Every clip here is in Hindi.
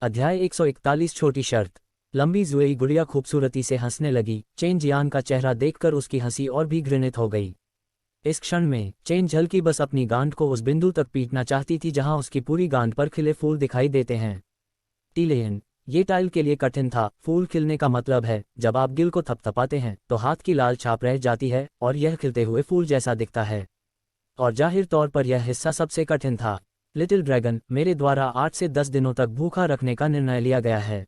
अध्याय 141 छोटी शर्त। लंबी जुएई गुड़िया खूबसूरती से हंसने लगी। चेन जियान का चेहरा देखकर उसकी हंसी और भी घृणित हो गई। इस क्षण में चेन झलकी बस अपनी गांठ को उस बिंदु तक पीटना चाहती थी जहां उसकी पूरी गांठ पर खिले फूल दिखाई देते हैं। टीलेन, ये टाइल के लिए कठिन था। फूल खिलने का मतलब है जब आप गिल को थपथपाते हैं तो हाथ की लाल छाप रह जाती है और यह खिलते हुए फूल जैसा दिखता है। और जाहिर तौर पर यह हिस्सा सबसे कठिन था। लिटिल ड्रैगन, मेरे द्वारा 8 से 10 दिनों तक भूखा रखने का निर्णय लिया गया है।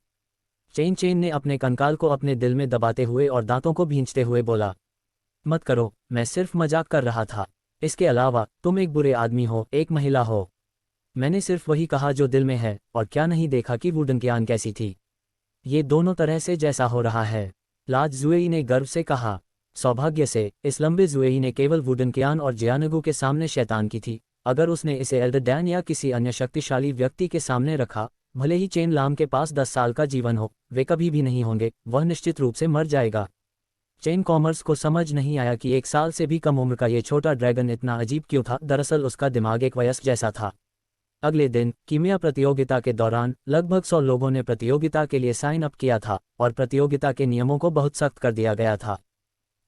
चेन ने अपने कंकाल को अपने दिल में दबाते हुए और दांतों को भींचते हुए बोला। मत करो, मैं सिर्फ मजाक कर रहा था। इसके अलावा तुम एक बुरे आदमी हो, एक महिला हो। मैंने सिर्फ वही कहा जो दिल में है। और क्या नहीं देखा कि वुडन की आन कैसी थी? ये दोनों तरह से जैसा हो रहा है। लाज जुएई ने गर्व से कहा। सौभाग्य से इस लंबे जुएई ने केवल वुडन की आन और जियानगू के सामने शैतान की थी। अगर उसने इसे एल्डर डैन या किसी अन्य शक्तिशाली व्यक्ति के सामने रखा, भले ही चेन लाम के पास 10 साल का जीवन हो, वे कभी भी नहीं होंगे। वह निश्चित रूप से मर जाएगा। चेन कॉमर्स को समझ नहीं आया कि 1 साल से भी कम उम्र का ये छोटा ड्रैगन इतना अजीब क्यों था। दरअसल उसका दिमाग एक वयस्क जैसा था। अगले दिन कीमिया प्रतियोगिता के दौरान लगभग 100 लोगों ने प्रतियोगिता के लिए साइन अप किया था और प्रतियोगिता के नियमों को बहुत सख्त कर दिया गया था।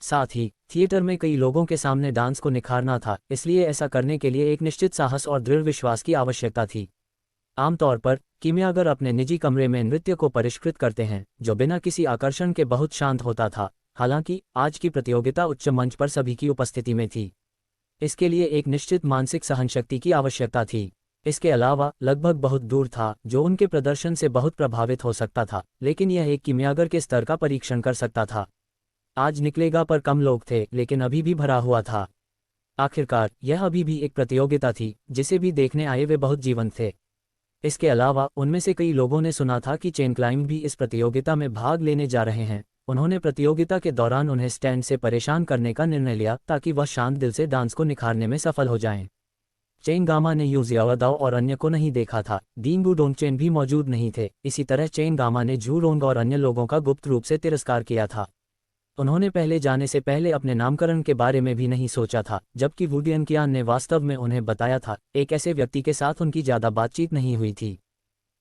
साथ ही थिएटर में कई लोगों के सामने डांस को निखारना था, इसलिए ऐसा करने के लिए एक निश्चित साहस और दृढ़ विश्वास की आवश्यकता थी। आमतौर पर कीमियागर अपने निजी कमरे में नृत्य को परिष्कृत करते हैं, जो बिना किसी आकर्षण के बहुत शांत होता था। हालांकि आज की प्रतियोगिता उच्च मंच पर सभी की उपस्थिति में थी। इसके लिए एक निश्चित मानसिक सहनशक्ति की आवश्यकता थी। इसके अलावा लगभग बहुत दूर था जो उनके प्रदर्शन से बहुत प्रभावित हो सकता था, लेकिन यह एक कीमियागर के स्तर का परीक्षण कर सकता था। आज निकलेगा पर कम लोग थे, लेकिन अभी भी भरा हुआ था। आखिरकार यह अभी भी एक प्रतियोगिता थी, जिसे भी देखने आए वे बहुत जीवंत थे। इसके अलावा उनमें से कई लोगों ने सुना था कि चेन क्लाइंब भी इस प्रतियोगिता में भाग लेने जा रहे हैं। उन्होंने प्रतियोगिता के दौरान उन्हें स्टैंड से परेशान करने का निर्णय लिया ताकि वह शांत दिल से डांस को निखारने में सफल हो जाएं। चेन गामा ने यू जियाओदाओ और अन्य को नहीं देखा था। डींगू डोंगचेन भी मौजूद नहीं थे। इसी तरह चेन गामा ने जू रोंग और अन्य लोगों का गुप्त रूप से तिरस्कार किया था। उन्होंने पहले जाने से पहले अपने नामकरण के बारे में भी नहीं सोचा था, जबकि वुडियन कियान ने वास्तव में उन्हें बताया था। एक ऐसे व्यक्ति के साथ उनकी ज़्यादा बातचीत नहीं हुई थी।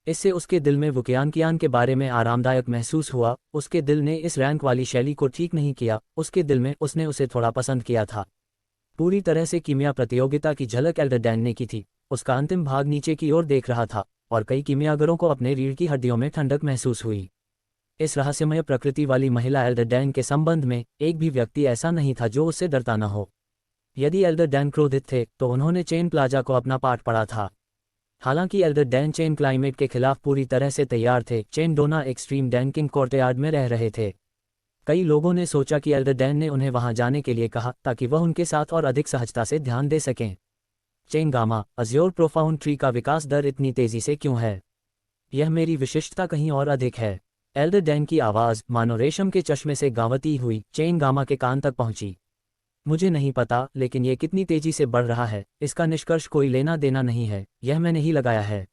इससे उसके दिल में वुकियान कियान के बारे में आरामदायक महसूस हुआ। उसके दिल ने इस रैंक वाली शैली को ठीक नहीं किया। उसके दिल में उसने उसे थोड़ा पसंद किया था। पूरी तरह से कीमिया प्रतियोगिता की झलक एल्डर डैन ने की थी। उसका अंतिम भाग नीचे की ओर देख रहा था और कई कीमियागरों को अपने रीढ़ की हड्डियों में ठंडक महसूस हुई। इस रहस्यमय प्रकृति वाली महिला एल्डर डैन के संबंध में एक भी व्यक्ति ऐसा नहीं था जो उससे डरता न हो। यदि एल्डर डैन क्रोधित थे तो उन्होंने चेन प्लाजा को अपना पाठ पढ़ा था। हालांकि एल्डर डैन चेन क्लाइमेट के खिलाफ पूरी तरह से तैयार थे। चेन डोना एक्सट्रीम डैन किंग कोर्टयार्ड में रह रहे थे। कई लोगों ने सोचा कि एल्डर डैन ने उन्हें वहां जाने के लिए कहा ताकि वह उनके साथ और अधिक सहजता से ध्यान दे सकें। Chain gamma, Azure profound tree का विकास दर इतनी तेजी से क्यों है? यह मेरी विशिष्टता कहीं और अधिक है। एल्डर डैन की आवाज़ मानो रेशम के चश्मे से गावती हुई चेन गामा के कान तक पहुंची। मुझे नहीं पता, लेकिन यह कितनी तेजी से बढ़ रहा है, इसका निष्कर्ष कोई लेना देना नहीं है। यह मैंने ही लगाया है।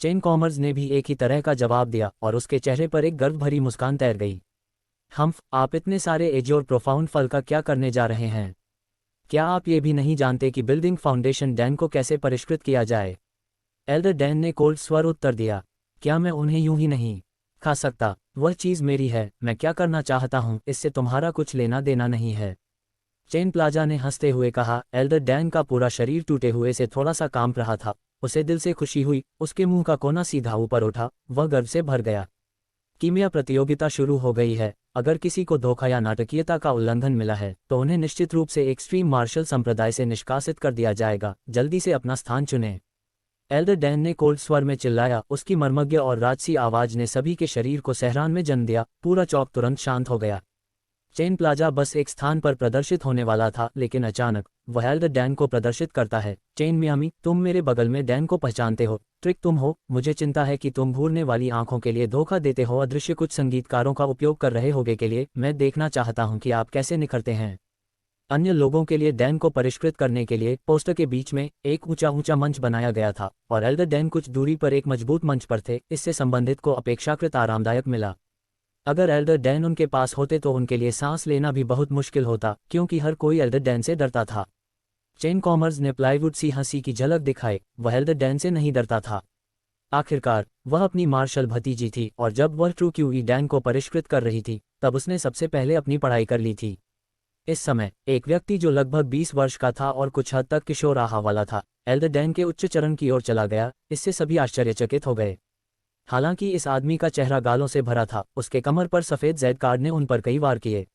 चेन कॉमर्स ने भी एक ही तरह का जवाब दिया और उसके चेहरे पर एक गर्व भरी मुस्कान तैर गई। हम्फ, आप इतने सारे एज्योर प्रोफाउंड फल का क्या करने जा रहे हैं? क्या आप ये भी नहीं जानते कि बिल्डिंग फाउंडेशन डैन को कैसे परिष्कृत किया जाए? एल्डर डैन ने कोल्ड स्वर उत्तर दिया। क्या मैं उन्हें यूं ही नहीं खा सकता? वह चीज़ मेरी है। मैं क्या करना चाहता हूं, इससे तुम्हारा कुछ लेना देना नहीं है। चेन प्लाजा ने हंसते हुए कहा। एल्डर डैन का पूरा शरीर टूटे हुए से थोड़ा सा कांप रहा था। उसे दिल से खुशी हुई। उसके मुंह का कोना सीधा ऊपर उठा। वह गर्व से भर गया। कीमिया प्रतियोगिता शुरू हो गई है। अगर किसी को धोखा या नाटकीयता का उल्लंघन मिला है तो उन्हें निश्चित रूप से एक्सट्रीम मार्शल संप्रदाय से निष्कासित कर दिया जाएगा। जल्दी से अपना स्थान चुनें। एल्डर डैन ने कोल्ड स्वर में चिल्लाया। उसकी मर्मज्ञ और राजसी आवाज ने सभी के शरीर को सहरान में जन्म दिया। पूरा चौक तुरंत शांत हो गया। चेन प्लाजा बस एक स्थान पर प्रदर्शित होने वाला था, लेकिन अचानक वह एल्डर डैन को प्रदर्शित करता है। चेन मियामी, तुम मेरे बगल में डैन को पहचानते हो। ट्रिक तुम हो। मुझे चिंता है कि तुम भूरने वाली आंखों के लिए धोखा देते हो। अदृश्य कुछ संगीतकारों का उपयोग कर रहे होगे के लिए। मैं देखना चाहता हूं कि आप कैसे निखरते हैं। अन्य लोगों के लिए डैन को परिष्कृत करने के लिए पोस्टर के बीच में एक ऊंचा मंच बनाया गया था और एल्डर डैन कुछ दूरी पर एक मजबूत मंच पर थे। इससे संबंधित को अपेक्षाकृत आरामदायक मिला। अगर एल्डर डैन उनके पास होते तो उनके लिए सांस लेना भी बहुत मुश्किल होता, क्योंकि हर कोई एल्डर डैन से डरता था। चेन कॉमर्स ने प्लाईवुड सी हंसी की झलक दिखाई। वह एल्डर डैन से नहीं डरता था। आखिरकार वह अपनी मार्शल भतीजी थी और जब वह ट्रू क्यूई डैन को परिष्कृत कर रही थी तब उसने सबसे पहले अपनी पढ़ाई कर ली थी। इस समय एक व्यक्ति जो लगभग 20 वर्ष का था और कुछ हद तक किशोर आहा वाला था एल्डर डैन के उच्च चरण की ओर चला गया। इससे सभी आश्चर्यचकित हो गए। हालांकि इस आदमी का चेहरा गालों से भरा था, उसके कमर पर सफ़ेद जेड कार्ड ने उन पर कई वार किए।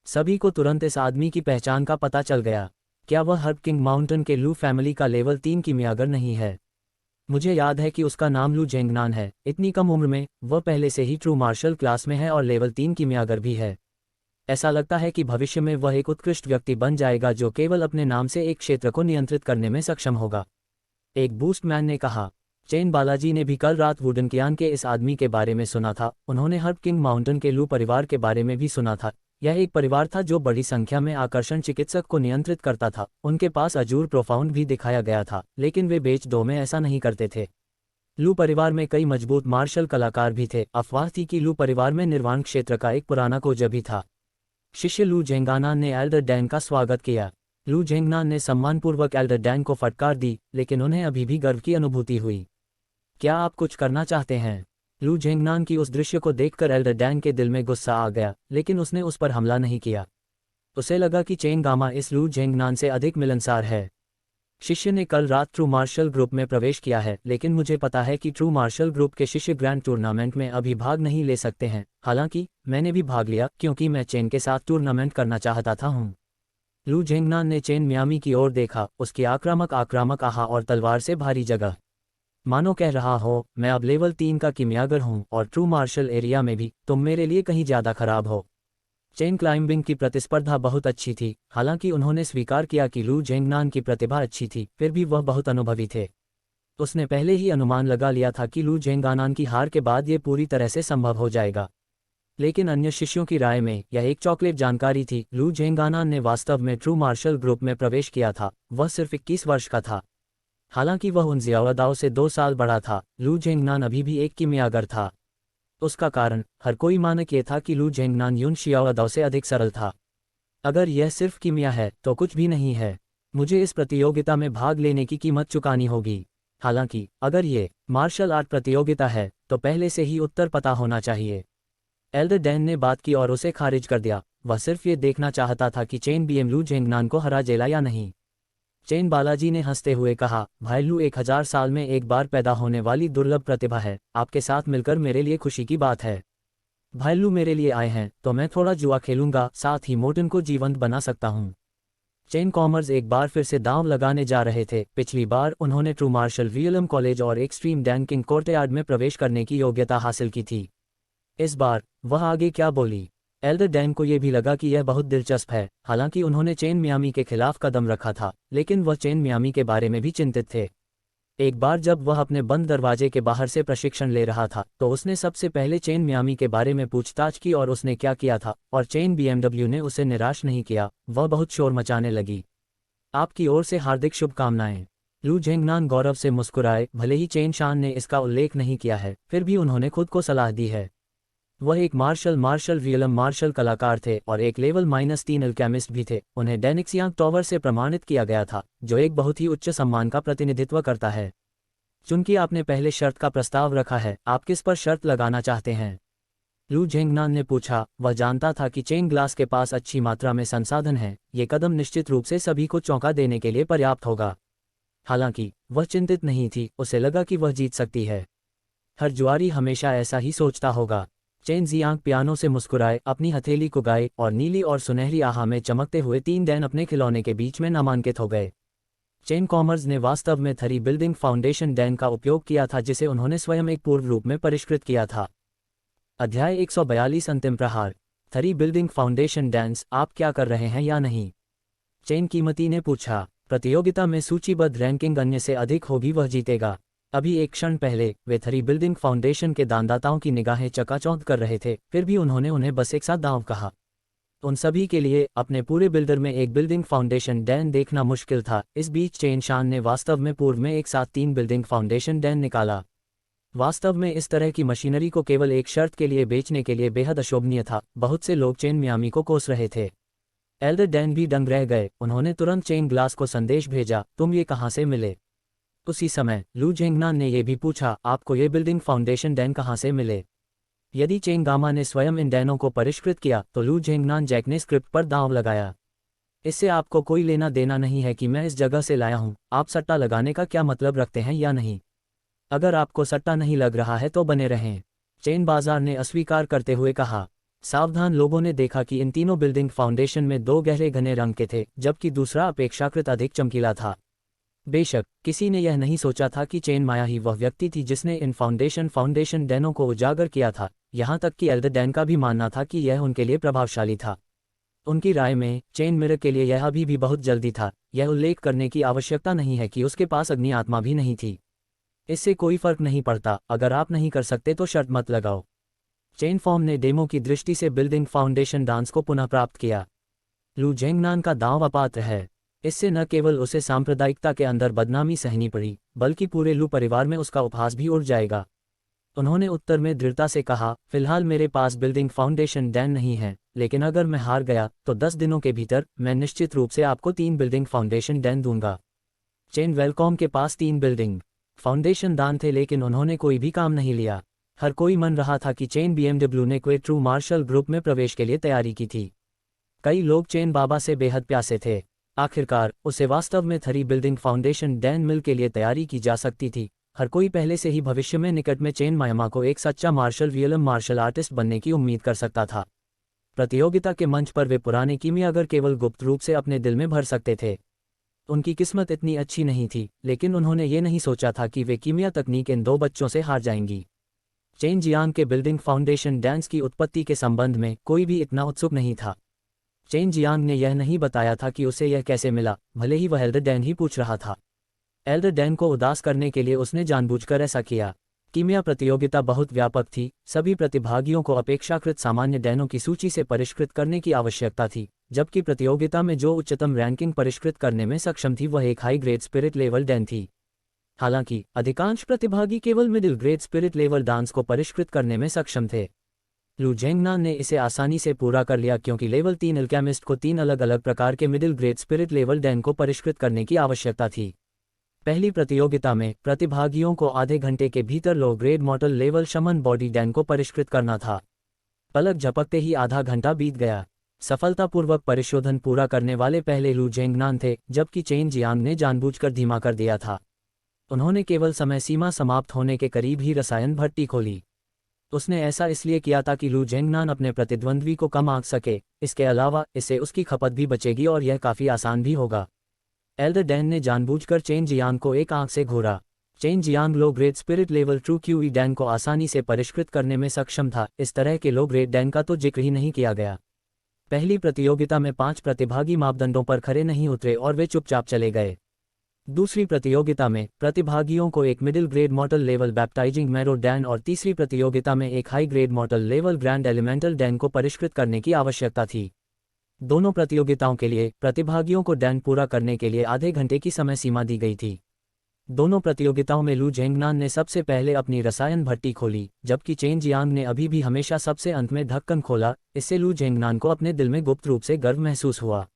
सभी को तुरंत इस आदमी की पहचान का पता चल गया। क्या वह हर्ब किंग माउंटेन के लू फैमिली का लेवल 3 कीमियागर नहीं है? मुझे याद है कि उसका नाम लू जेंगनान है। इतनी कम उम्र में वह पहले से ही ट्रू मार्शल क्लास में है और लेवल 3 कीमियागर भी है। ऐसा लगता है कि भविष्य में वह एक उत्कृष्ट व्यक्ति बन जाएगा जो केवल अपने नाम से एक क्षेत्र को नियंत्रित करने में सक्षम होगा, एक बूस्ट मैन ने कहा। चेन बालाजी ने भी कल रात वुडन कियान के इस आदमी के बारे में सुना था। उन्होंने हर्ब किंग माउंटेन के लू परिवार के बारे में भी सुना था। यह एक परिवार था जो बड़ी संख्या में आकर्षण चिकित्सक को नियंत्रित करता था। उनके पास अजूर प्रोफाउंड भी दिखाया गया था, लेकिन वे बेच दो में ऐसा नहीं करते थे। लू परिवार में कई मजबूत मार्शल कलाकार भी थे। अफवाह थी कि लू परिवार में निर्वाण क्षेत्र का एक पुराना कोच भी था। शिष्य लू जेंगानान ने एल्डर डैन का स्वागत किया। लू जेंगनान ने सम्मानपूर्वक एल्डर डैन को फटकार दी, लेकिन उन्हें अभी भी गर्व की अनुभूति हुई। क्या आप कुछ करना चाहते हैं? लू जेंगनान की उस दृश्य को देखकर एल्डर डैन के दिल में गुस्सा आ गया, लेकिन उसने उस पर हमला नहीं किया। उसे लगा कि चेन गामा इस लू जेंगनान से अधिक मिलनसार है। शिष्य ने कल रात ट्रू मार्शल ग्रुप में प्रवेश किया है, लेकिन मुझे पता है कि ट्रू मार्शल ग्रुप के शिष्य ग्रैंड टूर्नामेंट में अभी भाग नहीं ले सकते हैं। हालांकि मैंने भी भाग लिया क्योंकि मैं चेन के साथ टूर्नामेंट करना चाहता था। लू जेंगनान ने चेन मियामी की ओर देखा, उसकी आक्रामक आहा और तलवार से भारी जगह। मानो कह रहा हो, मैं अब लेवल 3 का कीमियागर हूँ और ट्रू मार्शल एरिया में भी तुम मेरे लिए कहीं ज़्यादा खराब हो। चेन क्लाइंबिंग की प्रतिस्पर्धा बहुत अच्छी थी। हालांकि उन्होंने स्वीकार किया कि लू जेंगनान की प्रतिभा अच्छी थी, फिर भी वह बहुत अनुभवी थे। उसने पहले ही अनुमान लगा लिया था कि लू जेंगानान की हार के बाद ये पूरी तरह से संभव हो जाएगा। लेकिन अन्य शिष्यों की राय में यह एक चॉकलेट जानकारी थी। लू जेंगानान ने वास्तव में ट्रू मार्शल ग्रुप में प्रवेश किया था। वह सिर्फ 21 वर्ष का था। हालांकि वह उन जियावदाओं से 2 साल बड़ा था। लू जेंगनान अभी भी एक कीमियागर था। उसका कारण हर कोई मानक ये था कि लू जेंगनान यून शियावदाओं से अधिक सरल था। अगर यह सिर्फ कीमिया है तो कुछ भी नहीं है। मुझे इस प्रतियोगिता में भाग लेने की कीमत चुकानी होगी। हालांकि अगर ये मार्शल आर्ट प्रतियोगिता है तो पहले से ही उत्तर पता होना चाहिए। एल्डर डैन ने बात की और उसे खारिज कर दिया। वह सिर्फ ये देखना चाहता था कि चेन बीएम लू जेंगनान को हरा जेला या नहीं। चेन बालाजी ने हंसते हुए कहा, भाई लू 1000 साल में एक बार पैदा होने वाली दुर्लभ प्रतिभा है। आपके साथ मिलकर मेरे लिए खुशी की बात है। भाई लू मेरे लिए आए हैं तो मैं थोड़ा जुआ खेलूंगा, साथ ही मोर्टन को जीवंत बना सकता हूँ। चेन कॉमर्स एक बार फिर से दांव लगाने जा रहे थे। पिछली बार उन्होंने ट्रू मार्शल विलियम कॉलेज और एक्सट्रीम डैंकिंग कोर्टयार्ड में प्रवेश करने की योग्यता हासिल की थी। इस बार वह आगे क्या बोली? एल्डर डैन को यह भी लगा कि यह बहुत दिलचस्प है। हालांकि उन्होंने चेन मियामी के खिलाफ कदम रखा था, लेकिन वह चेन मियामी के बारे में भी चिंतित थे। एक बार जब वह अपने बंद दरवाजे के बाहर से प्रशिक्षण ले रहा था तो उसने सबसे पहले चेन मियामी के बारे में पूछताछ की और उसने क्या किया था, और चेन बीएमडब्ल्यू ने उसे निराश नहीं किया। वह बहुत शोर मचाने लगी। आपकी ओर से हार्दिक शुभकामनाएं। लू जेंगनान गौरव से मुस्कुराए। भले ही चेन शान ने इसका उल्लेख नहीं किया है, फिर भी उन्होंने खुद को सलाह दी है। वह एक मार्शल वियलम मार्शल कलाकार थे और एक लेवल -3 अल्केमिस्ट भी थे। उन्हें डेनिक्सियांग टॉवर से प्रमाणित किया गया था, जो एक बहुत ही उच्च सम्मान का प्रतिनिधित्व करता है। चूंकि आपने पहले शर्त का प्रस्ताव रखा है, आप किस पर शर्त लगाना चाहते हैं? लू जेंगनान ने पूछा। वह जानता था कि चेन ग्लास के पास अच्छी मात्रा में संसाधन है। ये कदम निश्चित रूप से सभी को चौंका देने के लिए पर्याप्त होगा। हालांकि वह चिंतित नहीं थी। उसे लगा कि वह जीत सकती है। हर जुआरी हमेशा ऐसा ही सोचता होगा। चेन जियांग पियानो से मुस्कुराए, अपनी हथेली को गाए और नीली और सुनहरी आहा में चमकते हुए 3 डैन अपने खिलौने के बीच में नामांकित हो गए। चेन कॉमर्स ने वास्तव में थरी बिल्डिंग फाउंडेशन डैन का उपयोग किया था, जिसे उन्होंने स्वयं एक पूर्व रूप में परिष्कृत किया था। अध्याय 142 अंतिम प्रहार। थरी बिल्डिंग फाउंडेशन डैंस, आप क्या कर रहे हैं या नहीं? चेन कीमती ने पूछा। प्रतियोगिता में सूचीबद्ध रैंकिंग अन्य से अधिक होगी, वह जीतेगा। अभी एक क्षण पहले वे थरी बिल्डिंग फाउंडेशन के दानदाताओं की निगाहें चकाचौंध कर रहे थे, फिर भी उन्होंने उन्हें बस एक साथ दांव कहा। उन सभी के लिए अपने पूरे बिल्डर में एक बिल्डिंग फाउंडेशन डैन देखना मुश्किल था। इस बीच चेन शान ने वास्तव में पूर्व में एक साथ 3 बिल्डिंग फाउंडेशन डैन निकाला। वास्तव में इस तरह की मशीनरी को केवल एक शर्त के लिए बेचने के लिए बेहद अशोभनीय था। बहुत से लोग चेन मियामी को कोस रहे थे। एल्डर डैन भी दंग रह गए। उन्होंने तुरंत चेन ग्लास को संदेश भेजा, तुम ये कहाँ से मिले? उसी समय लू झेंगनान ने यह भी पूछा, आपको ये बिल्डिंग फाउंडेशन डैन कहाँ से मिले? यदि चेंग गामा ने स्वयं इन डैनों को परिष्कृत किया तो लू झेंगनान जैक ने स्क्रिप्ट पर दांव लगाया। इससे आपको कोई लेना देना नहीं है कि मैं इस जगह से लाया हूं, आप सट्टा लगाने का क्या मतलब रखते हैं या नहीं? अगर आपको सट्टा नहीं लग रहा है तो बने रहें, चेन बाजार ने अस्वीकार करते हुए कहा। सावधान लोगों ने देखा कि इन तीनों बिल्डिंग फाउंडेशन में दो गहरे घने रंग के थे, जबकि दूसरा अपेक्षाकृत अधिक चमकीला था। बेशक किसी ने यह नहीं सोचा था कि चेन माया ही वह व्यक्ति थी जिसने इन फाउंडेशन डैनों को उजागर किया था, यहाँ तक कि एल्डर डैन का भी मानना था कि यह उनके लिए प्रभावशाली था। उनकी राय में चेन मिरर के लिए यह अभी भी बहुत जल्दी था। यह उल्लेख करने की आवश्यकता नहीं है कि उसके पास अग्नि आत्मा भी नहीं थी। इससे कोई फर्क नहीं पड़ता, अगर आप नहीं कर सकते तो शर्त मत लगाओ। चेन फॉर्म ने डेमो की दृष्टि से बिल्डिंग फाउंडेशन डांस को पुनः प्राप्त किया। लू झेंगनान का दांव अपात्र है। इससे न केवल उसे सांप्रदायिकता के अंदर बदनामी सहनी पड़ी, बल्कि पूरे लू परिवार में उसका उपहास भी उड़ जाएगा। उन्होंने उत्तर में दृढ़ता से कहा, फिलहाल मेरे पास बिल्डिंग फाउंडेशन डैन नहीं है, लेकिन अगर मैं हार गया तो 10 दिनों के भीतर मैं निश्चित रूप से आपको 3 बिल्डिंग फाउंडेशन डैन दूंगा। चेन वेलकॉम के पास 3 बिल्डिंग फाउंडेशन दान थे, लेकिन उन्होंने कोई भी काम नहीं लिया। हर कोई मान रहा था कि चेन BMW ने कोई ट्रू मार्शल ग्रुप में प्रवेश के लिए तैयारी की थी। कई लोग चेन बाबा से बेहद प्यासे थे। आखिरकार उसे वास्तव में 3 बिल्डिंग फाउंडेशन डैन मिल के लिए तैयारी की जा सकती थी। हर कोई पहले से ही भविष्य में निकट में चेन मायमा को एक सच्चा मार्शल आर्टिस्ट बनने की उम्मीद कर सकता था। प्रतियोगिता के मंच पर वे पुराने कीमियागर केवल गुप्त रूप से अपने दिल में भर सकते थे। उनकी किस्मत इतनी अच्छी नहीं थी, लेकिन उन्होंने ये नहीं सोचा था कि वे कीमिया तकनीक इन 2 बच्चों से हार जाएंगी। चेन जियांग के बिल्डिंग फाउंडेशन डांस की उत्पत्ति के संबंध में कोई भी इतना उत्सुक नहीं था। चेन जियांग ने यह नहीं बताया था कि उसे यह कैसे मिला, भले ही वह एल्डर डैन ही पूछ रहा था। एल्डर डैन को उदास करने के लिए उसने जानबूझकर ऐसा किया। कीमिया प्रतियोगिता बहुत व्यापक थी, सभी प्रतिभागियों को अपेक्षाकृत सामान्य डैनों की सूची से परिष्कृत करने की आवश्यकता थी, जबकि प्रतियोगिता में जो उच्चतम रैंकिंग परिष्कृत करने में सक्षम थी वह एक high grade spirit level Dan थी। हालांकि अधिकांश प्रतिभागी केवल middle grade spirit level dance को परिष्कृत करने में सक्षम थे। लू झेंगनान ने इसे आसानी से पूरा कर लिया, क्योंकि लेवल 3 अल्केमिस्ट को 3 अलग अलग प्रकार के middle grade spirit level Dan को परिष्कृत करने की आवश्यकता थी। पहली प्रतियोगिता में प्रतिभागियों को आधे घंटे के भीतर लो ग्रेड मॉडल लेवल शमन बॉडी डैन को परिष्कृत करना था। पलक झपकते ही आधा घंटा बीत गया। सफलतापूर्वक परिशोधन पूरा करने वाले पहले लू झेंगनान थे, जबकि चेन जियांग ने जानबूझकर धीमा कर दिया था। उन्होंने केवल समय सीमा समाप्त होने के करीब ही रसायन भट्टी खोली। उसने ऐसा इसलिए किया था कि लू झेंगनान अपने प्रतिद्वंद्वी को कम आंक सके। इसके अलावा इससे उसकी खपत भी बचेगी और यह काफ़ी आसान भी होगा। एल्डर डैन ने जानबूझकर चेन जियांग को एक आंख से घूरा। Chen Jiang low grade spirit level true qi dan को आसानी से परिष्कृत करने में सक्षम था। इस तरह के लो ग्रेड डैन का तो जिक्र ही नहीं किया गया। पहली प्रतियोगिता में 5 प्रतिभागी मापदंडों पर खरे नहीं उतरे और वे चुपचाप चले गए। दूसरी प्रतियोगिता में प्रतिभागियों को एक middle grade model level baptising marrow Dan और तीसरी प्रतियोगिता में एक high grade model level grand elemental Dan को परिष्कृत करने की आवश्यकता थी। दोनों प्रतियोगिताओं के लिए प्रतिभागियों को डैन पूरा करने के लिए आधे घंटे की समय सीमा दी गई थी। दोनों प्रतियोगिताओं में लू झेंगनान ने सबसे पहले अपनी रसायन भट्टी खोली, जबकि चेन जियांग ने अभी भी हमेशा सबसे अंत में ढक्कन खोला। इससे लू झेंगनान को अपने दिल में गुप्त रूप से गर्व महसूस हुआ।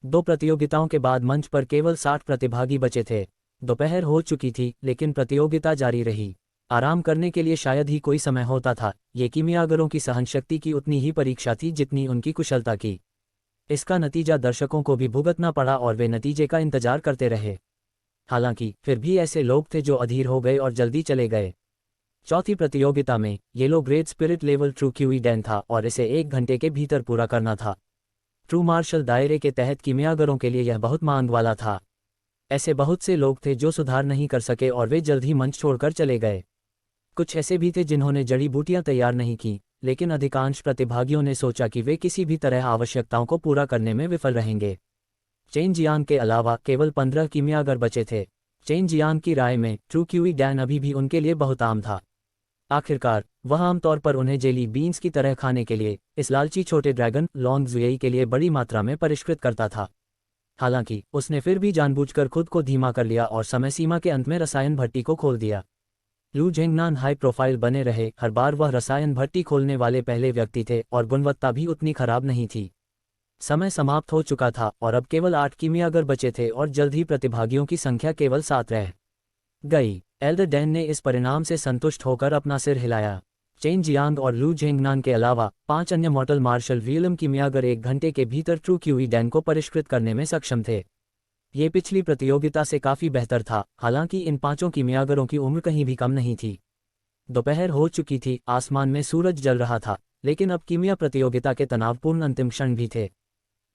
2 प्रतियोगिताओं के बाद मंच पर केवल 60 प्रतिभागी बचे थे। दोपहर हो चुकी थी, लेकिन प्रतियोगिता जारी रही। आराम करने के लिए शायद ही कोई समय होता था। ये कीमियागरों की सहनशक्ति की उतनी ही परीक्षा थी जितनी उनकी कुशलता की। इसका नतीजा दर्शकों को भी भुगतना पड़ा और वे नतीजे का इंतजार करते रहे। हालांकि फिर भी ऐसे लोग थे जो अधीर हो गए और जल्दी चले गए। चौथी प्रतियोगिता में yellow grade spirit level true qi Dan था और इसे 1 घंटे के भीतर पूरा करना था। ट्रू मार्शल दायरे के तहत कीमियागरों के लिए यह बहुत मांग वाला था। ऐसे बहुत से लोग थे जो सुधार नहीं कर सके और वे जल्द ही मंच छोड़कर चले गए। कुछ ऐसे भी थे जिन्होंने जड़ी बूटियां तैयार नहीं की, लेकिन अधिकांश प्रतिभागियों ने सोचा कि वे किसी भी तरह आवश्यकताओं को पूरा करने में विफल रहेंगे। चेन जियांग के अलावा केवल 15 कीमियागर बचे थे। चेन जियांग की राय में ट्रू क्यूई डैन अभी भी उनके लिए बहुत आम था। आखिरकार वह आमतौर पर उन्हें जेली बीन्स की तरह खाने के लिए इस लालची छोटे ड्रैगन लॉन्ग जुएई के लिए बड़ी मात्रा में परिष्कृत करता था। हालांकि उसने फिर भी जानबूझकर खुद को धीमा कर लिया और समय सीमा के अंत में रसायन भट्टी को खोल दिया। लू झेंगनान हाई प्रोफाइल बने रहे। हर बार वह रसायन भट्टी खोलने वाले पहले व्यक्ति थे और गुणवत्ता भी उतनी खराब नहीं थी। समय समाप्त हो चुका था और अब केवल 8 कीमियागर बचे थे और जल्द ही प्रतिभागियों की संख्या केवल 7 रह गई। एल्डर डैन ने इस परिणाम से संतुष्ट होकर अपना सिर हिलाया। चेन जियांग और लू झेंगनान के अलावा 5 अन्य मॉर्टल मार्शल विलियम किमियागर 1 घंटे के भीतर ट्रू क्यूई डैन को परिष्कृत करने में सक्षम थे। ये पिछली प्रतियोगिता से काफ़ी बेहतर था, हालांकि इन 5 किमियागरों की उम्र कहीं भी कम नहीं थी। दोपहर हो चुकी थी, आसमान में सूरज जल रहा था, लेकिन अब कीमिया प्रतियोगिता के तनावपूर्ण अंतिम क्षण भी थे।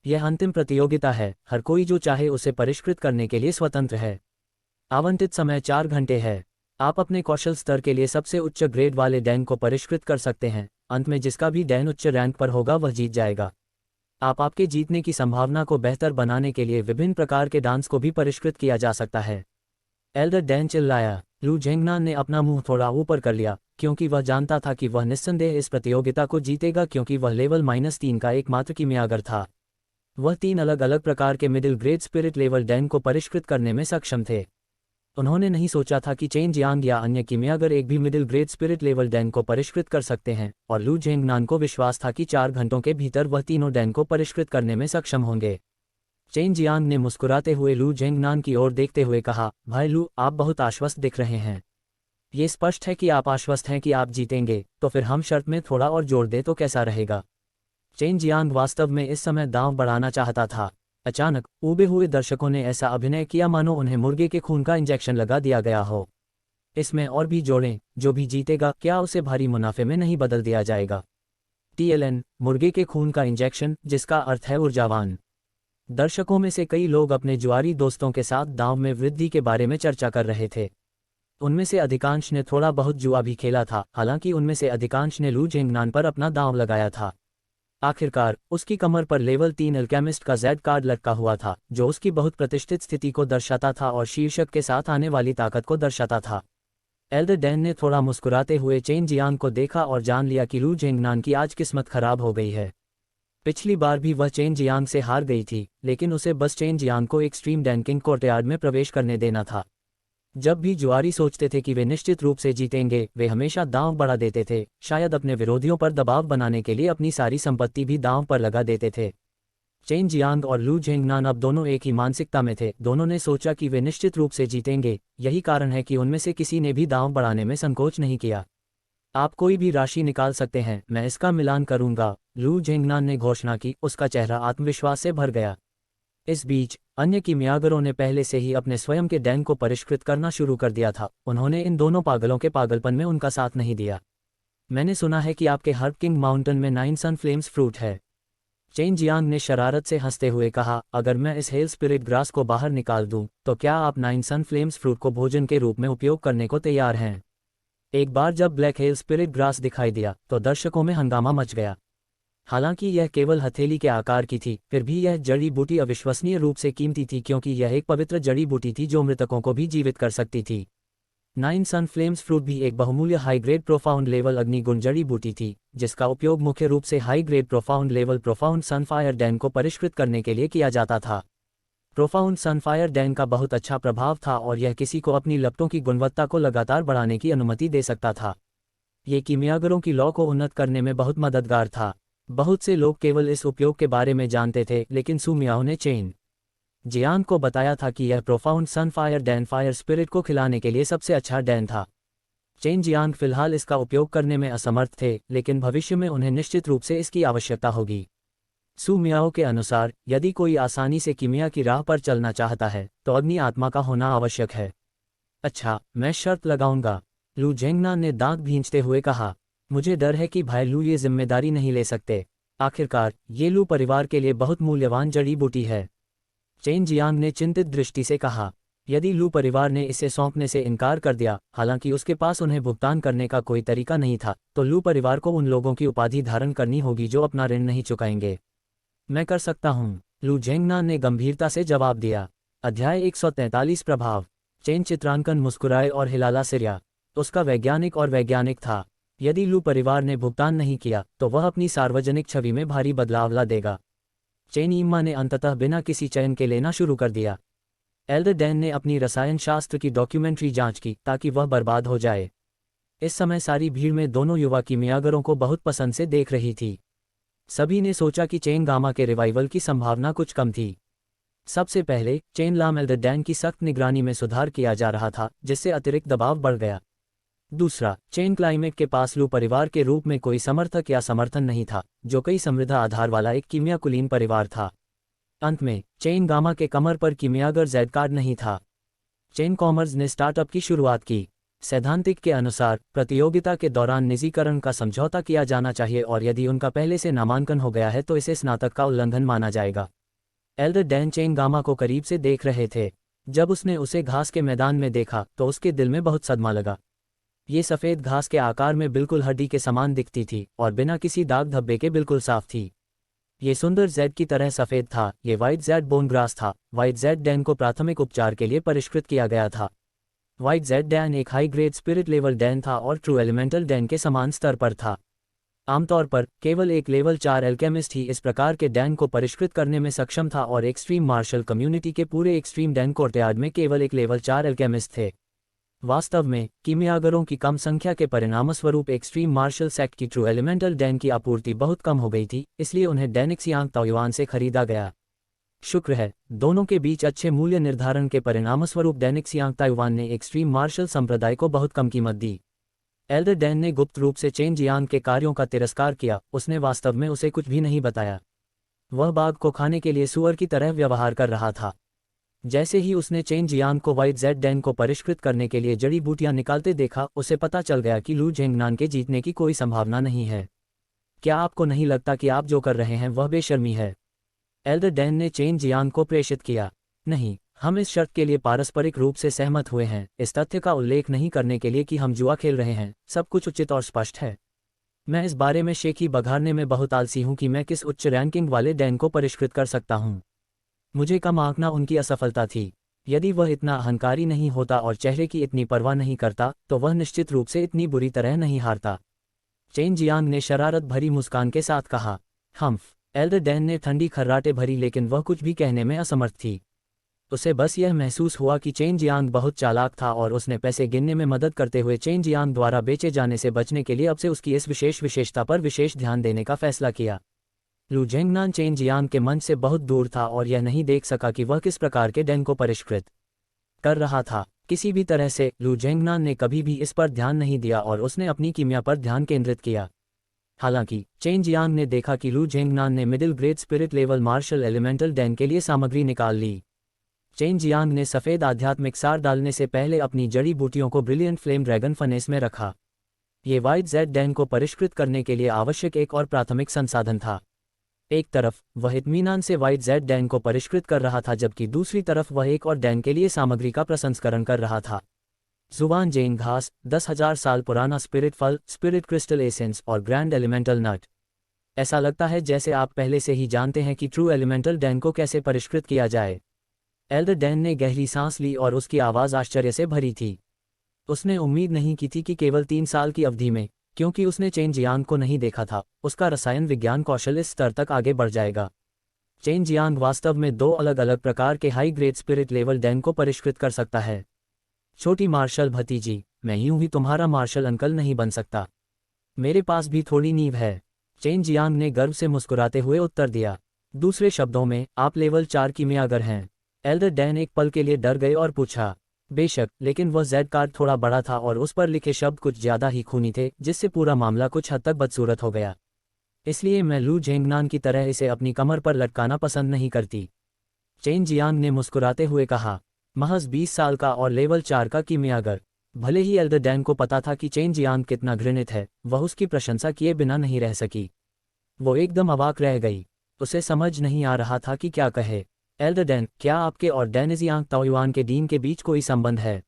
यह अंतिम प्रतियोगिता है, हर कोई जो चाहे उसे परिष्कृत करने के लिए स्वतंत्र है। आवंटित समय 4 घंटे है। आप अपने कौशल स्तर के लिए सबसे उच्च ग्रेड वाले डैन को परिष्कृत कर सकते हैं। अंत में जिसका भी डैन उच्च रैंक पर होगा वह जीत जाएगा। आपके जीतने की संभावना को बेहतर बनाने के लिए विभिन्न प्रकार के डांस को भी परिष्कृत किया जा सकता है। एल्डर डैन चिल्लाया। लू झेंगनान ने अपना मुंह थोड़ा ऊपर कर लिया, क्योंकि वह जानता था कि वह निस्संदेह इस प्रतियोगिता को जीतेगा, क्योंकि वह लेवल -3 का एकमात्र किमियागर था। वह 3 अलग अलग प्रकार के middle grade spirit level Dan को परिष्कृत करने में सक्षम थे। उन्होंने नहीं सोचा था कि चेन जियांग या अन्य किमियागर एक भी middle grade spirit level Dan को परिष्कृत कर सकते हैं, और लू झेंगनान को विश्वास था कि 4 घंटों के भीतर वह तीनों डैन को परिष्कृत करने में सक्षम होंगे। चेन जियांग ने मुस्कुराते हुए लू झेंगनान की ओर देखते हुए कहा, भाई लू, आप बहुत आश्वस्त दिख रहे हैं। ये स्पष्ट है कि आप आश्वस्त हैं कि आप जीतेंगे, तो फिर हम शर्त में थोड़ा और जोड़ दें तो कैसा रहेगा। चेन जियांग वास्तव में इस समय दांव बढ़ाना चाहता था। अचानक ऊबे हुए दर्शकों ने ऐसा अभिनय किया मानो उन्हें मुर्गे के खून का इंजेक्शन लगा दिया गया हो। इसमें और भी जोड़ें, जो भी जीतेगा क्या उसे भारी मुनाफे में नहीं बदल दिया जाएगा। TLN, मुर्गे के खून का इंजेक्शन, जिसका अर्थ है ऊर्जावान। दर्शकों में से कई लोग अपने जुआरी दोस्तों के साथ दांव में वृद्धि के बारे में चर्चा कर रहे थे। उनमें से अधिकांश ने थोड़ा बहुत जुआ भी खेला था, हालांकि उनमें से अधिकांश ने लू झेंगनान पर अपना दांव लगाया था। आखिरकार उसकी कमर पर लेवल 3 अल्केमिस्ट का Z कार्ड लटका हुआ था, जो उसकी बहुत प्रतिष्ठित स्थिति को दर्शाता था और शीर्षक के साथ आने वाली ताकत को दर्शाता था। एल्डर डैन ने थोड़ा मुस्कुराते हुए चेन जियांग को देखा और जान लिया कि लू झेंगनान की आज किस्मत खराब हो गई है। पिछली बार भी वह चेन जियांग से हार गई थी, लेकिन उसे बस चेन जियांग को एक्सट्रीम डैंकिंग कोर्टयार्ड में प्रवेश करने देना था। जब भी जुआरी सोचते थे कि वे निश्चित रूप से जीतेंगे, वे हमेशा दांव बढ़ा देते थे, शायद अपने विरोधियों पर दबाव बनाने के लिए अपनी सारी संपत्ति भी दांव पर लगा देते थे। चेन जियांग और लू झेंगनान अब दोनों एक ही मानसिकता में थे। दोनों ने सोचा कि वे निश्चित रूप से जीतेंगे, यही कारण है कि उनमें से किसी ने भी दांव बढ़ाने में संकोच नहीं किया। आप कोई भी राशि निकाल सकते हैं, मैं इसका मिलान करूंगा, लू झेंगनान ने घोषणा की। उसका चेहरा आत्मविश्वास से भर गया। इस बीच अन्य किमियागरों ने पहले से ही अपने स्वयं के डैन को परिष्कृत करना शुरू कर दिया था। उन्होंने इन दोनों पागलों के पागलपन में उनका साथ नहीं दिया। मैंने सुना है कि आपके हर्ब किंग माउंटेन में 9 सन फ्लेम्स फ्रूट है। चेन जियांग ने शरारत से हंसते हुए कहा, अगर मैं इस हेल स्पिरिट ग्रास को बाहर निकाल दूं, तो क्या आप 9 सन फ्लेम्स फ्रूट को भोजन के रूप में उपयोग करने को तैयार हैं? एक बार जब ब्लैक हेल स्पिरिट ग्रास दिखाई दिया तो दर्शकों में हंगामा मच गया। हालांकि यह केवल हथेली के आकार की थी, फिर भी यह जड़ी बूटी अविश्वसनीय रूप से कीमती थी, क्योंकि यह एक पवित्र जड़ी बूटी थी जो मृतकों को भी जीवित कर सकती थी। 9 सन फ्लेम्स फ्रूट भी एक बहुमूल्य हाई ग्रेड प्रोफाउंड लेवल अग्निगुण जड़ी बूटी थी, जिसका उपयोग मुख्य रूप से high grade profound level profound sunfire dan को परिष्कृत करने के लिए किया जाता था। प्रोफाउंड सनफायर डैन का बहुत अच्छा प्रभाव था और यह किसी को अपनी लपटों की गुणवत्ता को लगातार बढ़ाने की अनुमति दे सकता था। ये किमियागरों की लौ को उन्नत करने में बहुत मददगार था। बहुत से लोग केवल इस उपयोग के बारे में जानते थे, लेकिन सू मियाओ ने चेन जियांग को बताया था कि यह profound sunfire Dan fire spirit को खिलाने के लिए सबसे अच्छा डैन था। चेन जियांग फिलहाल इसका उपयोग करने में असमर्थ थे, लेकिन भविष्य में उन्हें निश्चित रूप से इसकी आवश्यकता होगी। सू मियाओ के अनुसार यदि कोई आसानी से कीमिया की राह पर चलना चाहता है तो अग्नि आत्मा का होना आवश्यक है। अच्छा, मैं शर्त लगाऊंगा, लू झेंगनान ने दांत भींचते हुए कहा। मुझे डर है कि भाई लू ये जिम्मेदारी नहीं ले सकते। आखिरकार ये लू परिवार के लिए बहुत मूल्यवान जड़ी बूटी है। चेन जियांग ने चिंतित दृष्टि से कहा। यदि लू परिवार ने इसे सौंपने से इनकार कर दिया, हालांकि उसके पास उन्हें भुगतान करने का कोई तरीका नहीं था, तो लू परिवार को उन लोगों की उपाधि धारण करनी होगी जो अपना ऋण नहीं चुकाएंगे। मैं कर सकता हूँ, लू झेंगनान ने गंभीरता से जवाब दिया। अध्याय 143 प्रभाव। चेन चित्रांकन मुस्कुराए और हिलाला सिरिया। उसका वैज्ञानिक था। यदि लू परिवार ने भुगतान नहीं किया तो वह अपनी सार्वजनिक छवि में भारी बदलाव ला देगा। चेन इम्मा ने अंततः बिना किसी चयन के लेना शुरू कर दिया। एल्डर डैन ने अपनी रसायन शास्त्र की डॉक्यूमेंट्री जांच की ताकि वह बर्बाद हो जाए। इस समय सारी भीड़ में दोनों युवा किमियागरों को बहुत पसंद से देख रही थी। सभी ने सोचा कि चेन गामा के रिवाइवल की संभावना कुछ कम थी। सबसे पहले चेन लाम एल्डर डैन की सख्त निगरानी में सुधार किया जा रहा था, जिससे अतिरिक्त दबाव बढ़ गया। दूसरा, चेन क्लाइमेट के पास लू परिवार के रूप में कोई समर्थक या समर्थन नहीं था, जो कई समृद्ध आधार वाला एक कीमिया कुलीन परिवार था। अंत में चेन गामा के कमर पर कीमियागर जेड कार्ड नहीं था। चेन कॉमर्स ने स्टार्टअप की शुरुआत की। सैद्धांतिक के अनुसार प्रतियोगिता के दौरान निजीकरण का समझौता किया जाना चाहिए और यदि उनका पहले से नामांकन हो गया है तो इसे स्नातक का उल्लंघन माना जाएगा। एल्डर डैन चेन गामा को करीब से देख रहे थे। जब उसने उसे घास के मैदान में देखा तो उसके दिल में बहुत सदमा लगा। ये सफ़ेद घास के आकार में बिल्कुल हड्डी के समान दिखती थी और बिना किसी दाग धब्बे के बिल्कुल साफ थी। ये सुंदर जेड की तरह सफ़ेद था। ये वाइट जेड बोन ग्रास था। वाइट जेड डैन को प्राथमिक उपचार के लिए परिष्कृत किया गया था। वाइट जेड डैन एक high grade spirit level Dan था और ट्रू एलिमेंटल डैन के समान स्तर पर था। आमतौर पर केवल एक लेवल 4 एल्केमिस्ट ही इस प्रकार के डैन को परिष्कृत करने में सक्षम था और एक्सट्रीम मार्शल कम्युनिटी के पूरे एक्सट्रीम डैन कोर्टयार्ड में केवल एक लेवल 4 एल्केमिस्ट थे। वास्तव में कीमियागरों की कम संख्या के परिणामस्वरूप एक्सट्रीम मार्शल सेक्ट की ट्रू एलिमेंटल डैन की आपूर्ति बहुत कम हो गई थी, इसलिए उन्हें डैनिक्सियांग ताइवान से खरीदा गया। शुक्र है, दोनों के बीच अच्छे मूल्य निर्धारण के परिणामस्वरूप डैनिक्सियांग ताइवान ने एक्सट्रीम मार्शल संप्रदाय को बहुत कम कीमत दी। एल्डर डैन ने गुप्त रूप से चेन जियांग के कार्यों का तिरस्कार किया। उसने वास्तव में उसे कुछ भी नहीं बताया। वह बाघ को खाने के लिए सुअर की तरह व्यवहार कर रहा था। जैसे ही उसने चेन जियांग को वाइट जेड डैन को परिष्कृत करने के लिए जड़ी बूटियां निकालते देखा, उसे पता चल गया कि लू झेंगनान के जीतने की कोई संभावना नहीं है। क्या आपको नहीं लगता कि आप जो कर रहे हैं वह बेशर्मी है? एल्डर डैन ने चेन जियांग को प्रेषित किया। नहीं, हम इस शर्त के लिए पारस्परिक रूप से सहमत हुए हैं, इस तथ्य का उल्लेख नहीं करने के लिए कि हम जुआ खेल रहे हैं। सब कुछ उचित और स्पष्ट है। मैं इस बारे में शेखी बघारने में बहुत आलसी हूं कि मैं किस उच्च रैंकिंग वाले डैन को परिष्कृत कर सकता हूं। मुझे कम आंकना उनकी असफलता थी। यदि वह इतना अहंकारी नहीं होता और चेहरे की इतनी परवाह नहीं करता तो वह निश्चित रूप से इतनी बुरी तरह नहीं हारता। चेन जियांग ने शरारत भरी मुस्कान के साथ कहा। हम्फ। एल्डर डैन ने ठंडी खर्राटे भरी, लेकिन वह कुछ भी कहने में असमर्थ थी। उसे बस यह महसूस हुआ कि चेन जियांग बहुत चालाक था और उसने पैसे गिनने में मदद करते हुए चेन जियांग द्वारा बेचे जाने से बचने के लिए अब से उसकी इस विशेष विशेषता पर विशेष ध्यान देने का फैसला किया। लू झेंगनान चेन जियांग के मन से बहुत दूर था और यह नहीं देख सका कि वह किस प्रकार के डैन को परिष्कृत कर रहा था। किसी भी तरह से लू झेंगनान ने कभी भी इस पर ध्यान नहीं दिया और उसने अपनी कीमिया पर ध्यान केंद्रित किया। हालांकि चेन जियांग ने देखा कि लू झेंगनान ने middle grade spirit level martial elemental dan के लिए सामग्री निकाल ली। चेन जियांग ने सफ़ेद आध्यात्मिक सार डालने से पहले अपनी जड़ी बूटियों को ब्रिलियंट फ्लेम ड्रैगन फनेस में रखा। ये वाइट जेड डैन को परिष्कृत करने के लिए आवश्यक एक और प्राथमिक संसाधन था। एक तरफ वह इत्मीनान से वाइट जेड डैन को परिष्कृत कर रहा था, जबकि दूसरी तरफ वह एक और डैन के लिए सामग्री का प्रसंस्करण कर रहा था। जुबान जेन घास, 10,000 साल पुराना स्पिरिट फल, स्पिरिट क्रिस्टल एसेंस और ग्रैंड एलिमेंटल नट। ऐसा लगता है जैसे आप पहले से ही जानते हैं कि ट्रू एलिमेंटल डैन को कैसे परिष्कृत किया जाए। एल्डर डैन ने गहरी सांस ली और उसकी आवाज़ आश्चर्य से भरी थी। उसने उम्मीद नहीं की थी कि केवल 3 साल की अवधि में, क्योंकि उसने चेन जियांग को नहीं देखा था, उसका रसायन विज्ञान कौशल इस स्तर तक आगे बढ़ जाएगा। चेन जियांग वास्तव में 2 अलग अलग प्रकार के high grade spirit level Dan को परिष्कृत कर सकता है। छोटी मार्शल भतीजी, मैं यूं ही तुम्हारा मार्शल अंकल नहीं बन सकता। मेरे पास भी थोड़ी नींव है। चेन जियांग ने गर्व से मुस्कुराते हुए उत्तर दिया। दूसरे शब्दों में, आप लेवल 4 कीमियागर हैं। एल्डर डैन एक पल के लिए डर गए और पूछा। बेशक, लेकिन वह जेड कार्ड थोड़ा बड़ा था और उस पर लिखे शब्द कुछ ज्यादा ही खूनी थे, जिससे पूरा मामला कुछ हद तक बदसूरत हो गया। इसलिए मैं लू झेंगनान की तरह इसे अपनी कमर पर लटकाना पसंद नहीं करती। चेन जियांग ने मुस्कुराते हुए कहा। महज 20 साल का और लेवल 4 का कीमियागर। भले ही एल्डर डैन को पता था कि चेन जियांग कितना घृणित है, वह उसकी प्रशंसा किए बिना नहीं रह सकी। वो एकदम अवाक रह गई। उसे समझ नहीं आ रहा था कि क्या कहे। एल्डर डैन, क्या आपके और डैनिजियांग ताओयुआन के डीन के बीच कोई संबंध है?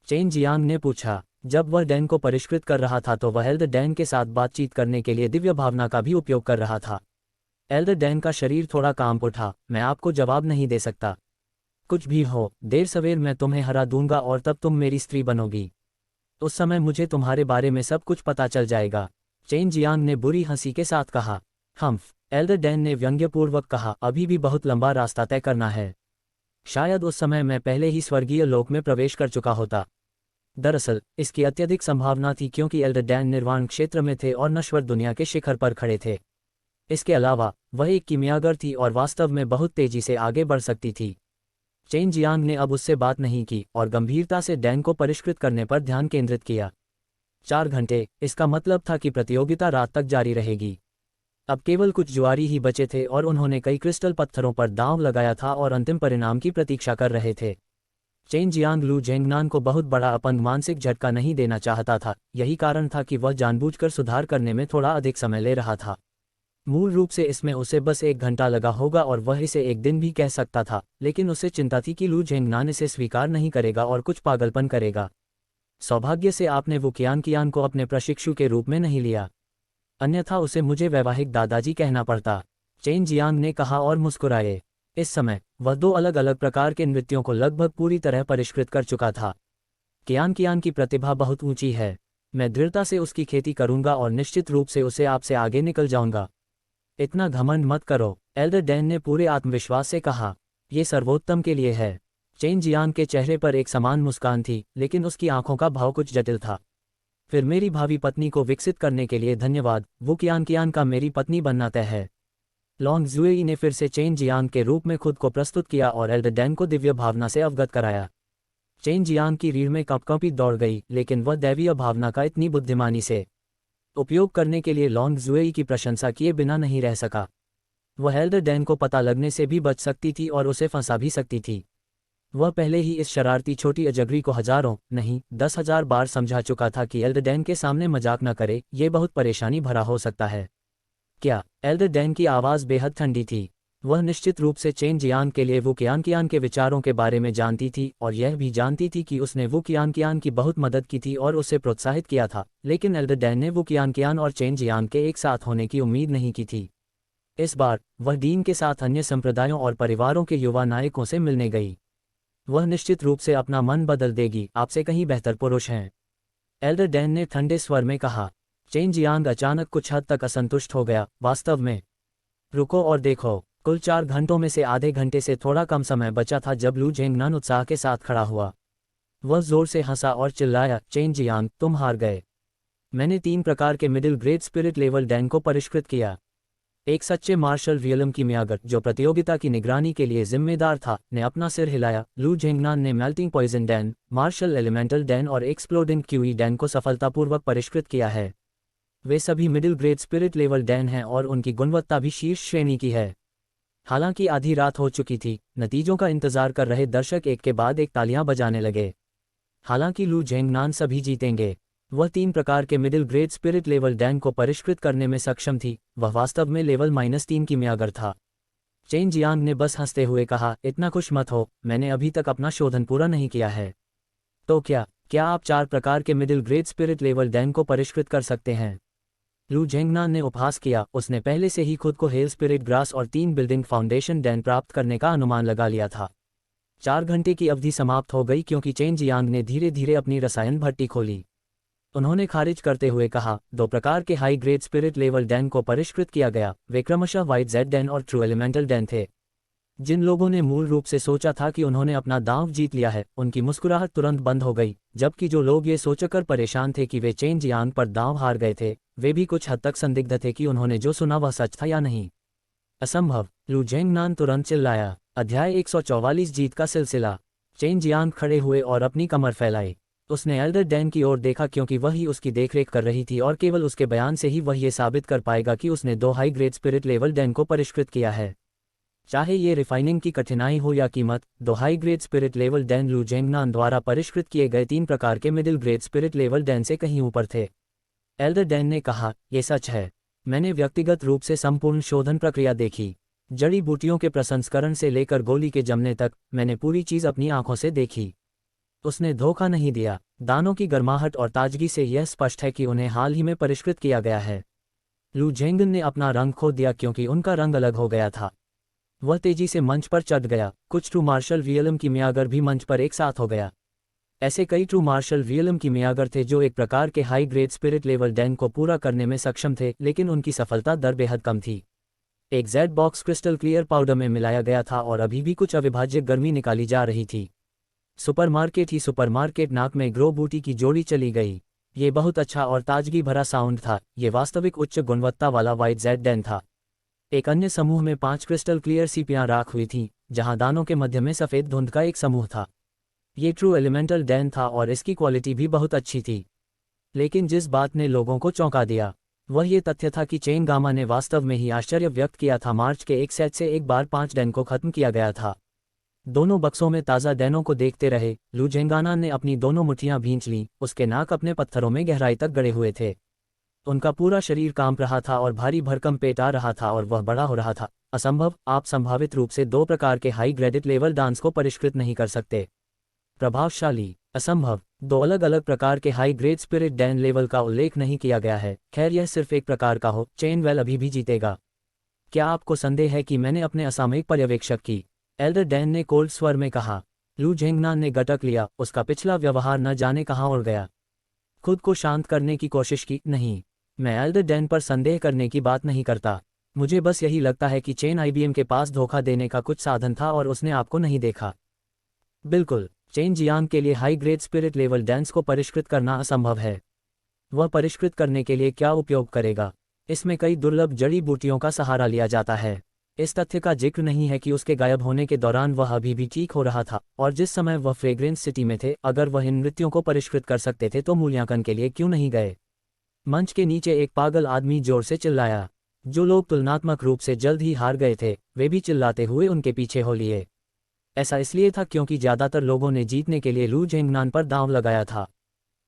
चेन जियांग ने पूछा। जब वह डैन को परिष्कृत कर रहा था तो वह एल्डर डैन के साथ बातचीत करने के लिए दिव्य भावना का भी उपयोग कर रहा था। एल्डर डैन का शरीर थोड़ा कांप उठा। मैं आपको जवाब नहीं दे सकता। कुछ भी हो, देर सवेर मैं तुम्हें हरा दूंगा और तब तुम मेरी स्त्री बनोगी। उस समय मुझे तुम्हारे बारे में सब कुछ पता चल जाएगा। चेन जियांग ने बुरी हंसी के साथ कहा। हम्फ। एल्डर डैन ने व्यंग्यपूर्वक कहा। अभी भी बहुत लंबा रास्ता तय करना है। शायद उस समय मैं पहले ही स्वर्गीय लोक में प्रवेश कर चुका होता। दरअसल इसकी अत्यधिक संभावना थी, क्योंकि एल्डर डैन निर्वाण क्षेत्र में थे और नश्वर दुनिया के शिखर पर खड़े थे। इसके अलावा वह एक कीमियागर थी और वास्तव में बहुत तेजी से आगे बढ़ सकती थी। चेन जियांग ने अब उससे बात नहीं की और गंभीरता से डैन को परिष्कृत करने पर ध्यान केंद्रित किया। 4 घंटे, इसका मतलब था कि प्रतियोगिता रात तक जारी रहेगी। अब केवल कुछ जुआरी ही बचे थे और उन्होंने कई क्रिस्टल पत्थरों पर दांव लगाया था और अंतिम परिणाम की प्रतीक्षा कर रहे थे। चेन जियांग लू झेंगनान को बहुत बड़ा अपंग मानसिक झटका नहीं देना चाहता था, यही कारण था कि वह जानबूझकर सुधार करने में थोड़ा अधिक समय ले रहा था। मूल रूप से इसमें उसे बस 1 घंटा लगा होगा और वह इसे एक दिन भी कह सकता था, लेकिन उसे चिंता थी कि लू झेंगनान इसे स्वीकार नहीं करेगा और कुछ पागलपन करेगा। सौभाग्य से आपने वो कियान को अपने प्रशिक्षु के रूप में नहीं लिया, अन्यथा उसे मुझे वैवाहिक दादाजी कहना पड़ता, चेन जियांग ने कहा और मुस्कुराए। इस समय वह 2 अलग अलग प्रकार के नृत्यों को लगभग पूरी तरह परिष्कृत कर चुका था। कियान की प्रतिभा बहुत ऊंची है। मैं दृढ़ता से उसकी खेती करूंगा और निश्चित रूप से उसे आपसे आगे निकल जाऊंगा। इतना घमंड मत करो, एल्डर डैन ने पूरे आत्मविश्वास से कहा। ये सर्वोत्तम के लिए है। चेन जियांग के चेहरे पर एक समान मुस्कान थी, लेकिन उसकी आंखों का भाव कुछ जटिल था। फिर मेरी भावी पत्नी को विकसित करने के लिए धन्यवाद। वो कियान का मेरी पत्नी बनना तय है। लॉन्ग जुएई ने फिर से चेन जियांग के रूप में खुद को प्रस्तुत किया और एल्डर डैन को दिव्य भावना से अवगत कराया। चेन जियांग की रीढ़ में कंपकंपी दौड़ गई, लेकिन वह दैवीय भावना का इतनी बुद्धिमानी से उपयोग करने के लिए लॉन्ग जुएई की प्रशंसा किए बिना नहीं रह सका। वह एल्डर डैन को पता लगने से भी बच सकती थी और उसे फंसा भी सकती थी। वह पहले ही इस शरारती छोटी अजगरी को हजारों नहीं 10,000 बार समझा चुका था कि एल्डर डैन के सामने मजाक न करे, ये बहुत परेशानी भरा हो सकता है। क्या? एल्डर डैन की आवाज़ बेहद ठंडी थी। वह निश्चित रूप से चेन जियांग के लिए वो कियान के विचारों के बारे में जानती थी और यह भी जानती थी कि उसने वो कियान की बहुत मदद की थी और उसे प्रोत्साहित किया था, लेकिन एल्डर डैन ने वो कियान और चेन जियांग के एक साथ होने की उम्मीद नहीं की थी। इस बार वह डीन के साथ अन्य संप्रदायों और परिवारों के युवा नायकों से मिलने गई। वह निश्चित रूप से अपना मन बदल देगी, आपसे कहीं बेहतर पुरुष हैं, एल्डर डैन ने ठंडे स्वर में कहा। चेन जियांग अचानक कुछ हद तक असंतुष्ट हो गया। वास्तव में? रुको और देखो। कुल 4 घंटों में से आधे घंटे से थोड़ा कम समय बचा था जब लू झेंगनान उत्साह के साथ खड़ा हुआ। वह जोर से हंसा और चिल्लाया, चेन जियांग, तुम हार गए। मैंने 3 प्रकार के middle grade spirit level Dan को परिष्कृत किया। एक सच्चे मार्शल रियलम कीमियागर जो प्रतियोगिता की निगरानी के लिए जिम्मेदार था, ने अपना सिर हिलाया। लू झेंगनान ने melting poison dan, martial elemental dan और एक्सप्लोडिंग क्यूई डैन को सफलतापूर्वक परिष्कृत किया है। वे सभी middle grade spirit level dan हैं और उनकी गुणवत्ता भी शीर्ष श्रेणी की है। हालांकि आधी रात हो चुकी थी, नतीजों का इंतजार कर रहे दर्शक एक के बाद एक तालियां बजाने लगे। हालांकि लू झेंगनान सभी जीतेंगे। वह 3 प्रकार के middle grade spirit level Dan को परिष्कृत करने में सक्षम थी। वह वास्तव में लेवल -3 कीमियागर था। चेन जियांग ने बस हंसते हुए कहा, इतना खुश मत हो, मैंने अभी तक अपना शोधन पूरा नहीं किया है। तो क्या आप 4 प्रकार के middle grade spirit level Dan को परिष्कृत कर सकते हैं? लू झेंगनान ने उपहास किया। उसने पहले से ही खुद को हेल स्पिरिट ग्रास और 3 बिल्डिंग फाउंडेशन डैन प्राप्त करने का अनुमान लगा लिया था। 4 घंटे की अवधि समाप्त हो गई क्योंकि चेन जियांग ने धीरे धीरे अपनी रसायन भट्टी खोली। उन्होंने खारिज करते हुए कहा, 2 प्रकार के high grade spirit level Dan को परिष्कृत किया गया। वे क्रमशः वाइट जेड डैन और ट्रू एलिमेंटल डैन थे। जिन लोगों ने मूल रूप से सोचा था कि उन्होंने अपना दांव जीत लिया है, उनकी मुस्कुराहट तुरंत बंद हो गई, जबकि जो लोग ये सोचकर परेशान थे कि वे चेन जियांग पर दांव हार गए थे, वे भी कुछ हद तक संदिग्ध थे कि उन्होंने जो सुना वह सच था या नहीं। असंभव! लू झेंगनान तुरंत चिल्लाया। अध्याय 144 जीत का सिलसिला। चेन जियांग खड़े हुए और अपनी कमर फैलाई। उसने एल्डर डैन की ओर देखा क्योंकि वह ही उसकी देखरेख कर रही थी और केवल उसके बयान से ही वह ये साबित कर पाएगा कि उसने 2 high grade spirit level Dan को परिष्कृत किया है। चाहे ये रिफाइनिंग की कठिनाई हो या कीमत, 2 high grade spirit level Dan लू झेंगनान द्वारा परिष्कृत किए गए 3 प्रकार के middle grade spirit level Dan से कहीं ऊपर थे। एल्डर डैन ने कहा, यह सच है। मैंने व्यक्तिगत रूप से संपूर्ण शोधन प्रक्रिया देखी। जड़ी बूटियों के प्रसंस्करण से लेकर गोली के जमने तक, मैंने पूरी चीज़ अपनी आंखों से देखी। उसने धोखा नहीं दिया। दानों की गर्माहट और ताजगी से यह स्पष्ट है कि उन्हें हाल ही में परिष्कृत किया गया है। लू झेंगन ने अपना रंग खो दिया क्योंकि उनका रंग अलग हो गया था। वह तेजी से मंच पर चढ़ गया। कुछ ट्रू मार्शल रियलम कीमियागर भी मंच पर एक साथ हो गया। ऐसे कई ट्रू मार्शल रियलम कीमियागर थे जो एक प्रकार के high grade spirit level Dan को पूरा करने में सक्षम थे, लेकिन उनकी सफलता दर बेहद कम थी। एक Z box crystal clear powder में मिलाया गया था और अभी भी कुछ अविभाज्य गर्मी निकाली जा रही थी। सुपरमार्केट नाक में ग्रो बूटी की जोड़ी चली गई। ये बहुत अच्छा और ताजगी भरा साउंड था। ये वास्तविक उच्च गुणवत्ता वाला वाइट जेड डैन था। एक अन्य समूह में 5 क्रिस्टल क्लियर सीपियां राख हुई थीं, जहां दानों के मध्य में सफ़ेद धुंध का एक समूह था। ये ट्रू एलिमेंटल डैन था और इसकी क्वालिटी भी बहुत अच्छी थी। लेकिन जिस बात ने लोगों को चौंका दिया वह ये तथ्य था कि चेन गामा ने वास्तव में ही आश्चर्य व्यक्त किया था। मार्च के एक सेट से एक बार 5 डैन को खत्म किया गया था। दोनों बक्सों में ताज़ा डैनों को देखते रहे, लू झेंगानान ने अपनी दोनों मुट्ठियां भींच लीं, उसके नाक अपने पत्थरों में गहराई तक गड़े हुए थे। उनका पूरा शरीर कांप रहा था और भारी भरकम पेट आ रहा था और वह बड़ा हो रहा था। असंभव, आप संभावित रूप से 2 प्रकार के हाई ग्रेडेड लेवल डांस को परिष्कृत नहीं कर सकते। प्रभावशाली, असंभव, 2 अलग अलग प्रकार के high grade spirit Dan level का उल्लेख नहीं किया गया है। खैर, यह सिर्फ एक प्रकार का हो, चेन वेल अभी भी जीतेगा। क्या आपको संदेह है कि मैंने अपने असामयिक पर्यवेक्षक की? एल्डर डैन ने कोल्ड स्वर में कहा। लू झेंगनान ने गटक लिया, उसका पिछला व्यवहार न जाने कहाँ उड़ गया। खुद को शांत करने की कोशिश की, नहीं, मैं एल्डर डैन पर संदेह करने की बात नहीं करता। मुझे बस यही लगता है कि चेन आईबीएम के पास धोखा देने का कुछ साधन था और उसने आपको नहीं देखा। बिल्कुल, चेन जियांग के लिए high grade spirit level dance को परिष्कृत करना असंभव है। वह परिष्कृत करने के लिए क्या उपयोग करेगा? इसमें कई दुर्लभ जड़ी बूटियों का सहारा लिया जाता है। इस तथ्य का जिक्र नहीं है कि उसके गायब होने के दौरान वह अभी भी ठीक हो रहा था, और जिस समय वह फ्रेग्रेंस सिटी में थे, अगर वह इन नृत्यों को परिष्कृत कर सकते थे तो मूल्यांकन के लिए क्यों नहीं गए? मंच के नीचे एक पागल आदमी जोर से चिल्लाया। जो लोग तुलनात्मक रूप से जल्द ही हार गए थे, वे भी चिल्लाते हुए उनके पीछे हो लिए। ऐसा इसलिए था क्योंकि ज्यादातर लोगों ने जीतने के लिए लू झेंगनान पर दांव लगाया था।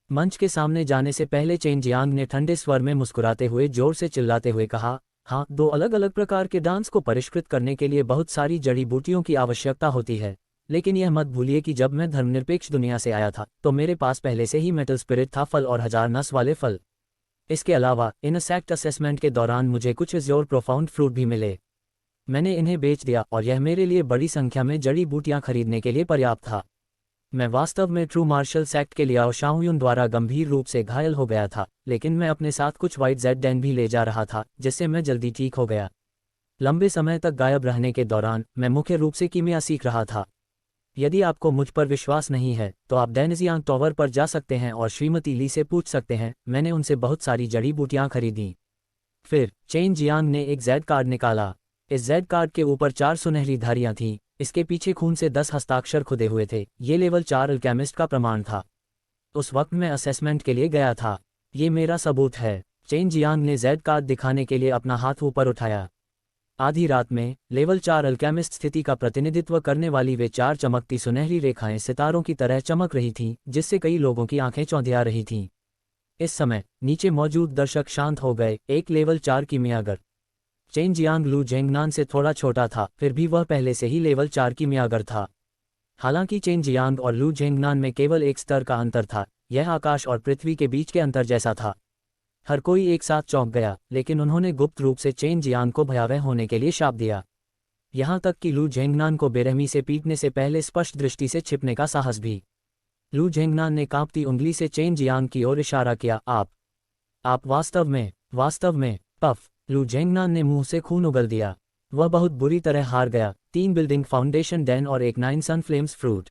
मंच के सामने जाने से पहले चेन जियांग ने ठंडे स्वर में मुस्कुराते हुए जोर से चिल्लाते हुए कहा, हाँ, 2 अलग अलग प्रकार के डांस को परिष्कृत करने के लिए बहुत सारी जड़ी बूटियों की आवश्यकता होती है। लेकिन यह मत भूलिए कि जब मैं धर्मनिरपेक्ष दुनिया से आया था तो मेरे पास पहले से ही मेटल स्पिरिट था, फल और 1000 नस वाले फल। इसके अलावा इनसेक्ट असेसमेंट के दौरान मुझे कुछ इज़्योर प्रोफाउंड फ्रूट भी मिले। मैंने इन्हें बेच दिया और यह मेरे लिए बड़ी संख्या में जड़ी बूटियां खरीदने के लिए पर्याप्त था। मैं वास्तव में ट्रू मार्शल सेक्ट के लियाओ शाओयुन द्वारा गंभीर रूप से घायल हो गया था, लेकिन मैं अपने साथ कुछ वाइट जेड डैन भी ले जा रहा था, जिससे मैं जल्दी ठीक हो गया। लंबे समय तक गायब रहने के दौरान मैं मुख्य रूप से कीमिया सीख रहा था। यदि आपको मुझ पर विश्वास नहीं है तो आप डैनजियांग टॉवर पर जा सकते हैं और श्रीमती ली से पूछ सकते हैं। मैंने उनसे बहुत सारी जड़ी बूटियां खरीदी। फिर चेन जियांग ने एक जेड कार्ड निकाला। इस जेड कार्ड के ऊपर 4 सुनहरी धारियां थीं। इसके पीछे खून से 10 हस्ताक्षर खुदे हुए थे। ये लेवल 4 अल्केमिस्ट का प्रमाण था। उस वक्त मैं असेसमेंट के लिए गया था। ये मेरा सबूत है। चेन जियांग ने जेड कार्ड दिखाने के लिए अपना हाथ ऊपर उठाया। आधी रात में लेवल 4 अल्केमिस्ट स्थिति का प्रतिनिधित्व करने वाली वे 4 चमकती सुनहरी रेखाएं सितारों की तरह चमक रही थीं, जिससे कई लोगों की आंखें चौंधिया रही थीं। इस समय नीचे मौजूद दर्शक शांत हो गए। एक लेवल 4 कीमियागर चेन जियांग लू झेंगनान से थोड़ा छोटा था, फिर भी वह पहले से ही लेवल 4 कीमियागर था। हालांकि चेन जियांग और लू झेंगनान में केवल एक स्तर का अंतर था। यह आकाश और पृथ्वी के बीच के अंतर जैसा था। हर कोई एक साथ चौंक गया, लेकिन उन्होंने गुप्त रूप से चेन जियांग को भयावह होने के लिए शाप दिया। यहां तक कि लू झेंगनान को बेरहमी से पीटने से पहले स्पष्ट दृष्टि से छिपने का साहस भी। लू झेंगनान ने कांपती उंगली से चेन जियांग की ओर इशारा किया। आप वास्तव में पफ। लू झेंगनान ने मुंह से खून उगल दिया। वह बहुत बुरी तरह हार गया। 3 बिल्डिंग फाउंडेशन डैन और एक 9 सन फ्लेम्स फ्रूट।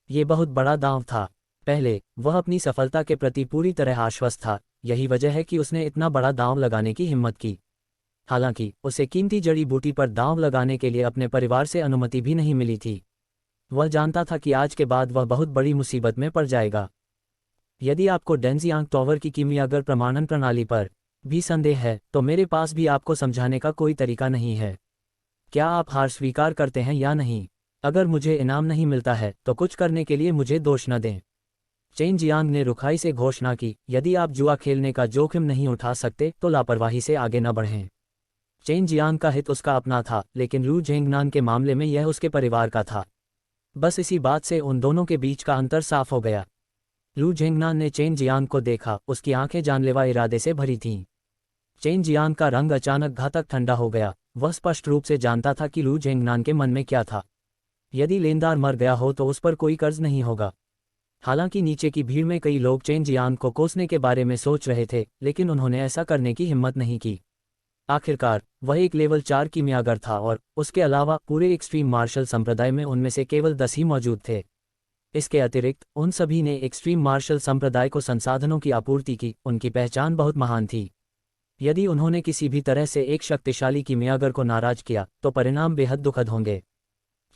ये बहुत बड़ा दांव था। पहले वह अपनी सफलता के प्रति पूरी तरह आश्वस्त था। यही वजह है कि उसने इतना बड़ा दांव लगाने की हिम्मत की। हालांकि उसे कीमती जड़ी बूटी पर दांव लगाने के लिए अपने परिवार से अनुमति भी नहीं मिली थी। वह जानता था कि आज के बाद वह बहुत बड़ी मुसीबत में पड़ जाएगा। यदि आपको डैनजियांग टॉवर की कीमियागर प्रमाणन प्रणाली पर भी संदेह है तो मेरे पास भी आपको समझाने का कोई तरीका नहीं है। क्या आप हार स्वीकार करते हैं या नहीं? अगर मुझे इनाम नहीं मिलता है तो कुछ करने के लिए मुझे दोष न दें। चेन जियांग ने रुखाई से घोषणा की, यदि आप जुआ खेलने का जोखिम नहीं उठा सकते तो लापरवाही से आगे न बढ़ें। चेन जियांग का हित उसका अपना था, लेकिन लू झेंगनान के मामले में यह उसके परिवार का था। बस इसी बात से उन दोनों के बीच का अंतर साफ हो गया। लू झेंगनान ने चेन जियांग को देखा। उसकी आंखें जानलेवा इरादे से भरी थीं। चेन जियांग का रंग अचानक घातक ठंडा हो गया। वह स्पष्ट रूप से जानता था कि लू झेंगनान के मन में क्या था। यदि लेनदार मर गया हो तो उस पर कोई कर्ज नहीं होगा। हालांकि नीचे की भीड़ में कई लोग चेन जियांग को कोसने के बारे में सोच रहे थे, लेकिन उन्होंने ऐसा करने की हिम्मत नहीं की। आखिरकार वह एक लेवल 4 कीमियागर था और उसके अलावा पूरे एक्सट्रीम मार्शल संप्रदाय में उनमें से केवल 10 ही मौजूद थे। इसके अतिरिक्त उन सभी ने एक्सट्रीम मार्शल संप्रदाय को संसाधनों की आपूर्ति की। उनकी पहचान बहुत महान थी। यदि उन्होंने किसी भी तरह से एक शक्तिशाली कीमियागर को नाराज किया तो परिणाम बेहद दुखद होंगे।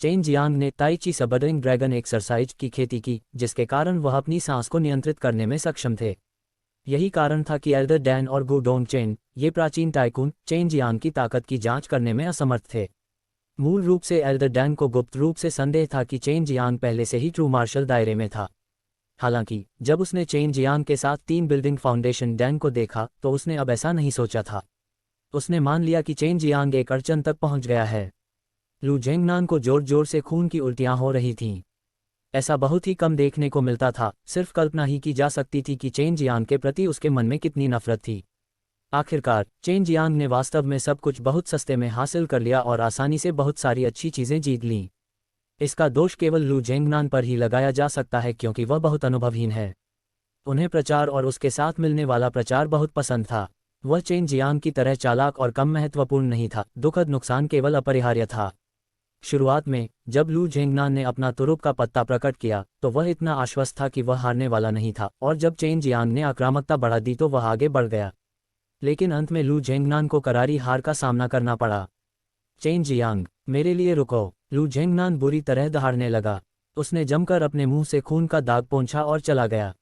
चेन जियांग ने ताई ची सबरिंग ड्रैगन एक्सरसाइज की खेती की, जिसके कारण वह अपनी सांस को नियंत्रित करने में सक्षम थे। यही कारण था कि एल्डर डैन और गु डोंग चेन, ये प्राचीन टाइकून, चेन जियांग की ताकत की जांच करने में असमर्थ थे। मूल रूप से एल्डर डैन को गुप्त रूप से संदेह था कि चेन जियांग पहले से ही ट्रू मार्शल दायरे में था। हालांकि जब उसने चेन जियांग के साथ 3 बिल्डिंग फाउंडेशन डैन को देखा तो उसने अब ऐसा नहीं सोचा था। उसने मान लिया कि चेन जियांग एक अड़चन तक पहुंच गया है। लू जेंगनान को जोर जोर से खून की उल्टियां हो रही थीं। ऐसा बहुत ही कम देखने को मिलता था, सिर्फ कल्पना ही की जा सकती थी कि चेन जियांग के प्रति उसके मन में कितनी नफरत थी। आखिरकार चेन जियांग ने वास्तव में सब कुछ बहुत सस्ते में हासिल कर लिया और आसानी से बहुत सारी अच्छी चीज़ें जीत लीं। इसका दोष केवल लू जेंगनान पर ही लगाया जा सकता है क्योंकि वह बहुत अनुभवहीन है। उन्हें प्रचार और उसके साथ मिलने वाला प्रचार बहुत पसंद था। वह चेन जियांग की तरह चालाक और कम महत्वपूर्ण नहीं था, दुखद नुकसान केवल अपरिहार्य था। शुरुआत में जब लू जेंगनान ने अपना तुरुप का पत्ता प्रकट किया तो वह इतना आश्वस्त था कि वह हारने वाला नहीं था, और जब चेन जियांग ने आक्रामकता बढ़ा दी तो वह आगे बढ़ गया। लेकिन अंत में लू जेंगनान को करारी हार का सामना करना पड़ा। चेन जियांग, मेरे लिए रुको। लू जेंगनान बुरी तरह दहाड़ने लगा। उसने जमकर अपने मुंह से खून का दाग पोंछा और चला गया।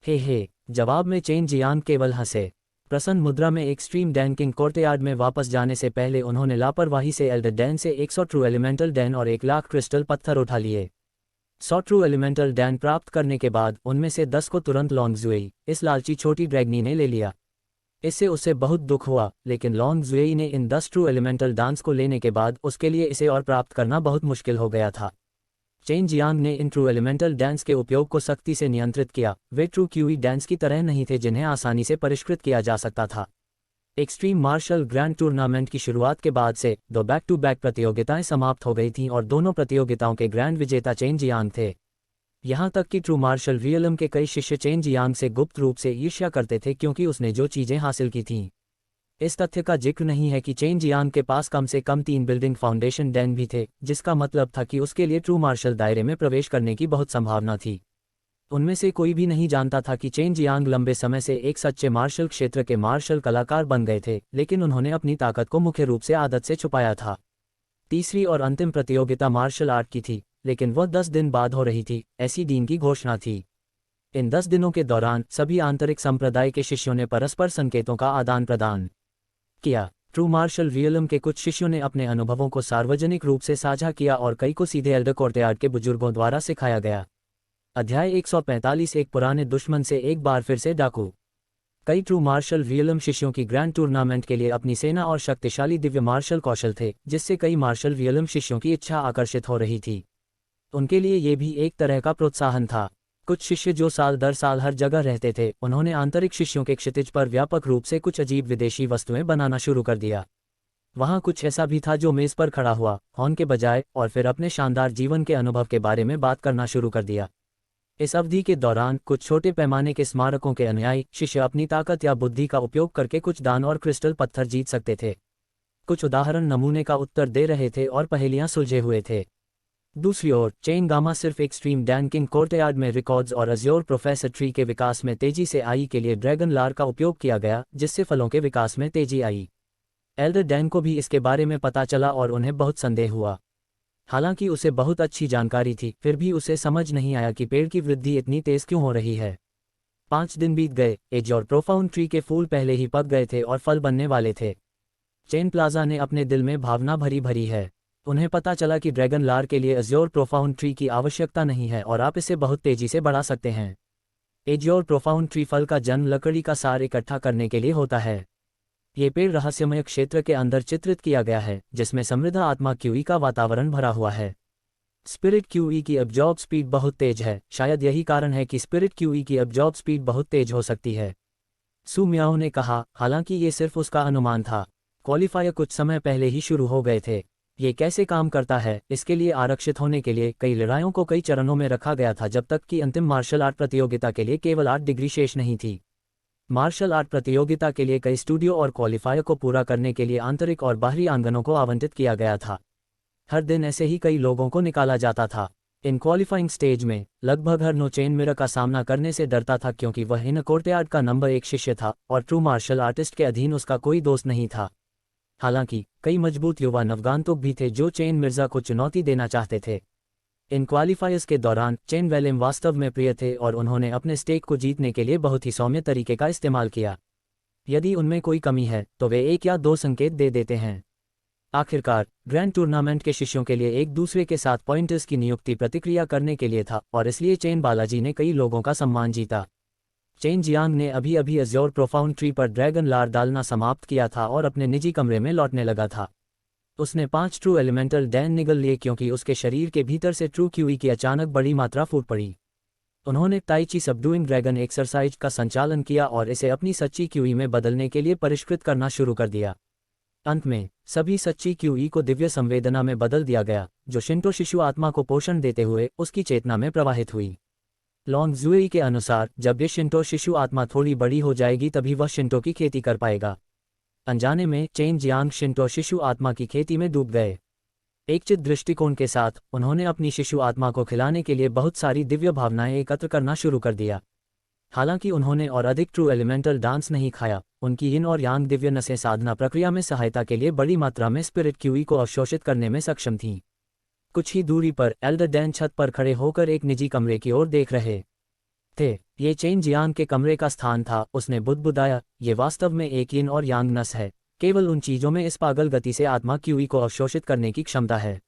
हे, जवाब में चेन जियांग केवल हंसे। प्रसन्न मुद्रा में एक्सट्रीम डैन किंग कोर्टयार्ड में वापस जाने से पहले उन्होंने लापरवाही से एल्डर डैन से 100 ट्रू एलिमेंटल डैन और 1,00,000 क्रिस्टल पत्थर उठा लिए। 100 ट्रू एलिमेंटल डैन प्राप्त करने के बाद उनमें से 10 को तुरंत लॉन्ग जुएई, इस लालची छोटी ड्रैगनी ने ले लिया। इससे उसे बहुत दुख हुआ, लेकिन लॉन्ग जुएई ने इन 10 ट्रू एलिमेंटल डांस को लेने के बाद उसके लिए इसे और प्राप्त करना बहुत मुश्किल हो गया था। चेन जियांग ने इन ट्रू एलिमेंटल डांस के उपयोग को सख्ती से नियंत्रित किया। वे ट्रू क्यूई डांस की तरह नहीं थे जिन्हें आसानी से परिष्कृत किया जा सकता था। एक्सट्रीम मार्शल ग्रैंड टूर्नामेंट की शुरुआत के बाद से 2 बैक टू बैक प्रतियोगिताएं समाप्त हो गई थीं और दोनों प्रतियोगिताओं के ग्रैंड विजेता चेन जियांग थे। यहाँ तक कि ट्रू मार्शल रियलम के कई शिष्य चेन जियांग से गुप्त रूप से ईर्ष्या करते थे क्योंकि उसने जो चीज़ें हासिल की थीं। इस तथ्य का जिक्र नहीं है कि चेन जियांग के पास कम से कम 3 बिल्डिंग फाउंडेशन डैन भी थे, जिसका मतलब था कि उसके लिए ट्रू मार्शल दायरे में प्रवेश करने की बहुत संभावना थी। उनमें से कोई भी नहीं जानता था कि चेन जियांग लंबे समय से एक सच्चे मार्शल क्षेत्र के मार्शल कलाकार बन गए थे, लेकिन उन्होंने अपनी ताकत को मुख्य रूप से आदत से छुपाया था। तीसरी और अंतिम प्रतियोगिता मार्शल आर्ट की थी, लेकिन वह 10 दिन बाद हो रही थी, ऐसी डीन की घोषणा थी। इन 10 दिनों के दौरान सभी आंतरिक संप्रदाय के शिष्यों ने परस्पर संकेतों का आदान प्रदान किया। ट्रू मार्शल रियलम के कुछ शिष्यों ने अपने अनुभवों को सार्वजनिक रूप से साझा किया और कई को सीधे एल्डर कोर्टयार्ड के बुजुर्गों द्वारा सिखाया गया। अध्याय 145 एक पुराने दुश्मन से एक बार फिर से डाकू। कई ट्रू मार्शल रियलम शिष्यों की ग्रैंड टूर्नामेंट के लिए अपनी सेना और शक्तिशाली दिव्य मार्शल कौशल थे, जिससे कई मार्शल रियलम शिष्यों की इच्छा आकर्षित हो रही थी। उनके लिए ये भी एक तरह का प्रोत्साहन था। कुछ शिष्य जो साल दर साल हर जगह रहते थे, उन्होंने आंतरिक शिष्यों के क्षितिज पर व्यापक रूप से कुछ अजीब विदेशी वस्तुएं बनाना शुरू कर दिया। वहाँ कुछ ऐसा भी था जो मेज पर खड़ा हुआ, हॉर्न के बजाय, और फिर अपने शानदार जीवन के अनुभव के बारे में बात करना शुरू कर दिया। इस अवधि के दौरान कुछ छोटे पैमाने के स्मारकों के अनुयायी शिष्य अपनी ताकत या बुद्धि का उपयोग करके कुछ दान और क्रिस्टल पत्थर जीत सकते थे। कुछ उदाहरण नमूने का उत्तर दे रहे थे और पहेलियां सुलझे हुए थे। दूसरी ओर चेन गामा सिर्फ एक्सट्रीम डैन किंग कोर्टयार्ड में रिकॉर्ड्स और अज्योर प्रोफेसर ट्री के विकास में तेजी से आई के लिए ड्रैगन लार का उपयोग किया गया, जिससे फलों के विकास में तेजी आई। एल्डर डैन को भी इसके बारे में पता चला और उन्हें बहुत संदेह हुआ। हालांकि उसे बहुत अच्छी जानकारी थी, फिर भी उसे समझ नहीं आया कि पेड़ की वृद्धि इतनी तेज क्यों हो रही है। 5 दिन बीत गए, एज और प्रोफाउंड ट्री के फूल पहले ही पक गए थे और फल बनने वाले थे। चेन प्लाजा ने अपने दिल में भावना भरी है। उन्हें पता चला कि ड्रैगन लार के लिए अज्योर प्रोफाउंड ट्री की आवश्यकता नहीं है और आप इसे बहुत तेजी से बढ़ा सकते हैं। एज्योर प्रोफाउंड ट्री फल का जन्म लकड़ी का सार इकट्ठा करने के लिए होता है। ये पेड़ रहस्यमय क्षेत्र के अंदर चित्रित किया गया है, जिसमें समृद्ध आत्मा क्यूई का वातावरण भरा हुआ है। स्पिरिट क्यूई की अब्जॉर्ब स्पीड बहुत तेज है, शायद यही कारण है कि स्पिरिट क्यूई की अब्जॉर्ब स्पीड बहुत तेज हो सकती है, सू मियाओ ने कहा। हालांकि ये सिर्फ उसका अनुमान था। क्वालिफायर कुछ समय पहले ही शुरू हो गए थे। ये कैसे काम करता है, इसके लिए आरक्षित होने के लिए कई लड़ाइयों को कई चरणों में रखा गया था, जब तक कि अंतिम मार्शल आर्ट प्रतियोगिता के लिए केवल 8 डिग्री शेष नहीं थी। मार्शल आर्ट प्रतियोगिता के लिए कई स्टूडियो और क्वालिफायर को पूरा करने के लिए आंतरिक और बाहरी आंगनों को आवंटित किया गया था। हर दिन ऐसे ही कई लोगों को निकाला जाता था। इन क्वालिफाइंग स्टेज में लगभग हर नो चेन मिरर का सामना करने से डरता था क्योंकि वह इन कोर्टयार्ड का नंबर 1 शिष्य था और ट्रू मार्शल आर्टिस्ट के अधीन उसका कोई दोस्त नहीं था। हालांकि कई मजबूत युवा नवगांतुक भी थे जो चेन मिर्जा को चुनौती देना चाहते थे। इन क्वालिफायर्स के दौरान चेन वेलिम वास्तव में प्रिय थे और उन्होंने अपने स्टेक को जीतने के लिए बहुत ही सौम्य तरीके का इस्तेमाल किया। यदि उनमें कोई कमी है तो वे 1 या 2 संकेत दे देते हैं। आखिरकार ग्रैंड टूर्नामेंट के शिष्यों के लिए एक दूसरे के साथ पॉइंटर्स की नियुक्ति प्रतिक्रिया करने के लिए था और इसलिए चेन बालाजी ने कई लोगों का सम्मान जीता। चेन जियांग ने अभी अभी अज्योर प्रोफाउंड ट्री पर ड्रैगन लार डालना समाप्त किया था और अपने निजी कमरे में लौटने लगा था। उसने 5 ट्रू एलिमेंटल डैन निगल लिए क्योंकि उसके शरीर के भीतर से ट्रू क्यूई की अचानक बड़ी मात्रा फूट पड़ी। उन्होंने ताइची सबडूइंग ड्रैगन एक्सरसाइज का संचालन किया और इसे अपनी सच्ची क्यूई में बदलने के लिए परिष्कृत करना शुरू कर दिया। अंत में सभी सच्ची क्यूई को दिव्य संवेदना में बदल दिया गया जो शिंटो शिशु आत्मा को पोषण देते हुए उसकी चेतना में प्रवाहित हुई। लॉन्ग जुएई के अनुसार जब ये शिंटो शिशु आत्मा थोड़ी बड़ी हो जाएगी तभी वह शिंटो की खेती कर पाएगा। अनजाने में चेन जियांग शिंटो शिशु आत्मा की खेती में डूब गए। एक चित दृष्टिकोण के साथ उन्होंने अपनी शिशु आत्मा को खिलाने के लिए बहुत सारी दिव्य भावनाएं एकत्र करना शुरू कर दिया। हालांकि उन्होंने और अधिक ट्रू एलिमेंटल डांस नहीं खाया, उनकी यिन और यांग दिव्य नसें साधना प्रक्रिया में सहायता के लिए बड़ी मात्रा में स्पिरिट क्यूई को अवशोषित करने में सक्षम थीं। कुछ ही दूरी पर एल्डर डैन छत पर खड़े होकर एक निजी कमरे की ओर देख रहे थे। ये चेन जियांग के कमरे का स्थान था। उसने बुदबुदाया, ये वास्तव में एक यिन और यांग नस है। केवल उन चीजों में इस पागल गति से आत्मा क्यूई को अवशोषित करने की क्षमता है।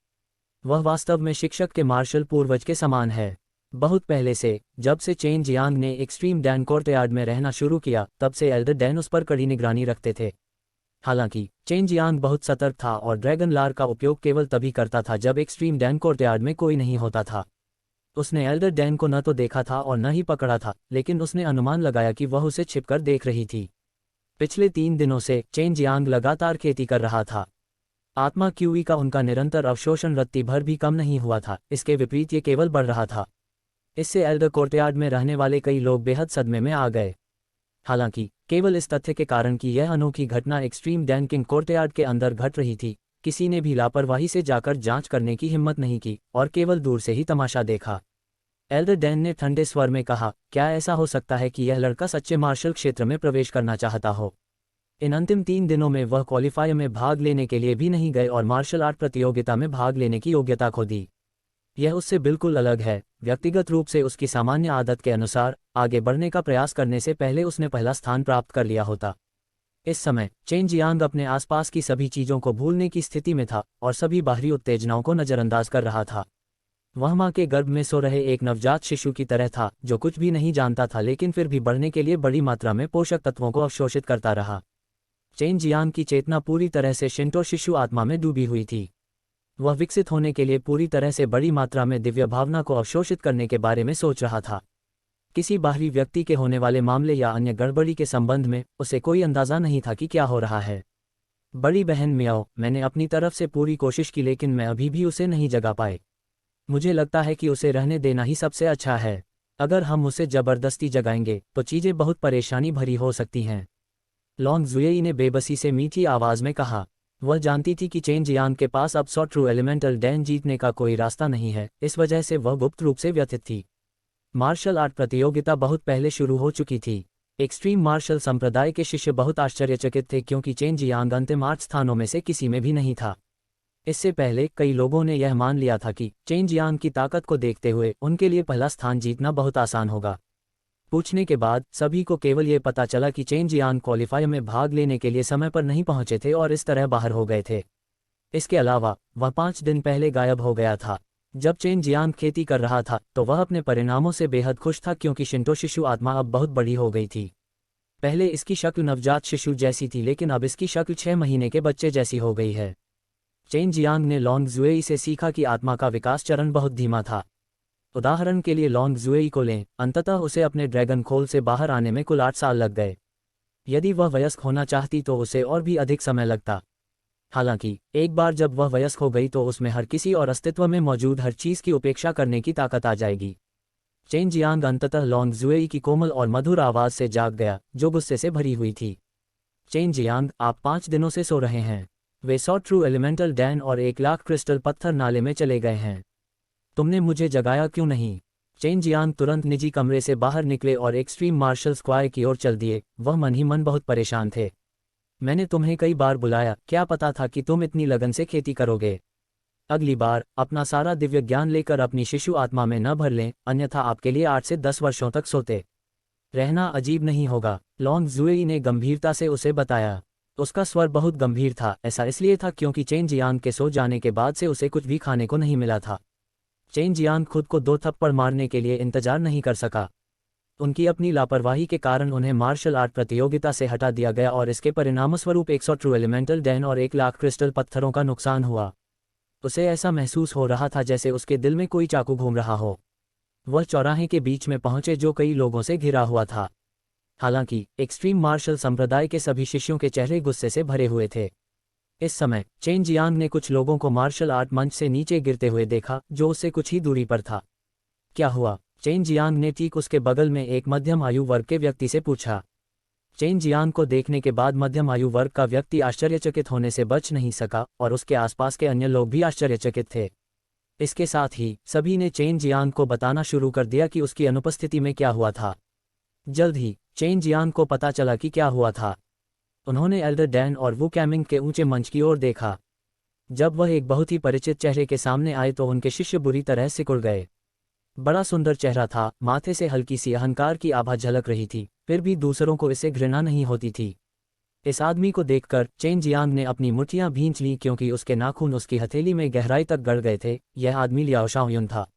वह वास्तव में शिक्षक के मार्शल पूर्वज के समान है। बहुत पहले से जब से चेन जियांग ने एक्सट्रीम डैन कोर्टयार्ड में रहना शुरू किया तब से एल्डर डैन उस पर कड़ी निगरानी रखते थे। हालांकि चेन जियांग बहुत सतर्क था और ड्रैगन लार का उपयोग केवल तभी करता था जब एक्सट्रीम डैन कोर्टयार्ड में कोई नहीं होता था। उसने एल्डर डैन को न तो देखा था और न ही पकड़ा था, लेकिन उसने अनुमान लगाया कि वह उसे छिपकर देख रही थी। पिछले 3 दिनों से चेन जियांग लगातार खेती कर रहा था। आत्मा क्यूई का उनका निरंतर अवशोषण रत्ती भर भी कम नहीं हुआ था, इसके विपरीत ये केवल बढ़ रहा था। इससे एल्डर कोर्टयार्ड में रहने वाले कई लोग बेहद सदमे में आ गए। हालांकि केवल इस तथ्य के कारण कि यह अनोखी घटना एक्सट्रीम डैन किंग कोर्टयार्ड के अंदर घट रही थी, किसी ने भी लापरवाही से जाकर जांच करने की हिम्मत नहीं की और केवल दूर से ही तमाशा देखा। एल्डर डैन ने ठंडे स्वर में कहा, क्या ऐसा हो सकता है कि यह लड़का सच्चे मार्शल क्षेत्र में प्रवेश करना चाहता हो? इन अंतिम 3 दिनों में वह क्वालिफायर में भाग लेने के लिए भी नहीं गए और मार्शल आर्ट प्रतियोगिता में भाग लेने की योग्यता खो दी। यह उससे बिल्कुल अलग है। व्यक्तिगत रूप से उसकी सामान्य आदत के अनुसार आगे बढ़ने का प्रयास करने से पहले उसने पहला स्थान प्राप्त कर लिया होता। इस समय चेन जियांग अपने आसपास की सभी चीजों को भूलने की स्थिति में था और सभी बाहरी उत्तेजनाओं को नजरअंदाज कर रहा था। वह मां के गर्भ में सो रहे एक नवजात शिशु की तरह था जो कुछ भी नहीं जानता था लेकिन फिर भी बढ़ने के लिए बड़ी मात्रा में पोषक तत्वों को अवशोषित करता रहा। चेन जियांग की चेतना पूरी तरह से शिंटो शिशु आत्मा में डूबी हुई थी। वह विकसित होने के लिए पूरी तरह से बड़ी मात्रा में दिव्य भावना को अवशोषित करने के बारे में सोच रहा था। किसी बाहरी व्यक्ति के होने वाले मामले या अन्य गड़बड़ी के संबंध में उसे कोई अंदाजा नहीं था कि क्या हो रहा है। बड़ी बहन मियाओ, मैंने अपनी तरफ से पूरी कोशिश की लेकिन मैं अभी भी उसे नहीं जगा पाए। मुझे लगता है कि उसे रहने देना ही सबसे अच्छा है। अगर हम उसे जबरदस्ती जगाएंगे तो चीजें बहुत परेशानी भरी हो सकती हैं। लॉन्ग जुएई ने बेबसी से मीठी आवाज में कहा। वह जानती थी कि चेन जियांग के पास अब 100 ट्रू एलिमेंटल डैन जीतने का कोई रास्ता नहीं है, इस वजह से वह गुप्त रूप से व्यथित थी। मार्शल आर्ट प्रतियोगिता बहुत पहले शुरू हो चुकी थी। एक्सट्रीम मार्शल संप्रदाय के शिष्य बहुत आश्चर्यचकित थे क्योंकि चेन जियांग अंतिम 8 स्थानों में से किसी में भी नहीं था। इससे पहले कई लोगों ने यह मान लिया था कि चेन जियांग की ताकत को देखते हुए उनके लिए पहला स्थान जीतना बहुत आसान होगा। पूछने के बाद सभी को केवल ये पता चला कि चेन जियांग क्वालिफायर में भाग लेने के लिए समय पर नहीं पहुंचे थे और इस तरह बाहर हो गए थे। इसके अलावा वह 5 दिन पहले गायब हो गया था। जब चेन जियांग खेती कर रहा था तो वह अपने परिणामों से बेहद खुश था क्योंकि शिंटो शिशु आत्मा अब बहुत बड़ी हो गई थी। पहले इसकी शक्ल नवजात शिशु जैसी थी लेकिन अब इसकी शक्ल 6 महीने के बच्चे जैसी हो गई है। चेन जियांग ने लॉन्ग जुएई से सीखा कि आत्मा का विकास चरण बहुत धीमा था। उदाहरण के लिए लॉन्ग जुएई को लें, अंततः उसे अपने ड्रैगन खोल से बाहर आने में कुल 8 साल लग गए। यदि वह वयस्क होना चाहती तो उसे और भी अधिक समय लगता। हालांकि एक बार जब वह वयस्क हो गई तो उसमें हर किसी और अस्तित्व में मौजूद हर चीज की उपेक्षा करने की ताकत आ जाएगी। चेन जियांग अंततः लॉन्ग जुएई की कोमल और मधुर आवाज से जाग गया जो गुस्से से भरी हुई थी। चेन जियांग, आप 5 दिनों से सो रहे हैं। वे 100 ट्रू एलिमेंटल डैन और 1 लाख क्रिस्टल पत्थर नाले में चले गए हैं। तुमने मुझे जगाया क्यों नहीं? चेन जियांग तुरंत निजी कमरे से बाहर निकले और एक्सट्रीम मार्शल स्क्वायर की ओर चल दिए। वह मन ही मन बहुत परेशान थे। मैंने तुम्हें कई बार बुलाया, क्या पता था कि तुम इतनी लगन से खेती करोगे। अगली बार अपना सारा दिव्य ज्ञान लेकर अपनी शिशु आत्मा में न भर लें, अन्यथा आपके लिए 8 से 10 वर्षों तक सोते रहना अजीब नहीं होगा। लॉन्ग जुएई ने गंभीरता से उसे बताया। उसका स्वर बहुत गंभीर था। ऐसा इसलिए था क्योंकि चेन जियांग के सो जाने के बाद से उसे कुछ भी खाने को नहीं मिला था। चेन जियांग खुद को 2 थप्पड़ मारने के लिए इंतजार नहीं कर सका। उनकी अपनी लापरवाही के कारण उन्हें मार्शल आर्ट प्रतियोगिता से हटा दिया गया और इसके परिणामस्वरूप 100 ट्रू एलिमेंटल डैन और 1 लाख क्रिस्टल पत्थरों का नुकसान हुआ। उसे ऐसा महसूस हो रहा था जैसे उसके दिल में कोई चाकू घूम रहा हो। वह चौराहे के बीच में पहुंचे जो कई लोगों से घिरा हुआ था। हालांकि एक्सट्रीम मार्शल संप्रदाय के सभी शिष्यों के चेहरे गुस्से से भरे हुए थे। इस समय चेन जियांग ने कुछ लोगों को मार्शल आर्ट मंच से नीचे गिरते हुए देखा जो उससे कुछ ही दूरी पर था। क्या हुआ? चेन जियांग ने ठीक उसके बगल में एक मध्यम आयु वर्ग के व्यक्ति से पूछा। चेन जियांग को देखने के बाद मध्यम आयु वर्ग का व्यक्ति आश्चर्यचकित होने से बच नहीं सका और उसके आसपास के अन्य लोग भी आश्चर्यचकित थे। इसके साथ ही सभी ने चेन जियांग को बताना शुरू कर दिया कि उसकी अनुपस्थिति में क्या हुआ था। जल्द ही चेन जियांग को पता चला कि क्या हुआ था। उन्होंने एल्डर डैन और वू कैमिंग के ऊंचे मंच की ओर देखा। जब वह एक बहुत ही परिचित चेहरे के सामने आए तो उनके शिष्य बुरी तरह सिकुड़ गए। बड़ा सुंदर चेहरा था, माथे से हल्की सी अहंकार की आभा झलक रही थी, फिर भी दूसरों को इससे घृणा नहीं होती थी। इस आदमी को देखकर चेन जियांग ने अपनी मुट्ठियां भींच लीं क्योंकि उसके नाखून उसकी हथेली में गहराई तक गड़ गए थे। यह आदमी लियाओ शाओयुन था।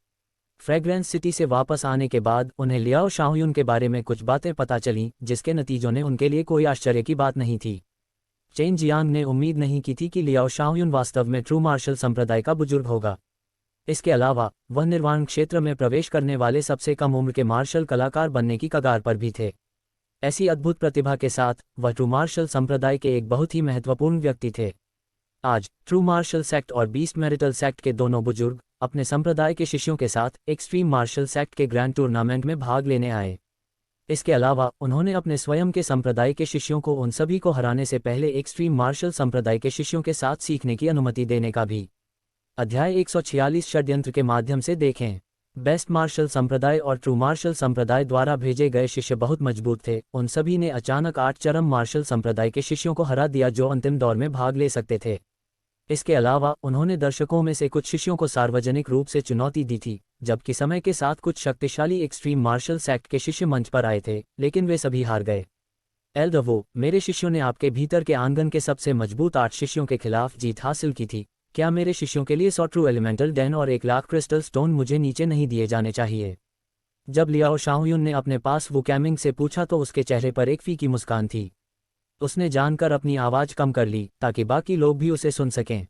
फ्रेग्रेंस सिटी से वापस आने के बाद उन्हें लियाओ शाओयुन के बारे में कुछ बातें पता चलीं जिसके नतीजों ने उनके लिए कोई आश्चर्य की बात नहीं थी। चेन जियांग ने उम्मीद नहीं की थी कि लियाओ शाओयुन वास्तव में ट्रू मार्शल संप्रदाय का बुजुर्ग होगा। इसके अलावा वह निर्वाण क्षेत्र में प्रवेश करने वाले सबसे कम उम्र के मार्शल कलाकार बनने की कगार पर भी थे। ऐसी अद्भुत प्रतिभा के साथ वह ट्रू मार्शल संप्रदाय के एक बहुत ही महत्वपूर्ण व्यक्ति थे। आज ट्रू मार्शल सेक्ट और बीस्ट मैरिटल सेक्ट के दोनों बुजुर्ग अपने संप्रदाय के शिष्यों के साथ एक्सट्रीम मार्शल सेक्ट के ग्रैंड टूर्नामेंट में भाग लेने आए। इसके अलावा उन्होंने अपने स्वयं के संप्रदाय के शिष्यों को उन सभी को हराने से पहले एक्सट्रीम मार्शल संप्रदाय के शिष्यों के साथ सीखने की अनुमति देने का भी। अध्याय 146 षड्यंत्र के माध्यम से देखें। बेस्ट मार्शल संप्रदाय और ट्रू मार्शल संप्रदाय द्वारा भेजे गए शिष्य बहुत मजबूत थे। उन सभी ने अचानक 8 चरम मार्शल संप्रदाय के शिष्यों को हरा दिया जो अंतिम दौर में भाग ले सकते थे। इसके अलावा उन्होंने दर्शकों में से कुछ शिष्यों को सार्वजनिक रूप से चुनौती दी थी, जबकि समय के साथ कुछ शक्तिशाली एक्सट्रीम मार्शल सेक्ट के शिष्य मंच पर आए थे, लेकिन वे सभी हार गए। एल्डर वो, मेरे शिष्यों ने आपके भीतर के आंगन के सबसे मजबूत 8 शिष्यों के खिलाफ जीत हासिल की थी। क्या मेरे शिष्यों के लिए 100 ट्रू एलिमेंटल डैन और 1 लाख क्रिस्टल स्टोन मुझे नीचे नहीं दिए जाने चाहिए? जब लियाओ शाओयुन ने अपने पास वू कैमिंग से पूछा तो उसके चेहरे पर एक फीकी मुस्कान थी। उसने जानकर अपनी आवाज़ कम कर ली ताकि बाकी लोग भी उसे सुन सकें।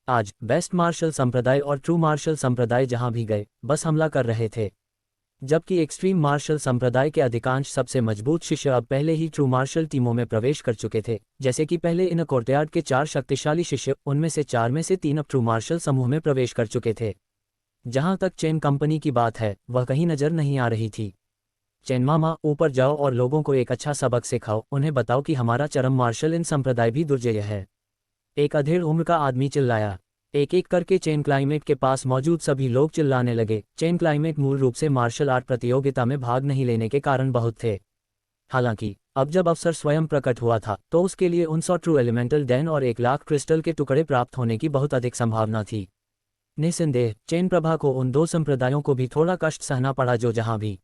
आज बेस्ट मार्शल संप्रदाय और ट्रू मार्शल संप्रदाय जहां भी गए बस हमला कर रहे थे, जबकि एक्सट्रीम मार्शल संप्रदाय के अधिकांश सबसे मजबूत शिष्य अब पहले ही ट्रू मार्शल टीमों में प्रवेश कर चुके थे। जैसे कि पहले इन कोर्टयार्ड के 4 शक्तिशाली शिष्य, उनमें से 4 में से 3 अब ट्रू मार्शल समूह में प्रवेश कर चुके थे। जहां तक चेन कंपनी की बात है, वह कहीं नजर नहीं आ रही थी। चेन मामा, ऊपर जाओ और लोगों को एक अच्छा सबक सिखाओ। उन्हें बताओ कि हमारा चरम मार्शल इन संप्रदाय भी दुर्जय है। एक अधेड़ उम्र का आदमी चिल्लाया। एक एक करके चेन क्लाइमेट के पास मौजूद सभी लोग चिल्लाने लगे। चेन क्लाइमेट मूल रूप से मार्शल आर्ट प्रतियोगिता में भाग नहीं लेने के कारण बहुत थे। हालांकि अब जब अवसर स्वयं प्रकट हुआ था तो उसके लिए 100 ट्रू एलिमेंटल डैन और 1 लाख क्रिस्टल के टुकड़े प्राप्त होने की बहुत अधिक संभावना थी। निस्संदेह चेन प्रभा को उन 2 संप्रदायों को भी थोड़ा कष्ट सहना पड़ा जो जहां भी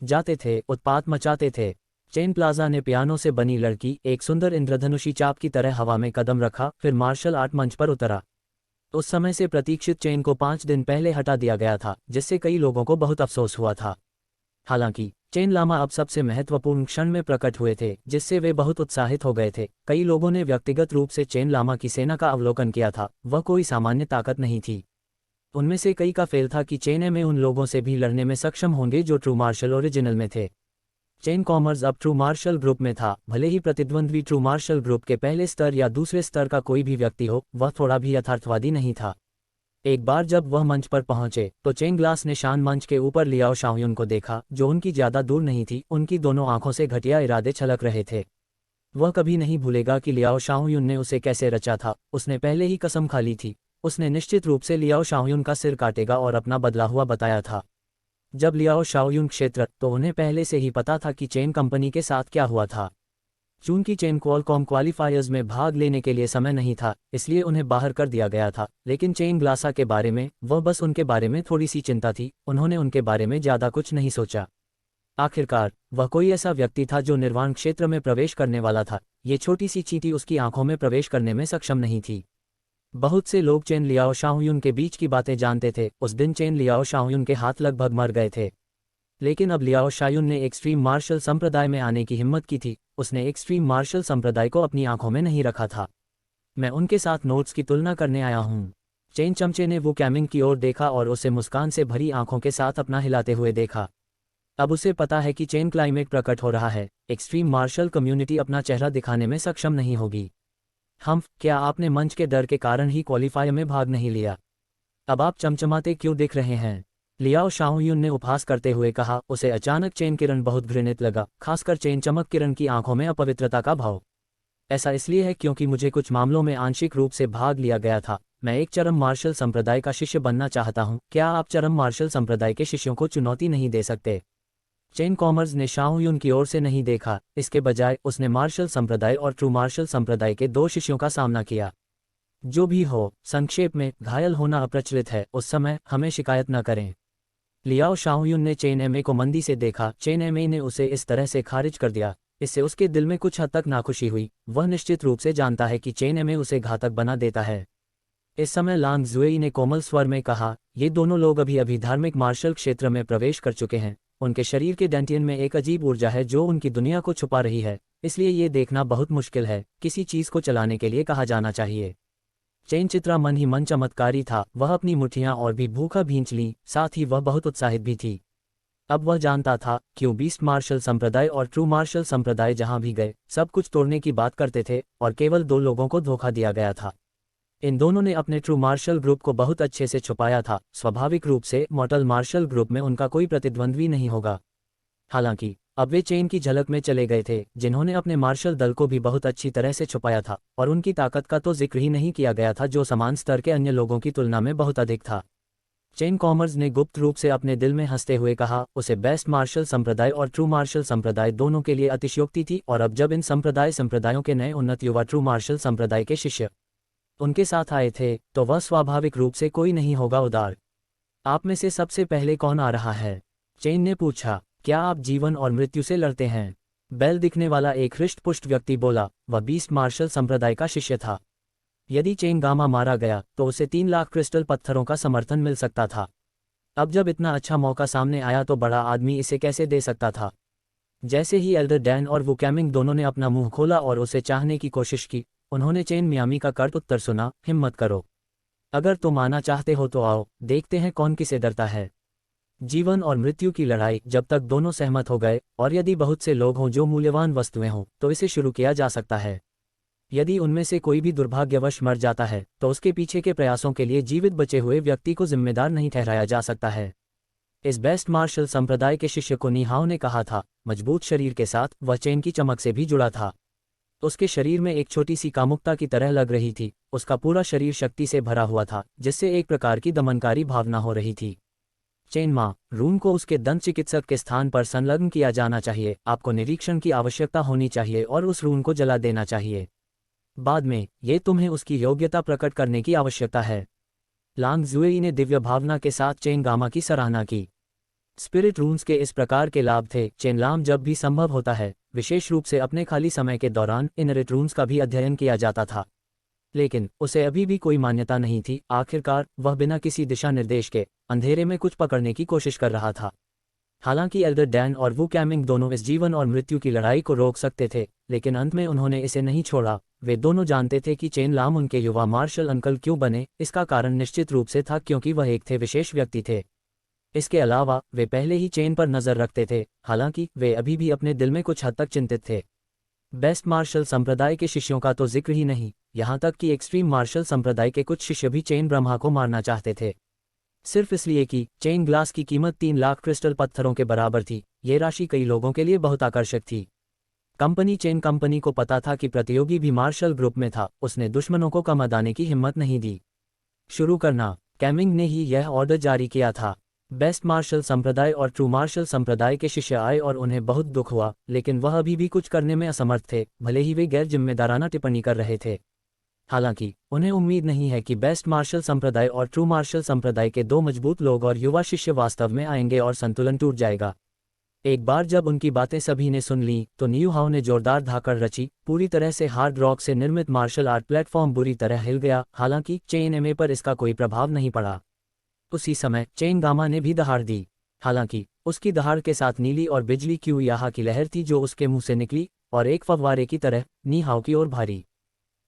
जाते थे उत्पात मचाते थे। चेन प्लाजा ने पियानो से बनी लड़की, एक सुंदर इंद्रधनुषी चाप की तरह हवा में कदम रखा, फिर मार्शल आर्ट मंच पर उतरा। उस समय से प्रतीक्षित चेन को 5 दिन पहले हटा दिया गया था, जिससे कई लोगों को बहुत अफसोस हुआ था। हालांकि चेन लामा अब सबसे महत्वपूर्ण क्षण में प्रकट हुए थे, जिससे वे बहुत उत्साहित हो गए थे। कई लोगों ने व्यक्तिगत रूप से चेन लामा की सेना का अवलोकन किया था। वह कोई सामान्य ताकत नहीं थी। उनमें से कई का फेल था कि चेन में उन लोगों से भी लड़ने में सक्षम होंगे जो ट्रू मार्शल ओरिजिनल में थे। चेन कॉमर्स अब ट्रू मार्शल ग्रुप में था। भले ही प्रतिद्वंद्वी ट्रू मार्शल ग्रुप के पहले स्तर या दूसरे स्तर का कोई भी व्यक्ति हो, वह थोड़ा भी यथार्थवादी नहीं था। एक बार जब वह मंच पर पहुंचे तो चेन ग्लास ने शान मंच के ऊपर लियाओ शाओयुन को देखा, जो उनकी ज्यादा दूर नहीं थी। उनकी दोनों आंखों से घटिया इरादे छलक रहे थे। वह कभी नहीं भूलेगा कि लियाओ शाओयुन ने उसे कैसे रचा था। उसने पहले ही कसम खा ली थी। उसने निश्चित रूप से लियाओ शाओयुन का सिर काटेगा और अपना बदला हुआ बताया था। जब लियाओ शाओयुन क्षेत्र, तो उन्हें पहले से ही पता था कि चेन कंपनी के साथ क्या हुआ था। चूंकि चेन क्वालकॉम क्वालिफायर्स में भाग लेने के लिए समय नहीं था, इसलिए उन्हें बाहर कर दिया गया था। लेकिन चेन ग्लासा के बारे में, वह बस उनके बारे में थोड़ी सी चिंता थी, उन्होंने उनके बारे में ज़्यादा कुछ नहीं सोचा। आखिरकार वह कोई ऐसा व्यक्ति था जो निर्वाण क्षेत्र में प्रवेश करने वाला था। ये छोटी सी चींटी उसकी आंखों में प्रवेश करने में सक्षम नहीं थी। बहुत से लोग चेन लियाओ शाओयुन के बीच की बातें जानते थे। उस दिन चेन लियाओ शाओयुन के हाथ लगभग मर गए थे। लेकिन अब लियाओ शाओयुन ने एक्सट्रीम मार्शल संप्रदाय में आने की हिम्मत की थी। उसने एक्सट्रीम मार्शल संप्रदाय को अपनी आंखों में नहीं रखा था। मैं उनके साथ नोट्स की तुलना करने आया हूँ। चेन चमचे ने वो कैमिंग की ओर देखा और उसे मुस्कान से भरी आंखों के साथ अपना हिलाते हुए देखा। अब उसे पता है कि चेन क्लाइमेट प्रकट हो रहा है। एक्सट्रीम मार्शल कम्युनिटी अपना चेहरा दिखाने में सक्षम नहीं होगी। क्या आपने मंच के डर के कारण ही क्वालिफायर में भाग नहीं लिया? अब आप चमचमाते क्यों दिख रहे हैं? लियाओ शाओयुन ने उपहास करते हुए कहा। उसे अचानक चेन किरण बहुत घृणित लगा, खासकर चेन चमक किरण की आंखों में अपवित्रता का भाव। ऐसा इसलिए है क्योंकि मुझे कुछ मामलों में आंशिक रूप से भाग लिया गया था। मैं एक चरम मार्शल संप्रदाय का शिष्य बनना चाहता हूँ। क्या आप चरम मार्शल संप्रदाय के शिष्यों को चुनौती नहीं दे सकते? चेन कॉमर्स ने शाओयुन की ओर से नहीं देखा, इसके बजाय उसने मार्शल संप्रदाय और ट्रू मार्शल संप्रदाय के दो शिष्यों का सामना किया। जो भी हो, संक्षेप में, घायल होना अप्रचलित है। उस समय हमें शिकायत न करें। लियाओ शाओयुन ने चेन एमए को मंदी से देखा। चेन एमए ने उसे इस तरह से खारिज कर दिया, इससे उसके दिल में कुछ हद तक नाखुशी हुई। वह निश्चित रूप से जानता है कि चेन एमए उसे घातक बना देता है। इस समय लांग जुएई ने कोमल स्वर में कहा, ये दोनों लोग अभी अभी धार्मिक मार्शल क्षेत्र में प्रवेश कर चुके हैं। उनके शरीर के डेंटियन में एक अजीब ऊर्जा है जो उनकी दुनिया को छुपा रही है, इसलिए ये देखना बहुत मुश्किल है। किसी चीज़ को चलाने के लिए कहा जाना चाहिए। चेन चित्रा मन ही मन चमत्कारी था। वह अपनी मुठ्ठियां और भी भूखा भींच ली, साथ ही वह बहुत उत्साहित भी थी। अब वह जानता था क्यों बीस्ट मार्शल संप्रदाय और ट्रू मार्शल संप्रदाय जहां भी गए सब कुछ तोड़ने की बात करते थे और केवल दो लोगों को धोखा दिया गया था। इन दोनों ने अपने ट्रू मार्शल ग्रुप को बहुत अच्छे से छुपाया था। स्वाभाविक रूप से मॉर्टल मार्शल ग्रुप में उनका कोई प्रतिद्वंद्वी नहीं होगा। हालांकि अब वे चेन की झलक में चले गए थे, जिन्होंने अपने मार्शल दल को भी बहुत अच्छी तरह से छुपाया था, और उनकी ताकत का तो जिक्र ही नहीं किया गया था, जो समान स्तर के अन्य लोगों की तुलना में बहुत अधिक था। चेन कॉमर्स ने गुप्त रूप से अपने दिल में हंसते हुए कहा, उसे बेस्ट मार्शल संप्रदाय और ट्रू मार्शल संप्रदाय दोनों के लिए अतिशयोक्ति थी। और अब जब इन संप्रदायों के नए उन्नत युवा ट्रू मार्शल संप्रदाय के शिष्य उनके साथ आए थे, तो वह स्वाभाविक रूप से कोई नहीं होगा उदार। आप में से सबसे पहले कौन आ रहा है? चेन ने पूछा। क्या आप जीवन और मृत्यु से लड़ते हैं? बैल दिखने वाला एक हृष्ट-पुष्ट व्यक्ति बोला। वह बीस्ट मार्शल संप्रदाय का शिष्य था। यदि चेन गामा मारा गया तो उसे 3 लाख क्रिस्टल पत्थरों का समर्थन मिल सकता था। अब जब इतना अच्छा मौका सामने आया तो बड़ा आदमी इसे कैसे दे सकता था? जैसे ही एल्डर डैन और वुकैमिंग दोनों ने अपना मुंह खोला और उसे चाहने की कोशिश की, उन्होंने चेन मियामी का कट उत्तर सुना, हिम्मत करो। अगर तुम आना चाहते हो तो आओ, देखते हैं कौन किसे डरता है। जीवन और मृत्यु की लड़ाई। जब तक दोनों सहमत हो गए, और यदि बहुत से लोग हों जो मूल्यवान वस्तुएं हों, तो इसे शुरू किया जा सकता है। यदि उनमें से कोई भी दुर्भाग्यवश मर जाता है, तो उसके पीछे के प्रयासों के लिए जीवित बचे हुए व्यक्ति को जिम्मेदार नहीं ठहराया जा सकता है। इस बेस्ट मार्शल संप्रदाय के शिष्य को निहाओ ने कहा था। मजबूत शरीर के साथ वह चेन की चमक से भी जुड़ा था। उसके शरीर में एक छोटी सी कामुकता की तरह लग रही थी। उसका पूरा शरीर शक्ति से भरा हुआ था, जिससे एक प्रकार की दमनकारी भावना हो रही थी। चेन मा, रून को उसके दंत चिकित्सक के स्थान पर संलग्न किया जाना चाहिए। आपको निरीक्षण की आवश्यकता होनी चाहिए और उस रून को जला देना चाहिए। बाद में ये तुम्हें उसकी योग्यता प्रकट करने की आवश्यकता है। लांग जुएई ने दिव्य भावना के साथ चेन गामा की सराहना की। स्पिरिट रून्स के इस प्रकार के लाभ थे। चेन लाम जब भी संभव होता है, विशेष रूप से अपने खाली समय के दौरान, इनरिट रून्स का भी अध्ययन किया जाता था। लेकिन उसे अभी भी कोई मान्यता नहीं थी। आखिरकार वह बिना किसी दिशा निर्देश के अंधेरे में कुछ पकड़ने की कोशिश कर रहा था। हालांकि एल्डर डैन और वू कैमिंग दोनों इस जीवन और मृत्यु की लड़ाई को रोक सकते थे, लेकिन अंत में उन्होंने इसे नहीं छोड़ा। वे दोनों जानते थे कि चेन लाम उनके युवा मार्शल अंकल क्यों बने। इसका कारण निश्चित रूप से था क्योंकि वह एक थे विशेष व्यक्ति थे। इसके अलावा वे पहले ही चेन पर नजर रखते थे, हालांकि वे अभी भी अपने दिल में कुछ हद तक चिंतित थे। बेस्ट मार्शल संप्रदाय के शिष्यों का तो जिक्र ही नहीं, यहाँ तक कि एक्सट्रीम मार्शल संप्रदाय के कुछ शिष्य भी चेन ब्रह्मा को मारना चाहते थे, सिर्फ इसलिए कि चेन ग्लास की कीमत 3 लाख क्रिस्टल पत्थरों के बराबर थी। ये राशि कई लोगों के लिए बहुत आकर्षक थी। चेन कंपनी को पता था कि प्रतियोगी भी मार्शल ग्रुप में था। उसने दुश्मनों को कम अदाने की हिम्मत नहीं दी। शुरू करना। कैमिंग ने ही यह ऑर्डर जारी किया था। बेस्ट मार्शल संप्रदाय और ट्रू मार्शल संप्रदाय के शिष्य आए और उन्हें बहुत दुख हुआ, लेकिन वह अभी भी कुछ करने में असमर्थ थे, भले ही वे गैर जिम्मेदाराना टिप्पणी कर रहे थे। हालांकि उन्हें उम्मीद नहीं है कि बेस्ट मार्शल संप्रदाय और ट्रू मार्शल संप्रदाय के दो मजबूत लोग और युवा शिष्य वास्तव में आएंगे और संतुलन टूट जाएगा। एक बार जब उनकी बातें सभी ने सुन ली तो न्यू हाउ ने जोरदार धाकड़ रची। पूरी तरह से हार्ड रॉक से निर्मित मार्शल आर्ट प्लेटफॉर्म बुरी तरह हिल गया। हालांकि चेन एमए पर इसका कोई प्रभाव नहीं पड़ा। उसी समय चेन गामा ने भी दहाड़ दी। हालांकि उसकी दहाड़ के साथ नीली और बिजली की याहा की लहर थी जो उसके मुंह से निकली और एक फव्वारे की तरह नी हाउ की ओर भारी।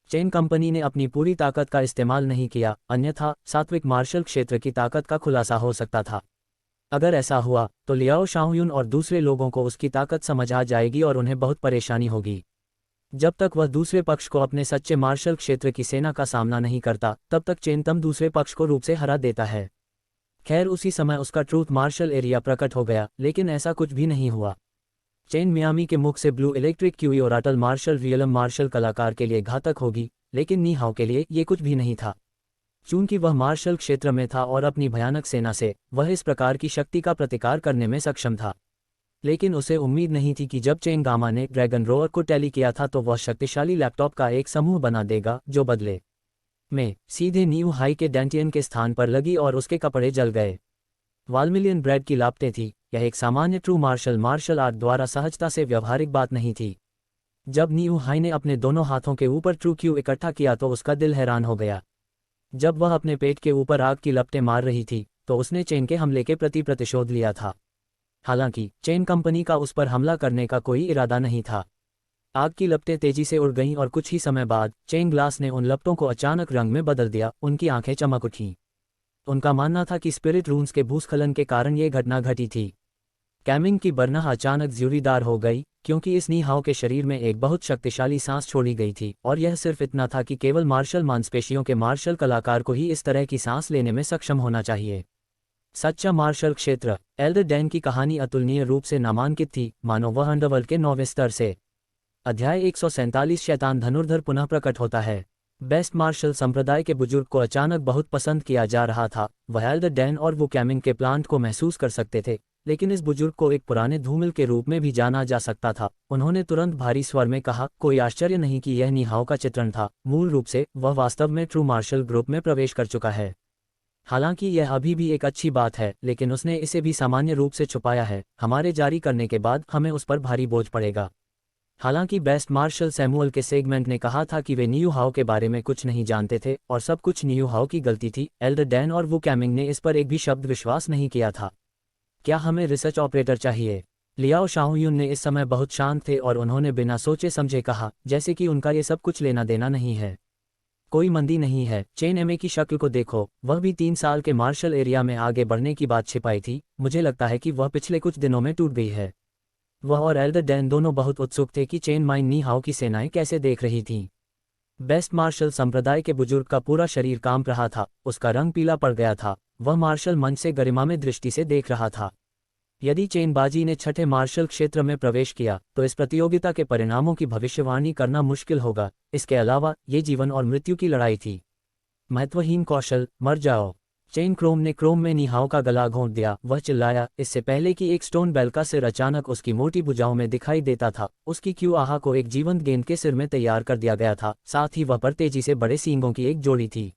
चेन कंपनी ने अपनी पूरी ताकत का इस्तेमाल नहीं किया, अन्यथा सात्विक मार्शल क्षेत्र की ताकत का खुलासा हो सकता था। अगर ऐसा हुआ तो लियाओ शाओयुन और दूसरे लोगों को उसकी ताकत समझ आ जाएगी और उन्हें बहुत परेशानी होगी। जब तक वह दूसरे पक्ष को अपने सच्चे मार्शल क्षेत्र की सेना का सामना नहीं करता, तब तक चेन तम दूसरे पक्ष को रूप से हरा देता है। खैर उसी समय उसका ट्रूथ मार्शल एरिया प्रकट हो गया, लेकिन ऐसा कुछ भी नहीं हुआ। चेन मियामी के मुख से ब्लू इलेक्ट्रिक क्यूई और अटल मार्शल रियलम मार्शल कलाकार के लिए घातक होगी, लेकिन नी हाउ के लिए ये कुछ भी नहीं था। चूंकि वह मार्शल क्षेत्र में था और अपनी भयानक सेना से वह इस प्रकार की शक्ति का प्रतिकार करने में सक्षम था। लेकिन उसे उम्मीद नहीं थी कि जब चेन गामा ने ड्रैगन रोअर को टैली किया था तो वह शक्तिशाली लैपटॉप का एक समूह बना देगा जो बदले में सीधे न्यू हाई के डेंटियन के स्थान पर लगी और उसके कपड़े जल गए। वालमिलियन ब्रेड की लापटें थी। यह एक सामान्य ट्रू मार्शल आर्ट द्वारा सहजता से व्यवहारिक बात नहीं थी। जब न्यू हाई ने अपने दोनों हाथों के ऊपर ट्रू क्यू इकट्ठा किया तो उसका दिल हैरान हो गया। जब वह अपने पेट के ऊपर आग की लपटें मार रही थी तो उसने चेन के हमले के प्रति प्रतिशोध लिया था। हालांकि चेन कंपनी का उस पर हमला करने का कोई इरादा नहीं था। आग की लपटें तेजी से उड़ गईं और कुछ ही समय बाद चेन ग्लास ने उन लपटों को अचानक रंग में बदल दिया। उनकी आंखें चमक उठीं। उनका मानना था कि स्पिरिट रून्स के भूस्खलन के कारण ये घटना घटी थी। कैमिंग की बरनाह अचानक ज्यूरीदार हो गई क्योंकि इस नी हाउ के शरीर में एक बहुत शक्तिशाली सांस छोड़ी गई थी, और यह सिर्फ इतना था कि केवल मार्शल मांसपेशियों के मार्शल कलाकार को ही इस तरह की सांस लेने में सक्षम होना चाहिए। सच्चा मार्शल क्षेत्र। एल्डर डैन की कहानी अतुलनीय रूप से नामांकित थी, मानो वह अंडरवर्ल्ड के 9वें स्तर से अध्याय 147 शैतान धनुर्धर पुनः प्रकट होता है। बेस्ट मार्शल संप्रदाय के बुजुर्ग को अचानक बहुत पसंद किया जा रहा था। वह एल्डर डैन और वो कैमिंग के प्लांट को महसूस कर सकते थे, लेकिन इस बुजुर्ग को एक पुराने धूमिल के रूप में भी जाना जा सकता था। उन्होंने तुरंत भारी स्वर में कहा, कोई आश्चर्य नहीं कि यह नी हाउ का चित्रण था। मूल रूप से वह वास्तव में ट्रू मार्शल ग्रुप में प्रवेश कर चुका है। हालांकि यह अभी भी एक अच्छी बात है, लेकिन उसने इसे भी सामान्य रूप से छुपाया है। हमारे जारी करने के बाद हमें उस पर भारी बोझ पड़ेगा। हालांकि बेस्ट मार्शल सैमुअल के सेगमेंट ने कहा था कि वे न्यू हाउ के बारे में कुछ नहीं जानते थे और सब कुछ न्यू हाउ की गलती थी। एल्डर डैन और वू कैमिंग ने इस पर एक भी शब्द विश्वास नहीं किया था। क्या हमें रिसर्च ऑपरेटर चाहिए? लियाओ शाओयुन ने इस समय बहुत शांत थे और उन्होंने बिना सोचे समझे कहा, जैसे कि उनका ये सब कुछ लेना देना नहीं है। कोई मंदी नहीं है। चेन एमए की शक्ल को देखो, वह भी 3 साल के मार्शल एरिया में आगे बढ़ने की बात छिपाई थी। मुझे लगता है कि वह पिछले कुछ दिनों में टूट गई है। वह और एल्डर डैन दोनों बहुत उत्सुक थे कि चेन माइन नी हाउ की सेनाएं कैसे देख रही थीं। बेस्ट मार्शल संप्रदाय के बुजुर्ग का पूरा शरीर कांप रहा था, उसका रंग पीला पड़ गया था। वह मार्शल मंच से गरिमा में दृष्टि से देख रहा था। यदि चेनबाजी ने छठे मार्शल क्षेत्र में प्रवेश किया तो इस प्रतियोगिता के परिणामों की भविष्यवाणी करना मुश्किल होगा। इसके अलावा ये जीवन और मृत्यु की लड़ाई थी। महत्वहीन कौशल, मर जाओ। चेन क्रोम ने क्रोम में नी हाउ का गला घोंट दिया। वह चिल्लाया, इससे पहले कि एक स्टोन बेल का सिर अचानक उसकी मोटी भुजाओं में दिखाई देता था। उसकी क्यू आहा को एक जीवंत गेंद के सिर में तैयार कर दिया गया था, साथ ही वह पर तेजी से बड़े सींगों की एक जोड़ी थी।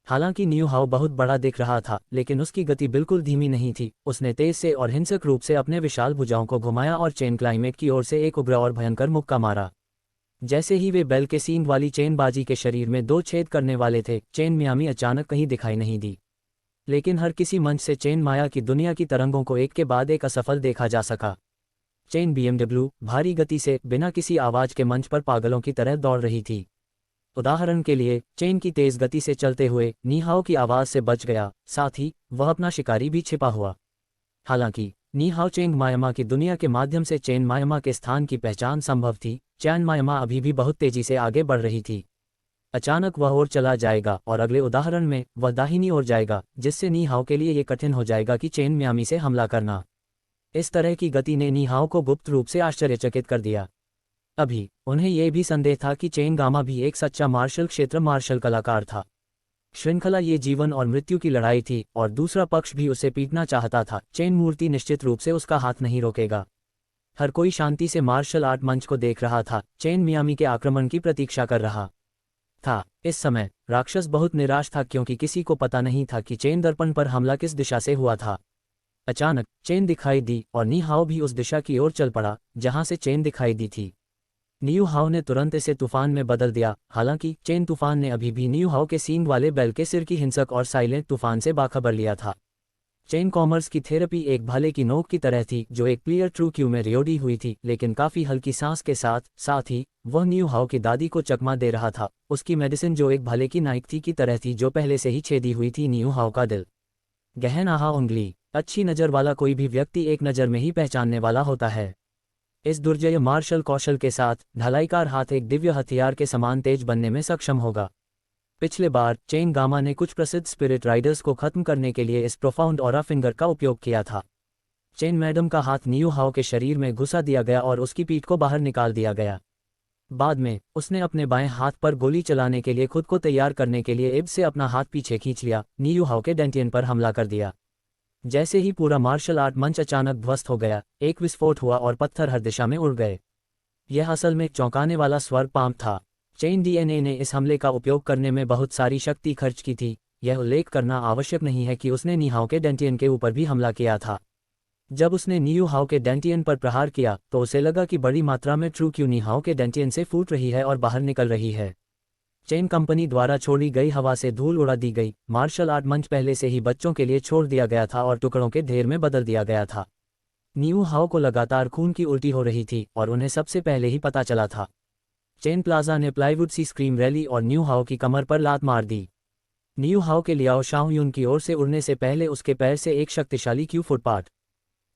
हालांकि न्यू हाउ बहुत बड़ा दिख रहा था, लेकिन उसकी गति बिल्कुल धीमी नहीं थी। उसने तेज से और हिंसक रूप से अपने विशाल भुजाओं को घुमाया और चेन क्लाइमेट की ओर से एक उग्र और भयंकर मुक्का मारा। जैसे ही वे बेल के सींग वाली चेनबाजी के शरीर में 2 छेद करने वाले थे, चेन मियामी अचानक कहीं दिखाई नहीं दी। लेकिन हर किसी मंच से चेन माया की दुनिया की तरंगों को एक के बाद एक असफल देखा जा सका। चेन बीएमडब्ल्यू भारी गति से बिना किसी आवाज के मंच पर पागलों की तरह दौड़ रही थी। उदाहरण के लिए, चेन की तेज गति से चलते हुए नी हाउ की आवाज से बच गया, साथ ही वह अपना शिकारी भी छिपा हुआ। हालांकि नी हाउ चेंग मायमा की दुनिया के माध्यम से चेन मायमा के स्थान की पहचान संभव थी। चैन मायमा अभी भी बहुत तेजी से आगे बढ़ रही थी। अचानक वह और चला जाएगा और अगले उदाहरण में वह दाहिनी ओर जाएगा, जिससे नी हाउ के लिए ये कठिन हो जाएगा कि चेन मियामी से हमला करना। इस तरह की गति ने नी हाउ को गुप्त रूप से आश्चर्यचकित कर दिया। अभी उन्हें यह भी संदेह था कि चेन गामा भी एक सच्चा मार्शल क्षेत्र मार्शल कलाकार था। श्रृंखला ये जीवन और मृत्यु की लड़ाई थी और दूसरा पक्ष भी उसे पीटना चाहता था। चेन मूर्ति निश्चित रूप से उसका हाथ नहीं रोकेगा। हर कोई शांति से मार्शल आर्ट मंच को देख रहा था। चेन मियामी के आक्रमण की प्रतीक्षा कर रहा था। इस समय राक्षस बहुत निराश था क्योंकि किसी को पता नहीं था कि चेन दर्पण पर हमला किस दिशा से हुआ था। अचानक चेन दिखाई दी और नी हाओ भी उस दिशा की ओर चल पड़ा जहां से चेन दिखाई दी थी। नियू हाओ ने तुरंत इसे तूफान में बदल दिया। हालांकि चेन तूफान ने अभी भी नियू हाओ के सींग वाले बैल के सिर की हिंसक और साइलेंट तूफान से बाखबर लिया था। चेन कॉमर्स की थेरेपी एक भाले की नोक की तरह थी जो एक क्लियर ट्रू क्यू में रियोडी हुई थी, लेकिन काफी हल्की सांस के साथ ही वह नियू हाओ की दादी को चकमा दे रहा था। उसकी मेडिसिन जो एक भाले की नाइफ थी की तरह थी जो पहले से ही छेदी हुई थी नियू हाओ का दिल। गहन आहा उंगली। अच्छी नज़र वाला कोई भी व्यक्ति एक नज़र में ही पहचानने वाला होता है। इस दुर्जय मार्शल कौशल के साथ ढलाईकार हाथ एक दिव्य हथियार के समान तेज बनने में सक्षम होगा। पिछले बार चेन गामा ने कुछ प्रसिद्ध स्पिरिट राइडर्स को खत्म करने के लिए इस प्रोफाउंड ऑरा फिंगर का उपयोग किया था। चेन मैडम का हाथ नियू हाओ के शरीर में घुसा दिया गया और उसकी पीठ को बाहर निकाल दिया गया। बाद में उसने अपने बाएं हाथ पर गोली चलाने के लिए खुद को तैयार करने के लिए इब से अपना हाथ पीछे खींच लिया। नियू हाओ के डेंटियन पर हमला कर दिया। जैसे ही पूरा मार्शल आर्ट मंच अचानक ध्वस्त हो गया, एक विस्फोट हुआ और पत्थर हर दिशा में उड़ गए। यह असल में चौंकाने वाला स्वर पांप था। चेन डीएनए ने इस हमले का उपयोग करने में बहुत सारी शक्ति खर्च की थी। यह उल्लेख करना आवश्यक नहीं है कि उसने नी हाओ के डेंटियन के ऊपर भी हमला किया था। जब उसने नियू हाओ के डेंटियन पर प्रहार किया तो उसे लगा कि बड़ी मात्रा में ट्रू क्यू नी हाओ के डेंटियन से फूट रही है और बाहर निकल रही है। चेन कंपनी द्वारा छोड़ी गई हवा से धूल उड़ा दी गई। मार्शल आर्ट मंच पहले से ही बच्चों के लिए छोड़ दिया गया था और टुकड़ों के ढेर में बदल दिया गया था। नियू हाओ को लगातार खून की उल्टी हो रही थी और उन्हें सबसे पहले ही पता चला था। चेन प्लाजा ने प्लाईवुड सी स्क्रीम रैली और नियू हाओ की कमर पर लात मार दी। नियू हाओ के लियाओ शाओयुन की ओर से उड़ने से पहले उसके पैर से एक शक्तिशाली क्यू फुटपाथ।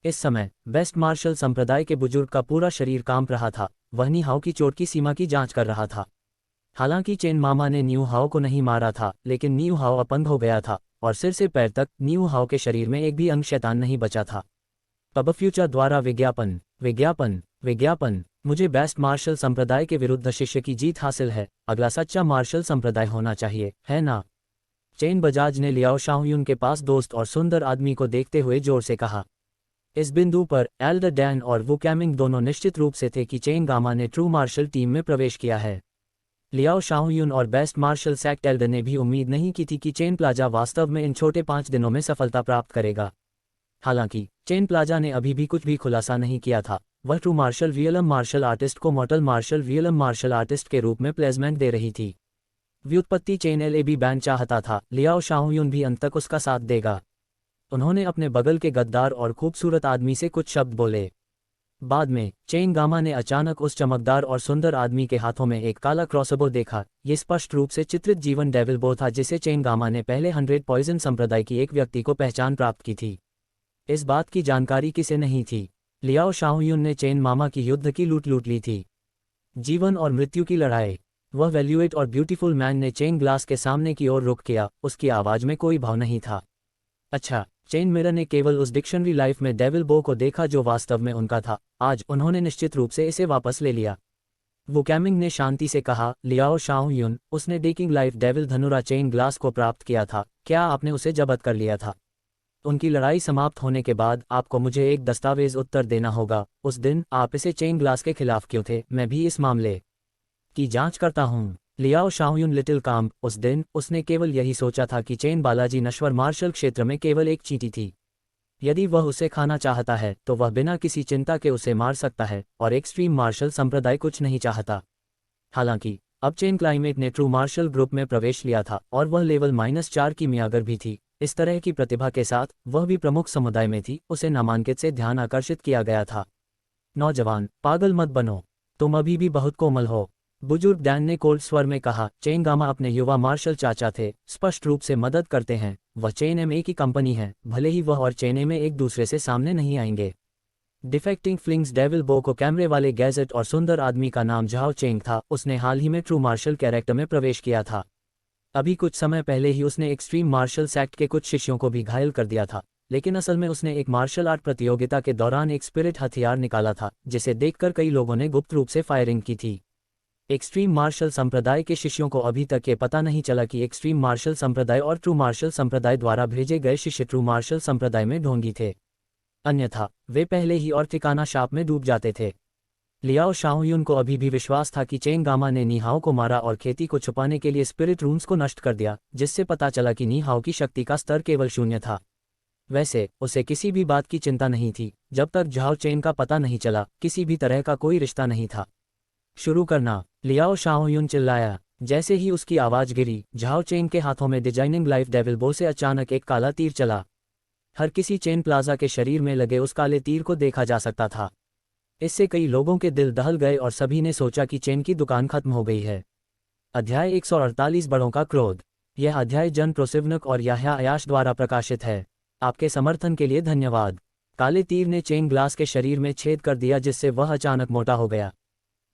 इस समय बेस्ट मार्शल संप्रदाय के बुजुर्ग का पूरा शरीर कांप रहा था। वह नी हाओ की चोट की सीमा की जांच कर रहा था। हालांकि चेन मामा ने नियू हाओ को नहीं मारा था, लेकिन नियू हाओ अपंग हो गया था और सिर से पैर तक नियू हाओ के शरीर में एक भी अंग शैतान नहीं बचा था। पब फ्यूचर द्वारा विज्ञापन विज्ञापन विज्ञापन। मुझे बेस्ट मार्शल संप्रदाय के विरुद्ध शिष्य की जीत हासिल है। अगला सच्चा मार्शल संप्रदाय होना चाहिए, है ना? चेन बजाज ने लियाओ शाओयुन के पास दोस्त और सुंदर आदमी को देखते हुए जोर से कहा। इस बिंदु पर एल्डर डैन और वू कैमिंग दोनों निश्चित रूप से थे कि चेन गामा ने ट्रू मार्शल टीम में प्रवेश किया है। लियाओ शाओयुन और बेस्ट मार्शल सैक्ट एल्डर ने भी उम्मीद नहीं की थी कि चेन प्लाजा वास्तव में इन छोटे 5 दिनों में सफलता प्राप्त करेगा। हालांकि चेन प्लाजा ने अभी भी कुछ भी खुलासा नहीं किया था। वह true martial realm martial artist को mortal martial realm martial artist के रूप में प्लेसमेंट दे रही थी। व्युत्पत्ति चेन एलएबी बैन चाहता था। लियाओ शाओयुन भी अंत तक उसका साथ देगा। उन्होंने अपने बगल के गद्दार और खूबसूरत आदमी से कुछ शब्द बोले। बाद में चेन गामा ने अचानक उस चमकदार और सुंदर आदमी के हाथों में एक काला क्रॉसबो देखा। ये स्पष्ट रूप से चित्रित जीवन डेविल बो था जिसे चेन गामा ने पहले 100 पॉइजन संप्रदाय की एक व्यक्ति को पहचान प्राप्त की थी। इस बात की जानकारी किसे नहीं थी? लियाओ शाओयुन ने चेन मामा की युद्ध की लूट ली थी। जीवन और मृत्यु की लड़ाई। वह वैल्यूएट और ब्यूटीफुल मैन ने चेन ग्लास के सामने की ओर रुख किया। उसकी आवाज में कोई भाव नहीं था। अच्छा, चेन मिरर ने केवल उस डिक्शनरी लाइफ में डेविल बो को देखा जो वास्तव में उनका था। आज उन्होंने निश्चित रूप से इसे वापस ले लिया। वो कैमिंग ने शांति से कहा, लियाओ शाओयुन, उसने डेकिंग लाइफ डेविल धनुरा चेन ग्लास को प्राप्त किया था। क्या आपने उसे जब्त कर लिया था? उनकी लड़ाई समाप्त होने के बाद आपको मुझे एक दस्तावेज उत्तर देना होगा। उस दिन आप इसे चेन ग्लास के खिलाफ क्यों थे? मैं भी इस मामले की जांच करता हूँ। लियाओ शाओयुन लिटिल काम। उस दिन उसने केवल यही सोचा था कि चेन बालाजी नश्वर मार्शल क्षेत्र में केवल एक चींटी थी। यदि वह उसे खाना चाहता है तो वह बिना किसी चिंता के उसे मार सकता है, और एक्सट्रीम मार्शल संप्रदाय कुछ नहीं चाहता। हालांकि अब चेन क्लाइमेट ने ट्रू मार्शल ग्रुप में प्रवेश लिया था और वह लेवल -4 की मियागर भी थी। इस तरह की प्रतिभा के साथ वह भी प्रमुख समुदाय में थी। उसे नामांकित से ध्यान आकर्षित किया गया था। नौजवान, पागल मत बनो, तुम अभी भी बहुत कोमल हो, बुजुर्ग डैन ने कोल्ड स्वर में कहा। चेन गामा अपने युवा मार्शल चाचा थे, स्पष्ट रूप से मदद करते हैं। वह चेन एमए की कंपनी है, भले ही वह और चेन एमए एक दूसरे से सामने नहीं आएंगे। डिफेक्टिंग फ्लिंग्स डेविल बो को कैमरे वाले गैजेट और सुंदर आदमी का नाम झाओ चेंग था। उसने हाल ही में ट्रू मार्शल कैरेक्टर में प्रवेश किया था। अभी कुछ समय पहले ही उसने एक्सट्रीम मार्शल सैक्ट के कुछ शिष्यों को भी घायल कर दिया था, लेकिन असल में उसने एक मार्शल आर्ट प्रतियोगिता के दौरान एक स्पिरिट हथियार निकाला था जिसे देखकर कई लोगों ने गुप्त रूप से फायरिंग की थी। एक्सट्रीम मार्शल संप्रदाय के शिष्यों को अभी तक ये पता नहीं चला कि एक्सट्रीम मार्शल संप्रदाय और ट्रू मार्शल संप्रदाय द्वारा भेजे गए शिष्य ट्रू मार्शल संप्रदाय में ढोंगी थे, अन्यथा वे पहले ही और ठिकाना शाप में डूब जाते थे। लियाओ शाओयुन को अभी भी विश्वास था कि चेंग गामा ने नीहाओ को मारा और खेती को छुपाने के लिए स्पिरिट रूम्स को नष्ट कर दिया, जिससे पता चला कि नीहाओ की शक्ति का स्तर केवल 0 था। वैसे उसे किसी भी बात की चिंता नहीं थी, जब तक झाओ चेन का पता नहीं चला, किसी भी तरह का कोई रिश्ता नहीं था। शुरू करना, लियाओ शाओयुन चिल्लाया। जैसे ही उसकी आवाज गिरी, झाओ चेन के हाथों में डिजाइनिंग लाइफ डेविल बो से अचानक एक काला तीर चला। हर किसी चेन प्लाजा के शरीर में लगे उस काले तीर को देखा जा सकता था। इससे कई लोगों के दिल दहल गए और सभी ने सोचा कि चेन की दुकान खत्म हो गई है। अध्याय 148 बड़ों का क्रोध। यह अध्याय जन प्रोसिवनक और याह्या अयाश द्वारा प्रकाशित है। आपके समर्थन के लिए धन्यवाद। काले तीर ने चेन ग्लास के शरीर में छेद कर दिया, जिससे वह अचानक मोटा हो गया।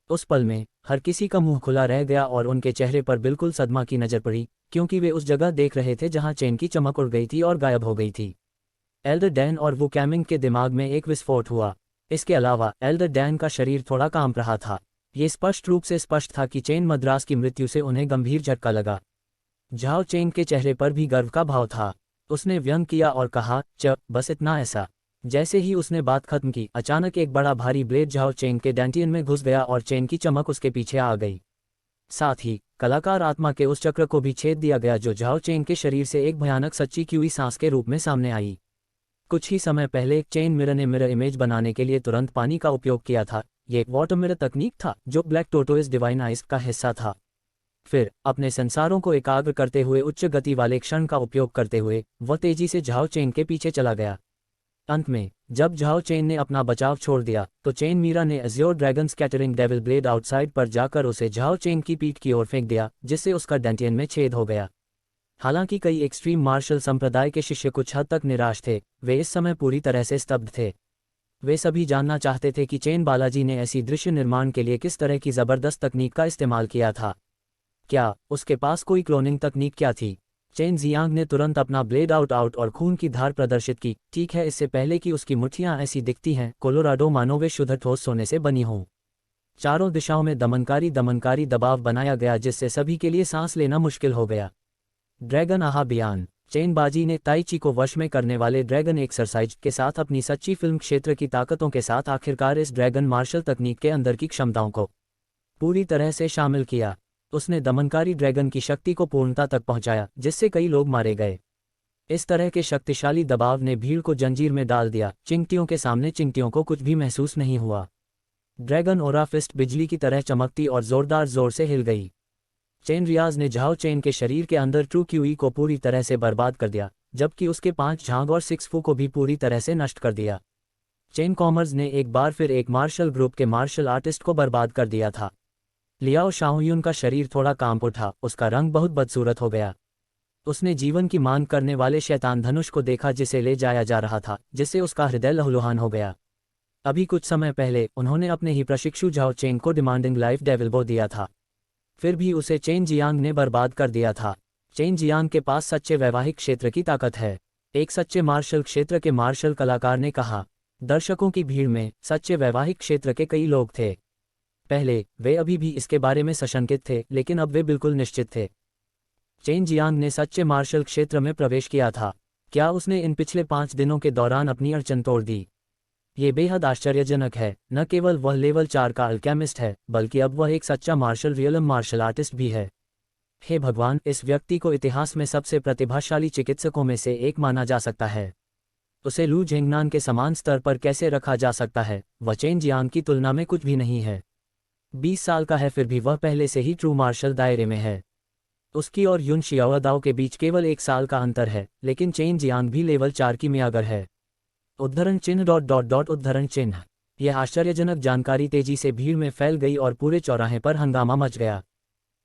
उस पल में हर किसी का मुंह खुला रह गया और उनके चेहरे पर बिल्कुल सदमा की नजर पड़ी, क्योंकि वे उस जगह देख रहे थे जहां चेन की चमक उड़ गई थी और गायब हो गई थी। एल्डर डैन और वू कैमिंग के दिमाग में एक विस्फोट हुआ। इसके अलावा एल्डर डैन का शरीर थोड़ा कांप रहा था। ये स्पष्ट रूप से स्पष्ट था कि चेन मद्रास की मृत्यु से उन्हें गंभीर झटका लगा। झाओ चेन के चेहरे पर भी गर्व का भाव था। उसने व्यंग किया और कहा, बस इतना ऐसा। जैसे ही उसने बात खत्म की, अचानक एक बड़ा भारी ब्लेड झाओ चेन के डैंटियन में घुस गया और चेन की चमक उसके पीछे आ गई। साथ ही कलाकार आत्मा के उस चक्र को भी छेद दिया गया जो झाओ चेन के शरीर से एक भयानक सच्ची क्यूई सांस के रूप में सामने आई। कुछ ही समय पहले चेन मिरर ने मिरर इमेज बनाने के लिए तुरंत पानी का उपयोग किया था। ये एक वाटर मिरर तकनीक था जो ब्लैक टोटोइस डिवाइन आइस का हिस्सा था। फिर अपने संसारों को एकाग्र करते हुए उच्च गति वाले क्षण का उपयोग करते हुए वह तेजी से झाओ चेन के पीछे चला गया। अंत में जब झाओ चेन ने अपना बचाव छोड़ दिया तो चेन मीरा ने Azure dragon scattering devil blade outside पर जाकर उसे झाओ चेन की पीठ की ओर फेंक दिया, जिससे उसका डेंटियन में छेद हो गया। हालांकि कई एक्सट्रीम मार्शल संप्रदाय के शिष्य कुछ हद तक निराश थे, वे इस समय पूरी तरह से स्तब्ध थे। वे सभी जानना चाहते थे कि चेन बालाजी ने ऐसी दृश्य निर्माण के लिए किस तरह की जबरदस्त तकनीक का इस्तेमाल किया था। क्या उसके पास कोई क्लोनिंग तकनीक क्या थी? चेन जियांग ने तुरंत अपना ब्लेड आउट और खून की धार प्रदर्शित की। ठीक है, इससे पहले कि उसकी मुट्ठियां ऐसी दिखती हैं, कोलोराडो मानो वे शुद्ध ठोस सोने से बनी हों। चारों दिशाओं में दमनकारी दबाव बनाया गया, जिससे सभी के लिए सांस लेना मुश्किल हो गया। ड्रैगन आहा बयान। चेन बाजी ने ताई ची को वश में करने वाले ड्रैगन एक्सरसाइज के साथ अपनी सच्ची फिल्म क्षेत्र की ताकतों के साथ आखिरकार इस ड्रैगन मार्शल तकनीक के अंदर की क्षमताओं को पूरी तरह से शामिल किया। उसने दमनकारी ड्रैगन की शक्ति को पूर्णता तक पहुंचाया, जिससे कई लोग मारे गए। इस तरह के शक्तिशाली दबाव ने भीड़ को जंजीर में डाल दिया। चिंटियों के सामने चिंटियों को कुछ भी महसूस नहीं हुआ। ड्रैगन ओरा फिस्ट बिजली की तरह चमकती और जोरदार जोर से हिल गई। चेन रियाज ने झाओ चेन के शरीर के अंदर ट्रू क्यूई को पूरी तरह से बर्बाद कर दिया, जबकि उसके 5 झांग और 6 फू को भी पूरी तरह से नष्ट कर दिया। चेन कॉमर्स ने एक बार फिर एक मार्शल ग्रुप के मार्शल आर्टिस्ट को बर्बाद कर दिया था। लियाओ शाओयुन का शरीर थोड़ा कांप उठा, उसका रंग बहुत बदसूरत हो गया। उसने जीवन की मांग करने वाले शैतान धनुष को देखा जिसे ले जाया जा रहा था, जिससे उसका हृदय लहूलुहान हो गया। अभी कुछ समय पहले उन्होंने अपने ही प्रशिक्षु झाओ चेन को डिमांडिंग लाइफ डेविल बो दिया था, फिर भी उसे चेन जियांग ने बर्बाद कर दिया था। चेन जियांग के पास सच्चे वैवाहिक क्षेत्र की ताकत है, एक सच्चे मार्शल क्षेत्र के मार्शल कलाकार ने कहा। दर्शकों की भीड़ में सच्चे वैवाहिक क्षेत्र के कई लोग थे। पहले वे अभी भी इसके बारे में सशंकित थे, लेकिन अब वे बिल्कुल निश्चित थे। चेन जियांग ने सच्चे मार्शल क्षेत्र में प्रवेश किया था। क्या उसने इन पिछले 5 दिनों के दौरान अपनी अड़चन तोड़ दी? ये बेहद आश्चर्यजनक है। न केवल वह लेवल 4 का अल्केमिस्ट है, बल्कि अब वह एक सच्चा मार्शल रियलम मार्शल आर्टिस्ट भी है। हे भगवान, इस व्यक्ति को इतिहास में सबसे प्रतिभाशाली चिकित्सकों में से एक माना जा सकता है। उसे लू झेंगनान के समान स्तर पर कैसे रखा जा सकता है? वह चेन जियांग की तुलना में कुछ भी नहीं है। 20 साल का है, फिर भी वह पहले से ही ट्रू मार्शल दायरे में है। उसकी और युन शियाओदाओ के बीच केवल 1 साल का अंतर है, लेकिन चेन जियांग भी लेवल 4 की मियागर है। उद्धरण चिन्ह ... उद्धरण चिन्ह। यह आश्चर्यजनक जानकारी तेजी से भीड़ में फैल गई और पूरे चौराहे पर हंगामा मच गया।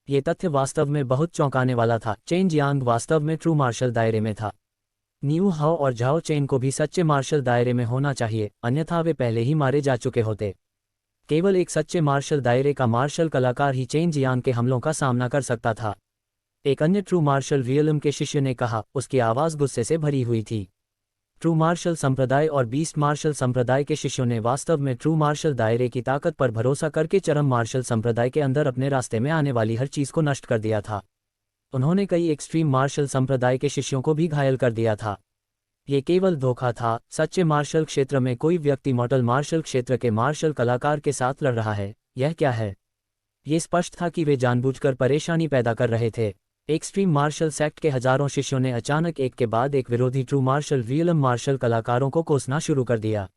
ये तथ्य वास्तव में बहुत चौंकाने वाला था। चेन जियांग वास्तव में ट्रू मार्शल दायरे में था। न्यू हाओ और झाओ चेन को भी सच्चे मार्शल दायरे में होना चाहिए, अन्यथा वे पहले ही मारे जा चुके होते। केवल एक सच्चे मार्शल दायरे का मार्शल कलाकार ही चेन जियांग के हमलों का सामना कर सकता था। एक अन्य ट्रू मार्शल रियलम के शिष्य ने कहा, उसकी आवाज़ गुस्से से भरी हुई थी। ट्रू मार्शल संप्रदाय और बीस्ट मार्शल संप्रदाय के शिष्यों ने वास्तव में ट्रू मार्शल दायरे की ताकत पर भरोसा करके चरम मार्शल संप्रदाय के अंदर अपने रास्ते में आने वाली हर चीज को नष्ट कर दिया था। उन्होंने कई एक्सट्रीम मार्शल संप्रदाय के शिष्यों को भी घायल कर दिया था। ये केवल धोखा था। सच्चे मार्शल क्षेत्र में कोई व्यक्ति मॉडल मार्शल क्षेत्र के मार्शल कलाकार के साथ लड़ रहा है। यह क्या है? ये स्पष्ट था कि वे जानबूझकर परेशानी पैदा कर रहे थे। एक्सट्रीम मार्शल सेक्ट के हजारों शिष्यों ने अचानक एक के बाद एक विरोधी ट्रू मार्शल रियलम मार्शल कलाकारों को कोसना शुरू कर दिया।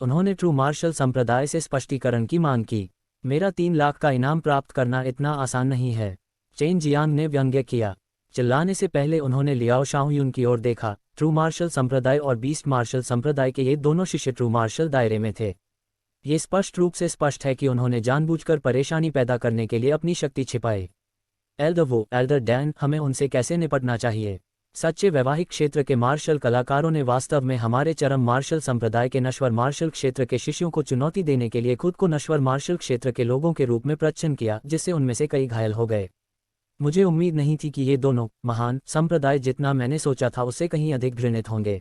उन्होंने ट्रू मार्शल संप्रदाय से स्पष्टीकरण की मांग की। मेरा 3 लाख का इनाम प्राप्त करना इतना आसान नहीं है, चेन जियांग ने व्यंग्य किया। चिल्लाने से पहले उन्होंने लियाओ शाओयुन की ओर देखा। ट्रू मार्शल संप्रदाय और बीस्ट मार्शल संप्रदाय के ये दोनों शिष्य ट्रू मार्शल दायरे में थे। ये स्पष्ट रूप से स्पष्ट है कि उन्होंने जानबूझकर परेशानी पैदा करने के लिए अपनी शक्ति छिपाई। एल्डर डैन, हमें उनसे कैसे निपटना चाहिए? सच्चे वैवाहिक क्षेत्र के मार्शल कलाकारों ने वास्तव में हमारे चरम मार्शल संप्रदाय के नश्वर मार्शल क्षेत्र के शिष्यों को चुनौती देने के लिए खुद को नश्वर मार्शल क्षेत्र के लोगों के रूप में प्रदर्शन किया, जिससे उनमें से कई घायल हो गए। मुझे उम्मीद नहीं थी कि ये दोनों महान संप्रदाय जितना मैंने सोचा था उससे कहीं अधिक घृणित होंगे।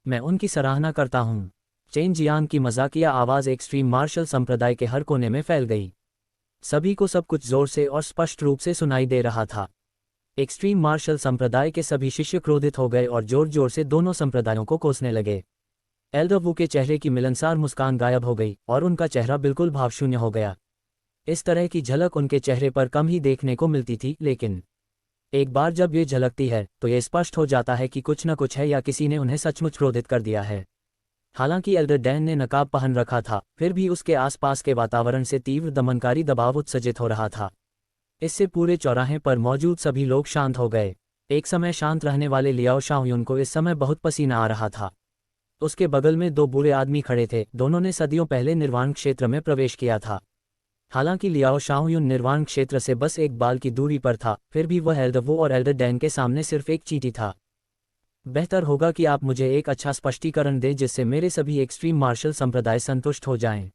मैं उनकी सराहना करता हूँ। चेन जियांग की मजाकिया आवाज़ एक्सट्रीम मार्शल संप्रदाय के हर कोने में फैल गई। सभी को सब कुछ जोर से और स्पष्ट रूप से सुनाई दे रहा था। एक्सट्रीम मार्शल संप्रदाय के सभी शिष्य क्रोधित हो गए और जोर जोर से दोनों संप्रदायों को कोसने लगे। एल्डर वू के चेहरे की मिलनसार मुस्कान गायब हो गई और उनका चेहरा बिल्कुल भावशून्य हो गया। इस तरह की झलक उनके चेहरे पर कम ही देखने को मिलती थी, लेकिन एक बार जब ये झलकती है तो ये स्पष्ट हो जाता है कि कुछ न कुछ है या किसी ने उन्हें सचमुच क्रोधित कर दिया है। हालांकि एल्डर डैन ने नकाब पहन रखा था, फिर भी उसके आसपास के वातावरण से तीव्र दमनकारी दबाव उत्सर्जित हो रहा था। इससे पूरे चौराहे पर मौजूद सभी लोग शांत हो गए। एक समय शांत रहने वाले लियाओ शाओयुन को इस समय बहुत पसीना आ रहा था। उसके बगल में 2 बूढ़े आदमी खड़े थे। दोनों ने सदियों पहले निर्वाण क्षेत्र में प्रवेश किया था। हालांकि लियाओ शाओयुन निर्वाण क्षेत्र से बस 1 बाल की दूरी पर था, फिर भी वह एल्डर वू और एल्डर डैन के सामने सिर्फ एक चींटी था। बेहतर होगा कि आप मुझे एक अच्छा स्पष्टीकरण दें जिससे मेरे सभी एक्सट्रीम मार्शल संप्रदाय संतुष्ट हो जाएं।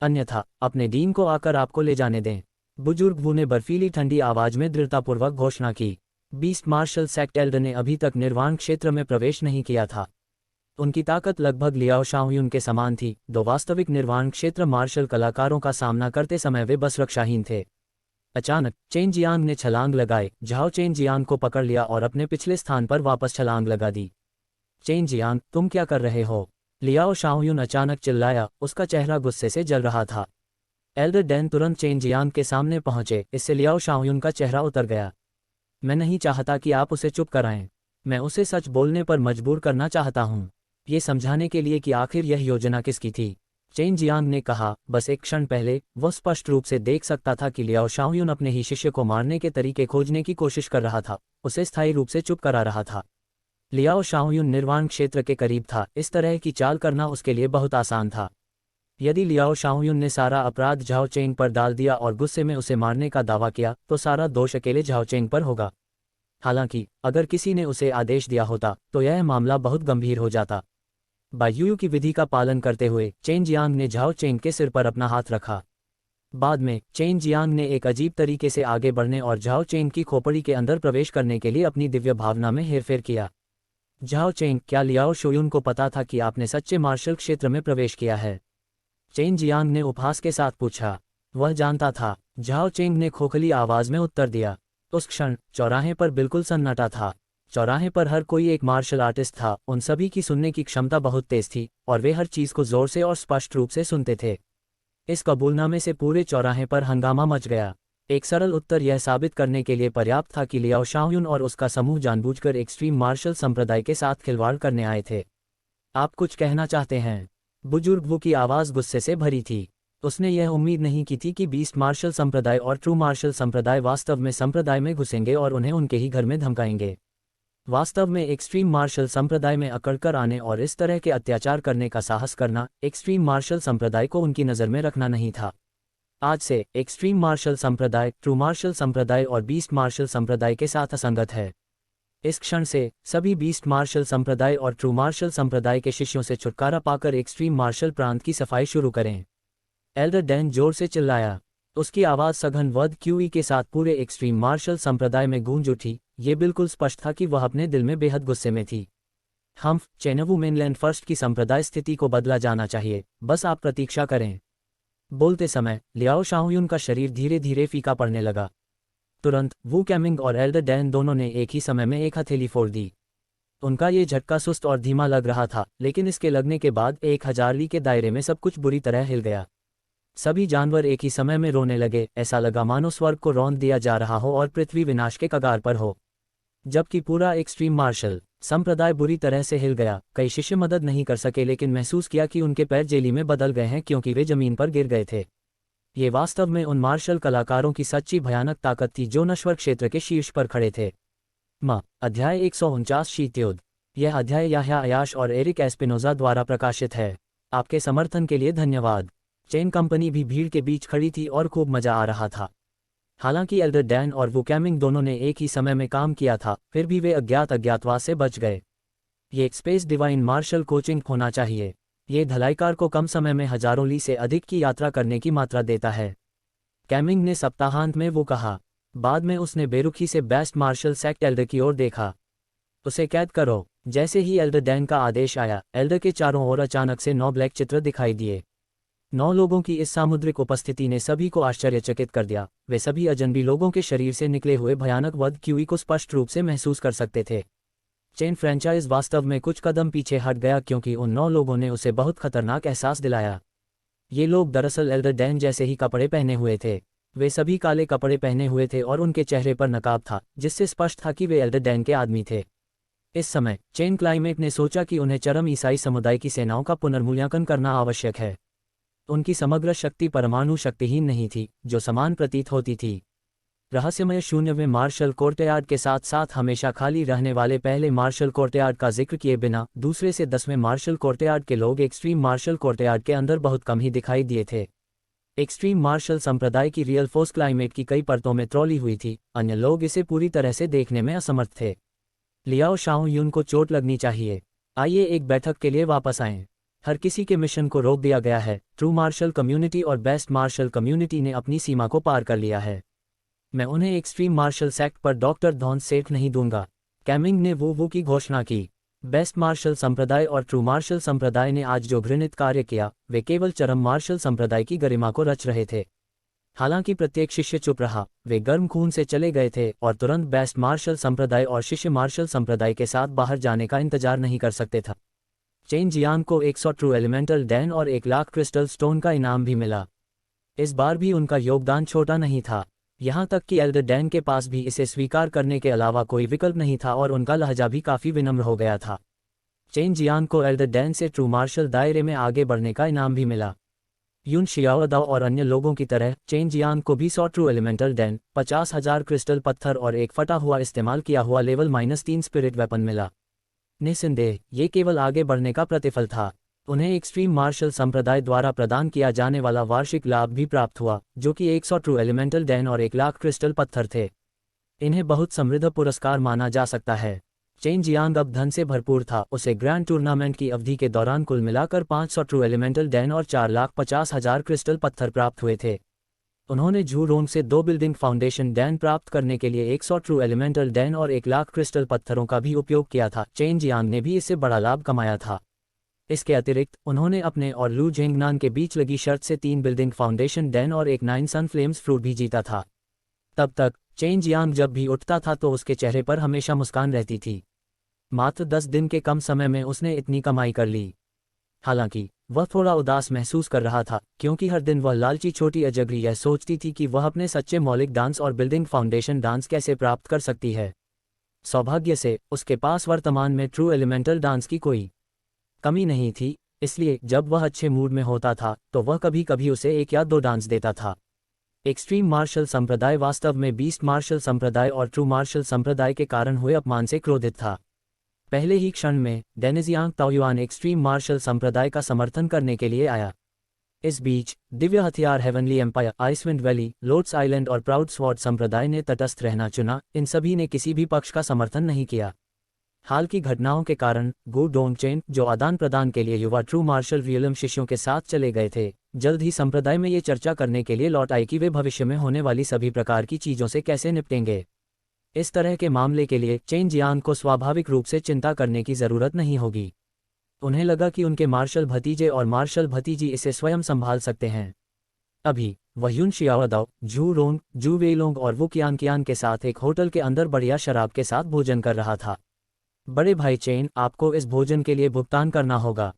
अन्यथा अपने डीन को आकर आपको ले जाने दें। बुजुर्ग वू ने बर्फीली ठंडी आवाज में दृढ़तापूर्वक घोषणा की। बीस्ट मार्शल सेक्ट एल्डर ने अभी तक निर्वाण क्षेत्र में प्रवेश नहीं किया था। उनकी ताकत लगभग लियाओ शाओयुन के समान थी। 2 वास्तविक निर्वाण क्षेत्र मार्शल कलाकारों का सामना करते समय वे बस रक्षाहीन थे। अचानक चेन जियांग ने छलांग लगाई। झाओ चेन जियांग को पकड़ लिया और अपने पिछले स्थान पर वापस छलांग लगा दी। चेन जियांग, तुम क्या कर रहे हो? लियाओ शाओयुन अचानक चिल्लाया, उसका चेहरा गुस्से से जल रहा था। एल्डर डैन तुरंत चेन जियांग के सामने पहुंचे, इससे लियाओ शाओयुन का चेहरा उतर गया। मैं नहीं चाहता कि आप उसे चुप कराएं। मैं उसे सच बोलने पर मजबूर करना चाहता हूं, ये समझाने के लिए कि आखिर यह योजना किसकी थी। चेन जियांग ने कहा। बस एक क्षण पहले वह स्पष्ट रूप से देख सकता था कि लियाओ शाओयुन अपने ही शिष्य को मारने के तरीके खोजने की कोशिश कर रहा था, उसे स्थायी रूप से चुप करा रहा था। लियाओ शाओयुन निर्वाण क्षेत्र के करीब था, इस तरह की चाल करना उसके लिए बहुत आसान था। यदि लियाओ शाओयुन ने सारा अपराध झाओ चेंग पर डाल दिया और गुस्से में उसे मारने का दावा किया तो सारा दोष अकेले झाओ चेंग पर होगा। हालांकि अगर किसी ने उसे आदेश दिया होता तो यह मामला बहुत गंभीर हो जाता। बायुयू की विधि का पालन करते हुए चेन जियांग ने झाओ चेंग के सिर पर अपना हाथ रखा। बाद में चेन जियांग ने एक अजीब तरीके से आगे बढ़ने और झाओ चेंग की खोपड़ी के अंदर प्रवेश करने के लिए अपनी दिव्य भावना में हेरफेर किया। झाओ चेंग, क्या लियाओ शोयुन को पता था कि आपने सच्चे मार्शल क्षेत्र में प्रवेश किया है? चेन जियांग ने उपहास के साथ पूछा। वह जानता था, झाओ चेंग ने खोखली आवाज में उत्तर दिया। उस क्षण चौराहे पर बिल्कुल सन्नाटा था। चौराहे पर हर कोई एक मार्शल आर्टिस्ट था, उन सभी की सुनने की क्षमता बहुत तेज थी और वे हर चीज को जोर से और स्पष्ट रूप से सुनते थे। इस कबूलनामे से पूरे चौराहे पर हंगामा मच गया। एक सरल उत्तर यह साबित करने के लिए पर्याप्त था कि लियाओ शाओयुन और उसका समूह जानबूझकर एक्सट्रीम मार्शल संप्रदाय के साथ खिलवाड़ करने आए थे। आप कुछ कहना चाहते हैं? बुजुर्ग वू की आवाज़ गुस्से से भरी थी। उसने यह उम्मीद नहीं की थी कि बीस्ट मार्शल संप्रदाय और ट्रू मार्शल संप्रदाय वास्तव में संप्रदाय में घुसेंगे और उन्हें उनके ही घर में धमकाएंगे। वास्तव में एक्सट्रीम मार्शल संप्रदाय में अकड़कर आने और इस तरह के अत्याचार करने का साहस करना एक्सट्रीम मार्शल संप्रदाय को उनकी नज़र में रखना नहीं था। आज से एक्सट्रीम मार्शल संप्रदाय ट्रू मार्शल संप्रदाय और बीस्ट मार्शल संप्रदाय के साथ असंगत है। इस क्षण से सभी बीस्ट मार्शल संप्रदाय और ट्रू मार्शल संप्रदाय के शिष्यों से छुटकारा पाकर एक्सट्रीम मार्शल प्रांत की सफाई शुरू करें। एल्डर डैन जोर से चिल्लाया। उसकी आवाज़ सघन वध क्यूई के साथ पूरे एक्सट्रीम मार्शल संप्रदाय में गूंज उठी। ये बिल्कुल स्पष्ट था कि वह अपने दिल में बेहद गुस्से में थी। हम्फ चेनवू मेनलैंड फर्स्ट की संप्रदाय स्थिति को बदला जाना चाहिए, बस आप प्रतीक्षा करें। बोलते समय लियाओ शाओयुन का शरीर धीरे धीरे फीका पड़ने लगा। तुरंत वू कैमिंग और एल्डर डैन दोनों ने एक ही समय में एक हथेली फोड़ दी। उनका ये झटका सुस्त और धीमा लग रहा था, लेकिन इसके लगने के बाद 1000 ली के दायरे में सब कुछ बुरी तरह हिल गया। सभी जानवर एक ही समय में रोने लगे, ऐसा लगा मानो स्वर्ग को रौंद दिया जा रहा हो और पृथ्वी विनाश के कगार पर हो। जबकि पूरा एक्सट्रीम मार्शल संप्रदाय बुरी तरह से हिल गया। कई शिष्य मदद नहीं कर सके, लेकिन महसूस किया कि उनके पैर जेली में बदल गए हैं क्योंकि वे जमीन पर गिर गए थे। ये वास्तव में उन मार्शल कलाकारों की सच्ची भयानक ताकत थी जो नश्वर क्षेत्र के शीर्ष पर खड़े थे। अध्याय 149 शीत युद्ध। यह अध्याय याह्या अयाश और एरिक एस्पिनोजा द्वारा प्रकाशित है। आपके समर्थन के लिए धन्यवाद। चेन कंपनी भी भीड़ के बीच खड़ी थी और खूब मजा आ रहा था। हालांकि एल्डर डैन और वुकैमिंग दोनों ने एक ही समय में काम किया था, फिर भी वे अज्ञातवास से बच गए। ये स्पेस डिवाइन मार्शल कोचिंग होना चाहिए। ये धलाईकार को कम समय में हजारों ली से अधिक की यात्रा करने की मात्रा देता है, कैमिंग ने सप्ताहांत में वो कहा। बाद में उसने बेरुखी से बेस्ट मार्शल सेक्ट एल्डर की ओर देखा। उसे कैद करो। जैसे ही एल्डर डैन का आदेश आया, एल्डर के चारों ओर अचानक से 9 ब्लैक चित्र दिखाई दिए। 9 लोगों की इस सामुद्रिक उपस्थिति ने सभी को आश्चर्यचकित कर दिया। वे सभी अजनबी लोगों के शरीर से निकले हुए भयानक वध क्यूई को स्पष्ट रूप से महसूस कर सकते थे। चेन फ्रेंचाइज वास्तव में कुछ कदम पीछे हट गया क्योंकि उन 9 लोगों ने उसे बहुत खतरनाक एहसास दिलाया। ये लोग दरअसल एल्डर डैन जैसे ही कपड़े पहने हुए थे। वे सभी काले कपड़े पहने हुए थे और उनके चेहरे पर नकाब था, जिससे स्पष्ट था कि वे एल्डर डैन के आदमी थे। इस समय चेन क्लाइमेट ने सोचा कि उन्हें चरम ईसाई समुदाय की सेनाओं का पुनर्मूल्यांकन करना आवश्यक है। उनकी समग्र शक्ति परमाणु शक्तिहीन नहीं थी, जो समान प्रतीत होती थी। रहस्यमय शून्यवें मार्शल कोर्टयार्ड के साथ साथ हमेशा खाली रहने वाले पहले मार्शल कोर्टयार्ड का जिक्र किए बिना दूसरे से 10वें मार्शल कोर्टयार्ड के लोग एक्सट्रीम मार्शल कोर्टयार्ड के अंदर बहुत कम ही दिखाई दिए थे। एक्सट्रीम मार्शल संप्रदाय की रियल फोर्स क्लाइमेट की कई परतों में ट्रॉली हुई थी, अन्य लोग इसे पूरी तरह से देखने में असमर्थ थे। लियाओ शाओयुन को चोट लगनी चाहिए। आइए एक बैठक के लिए वापस आएं। हर किसी के मिशन को रोक दिया गया है। ट्रू मार्शल कम्युनिटी और बेस्ट मार्शल कम्युनिटी ने अपनी सीमा को पार कर लिया है। मैं उन्हें एक्सट्रीम मार्शल सेक्ट पर डॉक्टर धौन सेठ नहीं दूंगा, कैमिंग ने वो की घोषणा की। बेस्ट मार्शल संप्रदाय और ट्रू मार्शल संप्रदाय ने आज जो घृणित कार्य किया, वे केवल चरम मार्शल संप्रदाय की गरिमा को रच रहे थे। हालांकि प्रत्येक शिष्य चुप रहा। वे गर्म खून से चले गए थे और तुरंत बेस्ट मार्शल संप्रदाय और शिष्य मार्शल संप्रदाय के साथ बाहर जाने का इंतजार नहीं कर सकते था। चेन जियांग को 100 ट्रू एलिमेंटल डैन और 1 लाख क्रिस्टल स्टोन का इनाम भी मिला। इस बार भी उनका योगदान छोटा नहीं था, यहाँ तक कि एल्डर डैन के पास भी इसे स्वीकार करने के अलावा कोई विकल्प नहीं था और उनका लहजा भी काफ़ी विनम्र हो गया था। चेन जियांग को एल्डर डैन से ट्रू मार्शल दायरे में आगे बढ़ने का इनाम भी मिला। यून शियाओदाओ और अन्य लोगों की तरह चेन जियांग को भी 100 ट्रू एलिमेंटल डैन, 50,000 क्रिस्टल पत्थर और एक फटा हुआ इस्तेमाल किया हुआ लेवल -3 स्पिरिट वेपन मिला। निस्संदेह ये केवल आगे बढ़ने का प्रतिफल था। उन्हें एक्सट्रीम मार्शल संप्रदाय द्वारा प्रदान किया जाने वाला वार्षिक लाभ भी प्राप्त हुआ, जो कि 100 ट्रू एलिमेंटल डैन और 1 लाख क्रिस्टल पत्थर थे। इन्हें बहुत समृद्ध पुरस्कार माना जा सकता है। चेन जियांग अब धन से भरपूर था। उसे ग्रैंड टूर्नामेंट की अवधि के दौरान कुल मिलाकर 500 ट्रू एलिमेंटल डैन और 4,50,000 क्रिस्टल पत्थर प्राप्त हुए थे। उन्होंने झू रोंग से 2 बिल्डिंग फाउंडेशन डैन प्राप्त करने के लिए 100 ट्रू एलिमेंटल डैन और 1 लाख क्रिस्टल पत्थरों का भी उपयोग किया था। चेन जियांग ने भी इससे बड़ा लाभ कमाया था। इसके अतिरिक्त उन्होंने अपने और लू जेंगनान के बीच लगी शर्त से 3 बिल्डिंग फाउंडेशन डैन और 1 9 सन फ्लेम्स फ्रूट भी जीता था। तब तक चेन जियांग जब भी उठता था तो उसके चेहरे पर हमेशा मुस्कान रहती थी। मात्र 10 दिन के कम समय में उसने इतनी कमाई कर ली। हालांकि वह थोड़ा उदास महसूस कर रहा था, क्योंकि हर दिन वह लालची छोटी अजगरी यह सोचती थी कि वह अपने सच्चे मौलिक डांस और बिल्डिंग फाउंडेशन डांस कैसे प्राप्त कर सकती है। सौभाग्य से उसके पास वर्तमान में ट्रू एलिमेंटल डांस की कोई कमी नहीं थी, इसलिए जब वह अच्छे मूड में होता था तो वह कभी कभी उसे 1 या 2 डांस देता था। एक्सट्रीम मार्शल संप्रदाय वास्तव में बीस्ट मार्शल संप्रदाय और ट्रू मार्शल संप्रदाय के कारण हुए अपमान से क्रोधित था। पहले ही क्षण में डेनिजियांग ताओयुआन एक्सट्रीम मार्शल संप्रदाय का समर्थन करने के लिए आया। इस बीच दिव्य हथियार Heavenly Empire, Icewind Valley, Lotus Island और प्राउड स्वॉर्ड संप्रदाय ने तटस्थ रहना चुना। इन सभी ने किसी भी पक्ष का समर्थन नहीं किया। हाल की घटनाओं के कारण गु डोंगचेन, जो आदान प्रदान के लिए युवा ट्रू मार्शल रियलम शिष्यों के साथ चले गए थे, जल्द ही संप्रदाय में ये चर्चा करने के लिए लौट आए कि वे भविष्य में होने वाली सभी प्रकार की चीज़ों से कैसे निपटेंगे। इस तरह के मामले के लिए चेन जियांग को स्वाभाविक रूप से चिंता करने की जरूरत नहीं होगी। उन्हें लगा कि उनके मार्शल भतीजे और मार्शल भतीजी इसे स्वयं संभाल सकते हैं। अभी वह युन शियाओदाओ, झू रोंग, जू वेलोंग और वू कियान के साथ एक होटल के अंदर बढ़िया शराब के साथ भोजन कर रहा था। बड़े भाई चेन, आपको इस भोजन के लिए भुगतान करना होगा।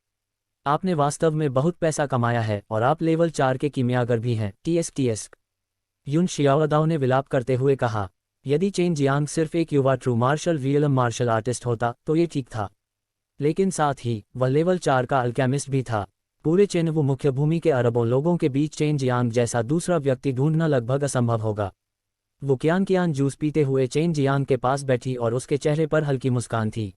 आपने वास्तव में बहुत पैसा कमाया है और आप लेवल 4 के कीमियागर भी हैं। टीएस युन शियाओदाओ ने विलाप करते हुए कहा। यदि चेन जियांग सिर्फ एक युवा true martial realm martial artist होता तो ये ठीक था, लेकिन साथ ही वह लेवल 4 का अल्केमिस्ट भी था। पूरे चेनवू मुख्य भूमि के अरबों लोगों के बीच चेन जियांग जैसा दूसरा व्यक्ति ढूंढना लगभग असंभव होगा। वो कियान जूस पीते हुए चेन जियांग के पास बैठी और उसके चेहरे पर हल्की मुस्कान थी।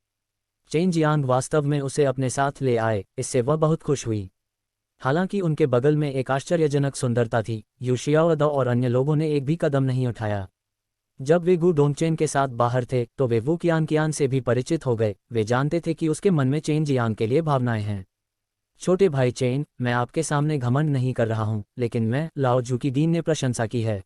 चेन जियांग वास्तव में उसे अपने साथ ले आए, इससे वह बहुत खुश हुई। हालांकि उनके बगल में एक आश्चर्यजनक सुंदरता थी। यू शियाओदाओ और अन्य लोगों ने एक भी कदम नहीं उठाया। जब वे गू डोंगचेन के साथ बाहर थे तो वे वू कियान से भी परिचित हो गए। वे जानते थे कि उसके मन में चेन जियांग के लिए भावनाएं हैं। छोटे भाई चेन, मैं आपके सामने घमंड नहीं कर रहा हूं, लेकिन मैं लाओ जू की डीन ने प्रशंसा की है।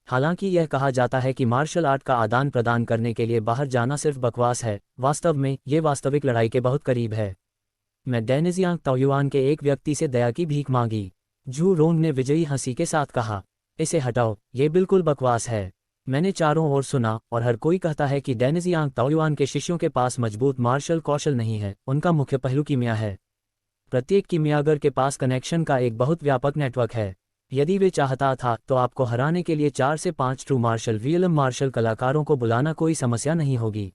हालांकि यह कहा जाता है कि मार्शल आर्ट का आदान प्रदान करने के लिए बाहर जाना सिर्फ बकवास है, वास्तव में ये वास्तविक लड़ाई के बहुत करीब है। मैं डेनिजियांग ताओयुआन के एक व्यक्ति से दया की भीख मांगी। झू रोंग ने विजयी हंसी के साथ कहा। इसे हटाओ, ये बिल्कुल बकवास है। मैंने चारों ओर सुना और हर कोई कहता है कि डेनिजियांग ताओयुआन के शिष्यों के पास मजबूत मार्शल कौशल नहीं है, उनका मुख्य पहलू कीमिया है। प्रत्येक कीमियागर के पास कनेक्शन का एक बहुत व्यापक नेटवर्क है। यदि वे चाहता था तो आपको हराने के लिए 4 से 5 ट्रू मार्शल रियलम मार्शल कलाकारों को बुलाना कोई समस्या नहीं होगी।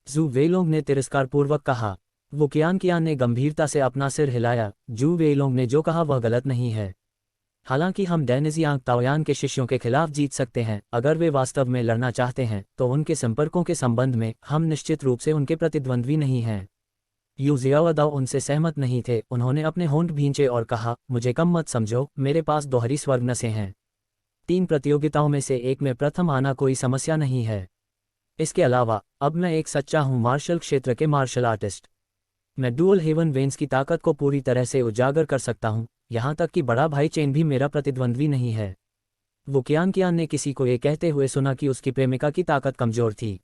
जू वेलोंग ने तिरस्कारपूर्वक कहा। वो कियान ने गंभीरता से अपना सिर हिलाया। जू वेलोंग ने जो कहा वह गलत नहीं है। हालांकि हम डेनिजियांग ताओयान के शिष्यों के खिलाफ जीत सकते हैं। अगर वे वास्तव में लड़ना चाहते हैं तो उनके संपर्कों के संबंध में हम निश्चित रूप से उनके प्रतिद्वंद्वी नहीं हैं। यू जियाओदाओ उनसे सहमत नहीं थे। उन्होंने अपने होंठ भींचे और कहा, मुझे कम मत समझो, मेरे पास दोहरी स्वर्ग नसें हैं। 3 प्रतियोगिताओं में से एक में प्रथम आना कोई समस्या नहीं है। इसके अलावा अब मैं एक सच्चा हूँ मार्शल क्षेत्र के मार्शल आर्टिस्ट। मैं डुअल हेवन वेन्स की ताकत को पूरी तरह से उजागर कर सकता हूँ, यहाँ तक कि बड़ा भाई चेन भी मेरा प्रतिद्वंद्वी नहीं है। वो कियान ने किसी को ये कहते हुए सुना कि उसकी प्रेमिका की ताकत कमजोर थी।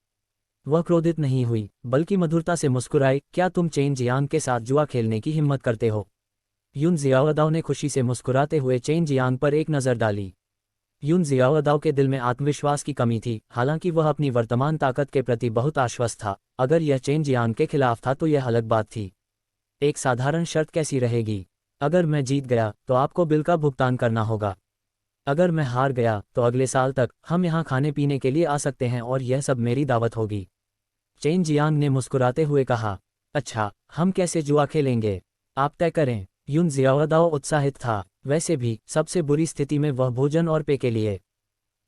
वह क्रोधित नहीं हुई, बल्कि मधुरता से मुस्कुराई। क्या तुम चेन जियांग के साथ जुआ खेलने की हिम्मत करते हो? युन जियाओदाओ ने खुशी से मुस्कुराते हुए चेन जियांग पर एक नज़र डाली। युन जियाओदाओ के दिल में आत्मविश्वास की कमी थी, हालांकि वह अपनी वर्तमान ताकत के प्रति बहुत आश्वस्त था। अगर यह चेन जियांग के खिलाफ था तो यह अलग बात थी। एक साधारण शर्त कैसी रहेगी? अगर मैं जीत गया तो आपको बिल का भुगतान करना होगा। अगर मैं हार गया तो अगले साल तक हम यहाँ खाने पीने के लिए आ सकते हैं और यह सब मेरी दावत होगी। चेन जियांग ने मुस्कुराते हुए कहा। अच्छा, हम कैसे जुआ खेलेंगे? आप तय करें। युन जियाओदाओ उत्साहित था। वैसे भी सबसे बुरी स्थिति में वह भोजन और पे के लिए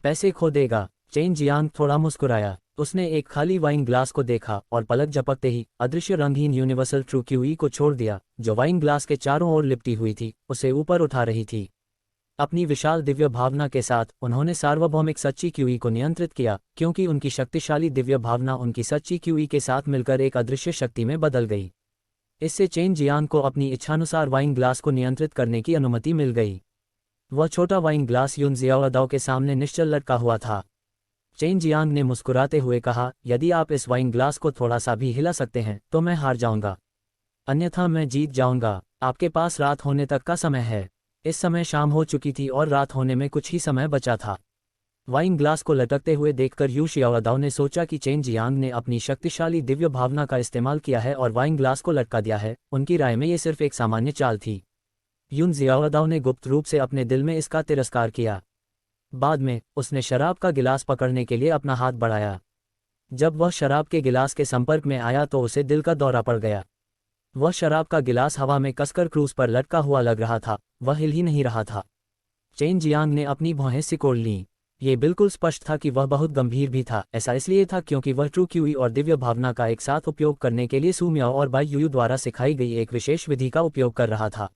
पैसे खो देगा। चेन जियांग थोड़ा मुस्कुराया। उसने एक खाली वाइन ग्लास को देखा और पलक झपकते ही अदृश्य रंगहीन यूनिवर्सल ट्रू क्यूई को छोड़ दिया, जो वाइन ग्लास के चारों ओर लिपटी हुई थी, उसे ऊपर उठा रही थी। अपनी विशाल दिव्य भावना के साथ उन्होंने सार्वभौमिक सच्ची क्यूई को नियंत्रित किया, क्योंकि उनकी शक्तिशाली दिव्य भावना उनकी सच्ची क्यूई के साथ मिलकर एक अदृश्य शक्ति में बदल गई। इससे चेन जियांग को अपनी इच्छानुसार वाइन ग्लास को नियंत्रित करने की अनुमति मिल गई। वह छोटा वाइन ग्लास युन जियाओदाओ के सामने निश्चल लटका हुआ था। चेन जियांग ने मुस्कुराते हुए कहा, यदि आप इस वाइन ग्लास को थोड़ा सा भी हिला सकते हैं तो मैं हार जाऊंगा, अन्यथा मैं जीत जाऊंगा। आपके पास रात होने तक का समय है। इस समय शाम हो चुकी थी और रात होने में कुछ ही समय बचा था। वाइन ग्लास को लटकते हुए देखकर यू शियाओदाओ ने सोचा कि चेन जियांग ने अपनी शक्तिशाली दिव्य भावना का इस्तेमाल किया है और वाइन ग्लास को लटका दिया है। उनकी राय में ये सिर्फ एक सामान्य चाल थी। युन जियाओदाओ ने गुप्त रूप से अपने दिल में इसका तिरस्कार किया। बाद में उसने शराब का गिलास पकड़ने के लिए अपना हाथ बढ़ाया। जब वह शराब के गिलास के संपर्क में आया तो उसे दिल का दौरा पड़ गया। वह शराब का गिलास हवा में कसकर क्रूज पर लटका हुआ लग रहा था, वह हिल ही नहीं रहा था। चेन जियांग ने अपनी भौहें सिकोड़ लीं। ये बिल्कुल स्पष्ट था कि वह बहुत गंभीर भी था। ऐसा इसलिए था क्योंकि वह ट्रू क्यूई और दिव्य भावना का एक साथ उपयोग करने के लिए सुमियाओ और बाई यूयू द्वारा सिखाई गई एक विशेष विधि का उपयोग कर रहा था।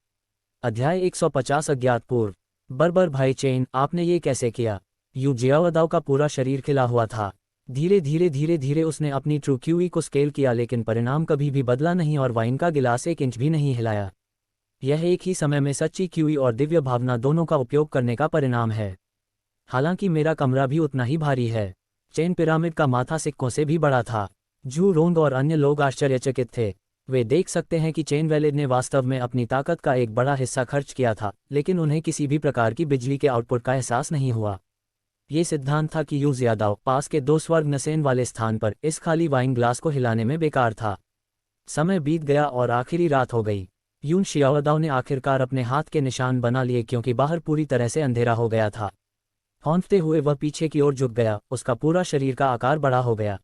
अध्याय 150 अज्ञात पूर्व। बर्बर भाई चेन, आपने ये कैसे किया? यू जियाओदाओ का पूरा शरीर खिला हुआ था। धीरे धीरे उसने अपनी ट्रू क्यूई को स्केल किया, लेकिन परिणाम कभी भी बदला नहीं और वाइन का गिलास 1 इंच भी नहीं हिलाया। यह एक ही समय में सच्ची क्यूई और दिव्य भावना दोनों का उपयोग करने का परिणाम है। हालांकि मेरा कमरा भी उतना ही भारी है। चेन पिरामिड का माथा सिक्कों से भी बड़ा था। जू रोंग और अन्य लोग आश्चर्यचकित थे। वे देख सकते हैं कि चेन वेलिड ने वास्तव में अपनी ताकत का एक बड़ा हिस्सा खर्च किया था, लेकिन उन्हें किसी भी प्रकार की बिजली के आउटपुट का एहसास नहीं हुआ। ये सिद्धांत था कि यू ज़ियादाओ पास के 2 स्वर्ग नसेन वाले स्थान पर इस खाली वाइन ग्लास को हिलाने में बेकार था। समय बीत गया और आखिरी रात हो गई। यून शियाओदाओ ने आखिरकार अपने हाथ के निशान बना लिए क्योंकि बाहर पूरी तरह से अंधेरा हो गया था। हौंफते हुए वह पीछे की ओर झुक गया, उसका पूरा शरीर का आकार बड़ा हो गया।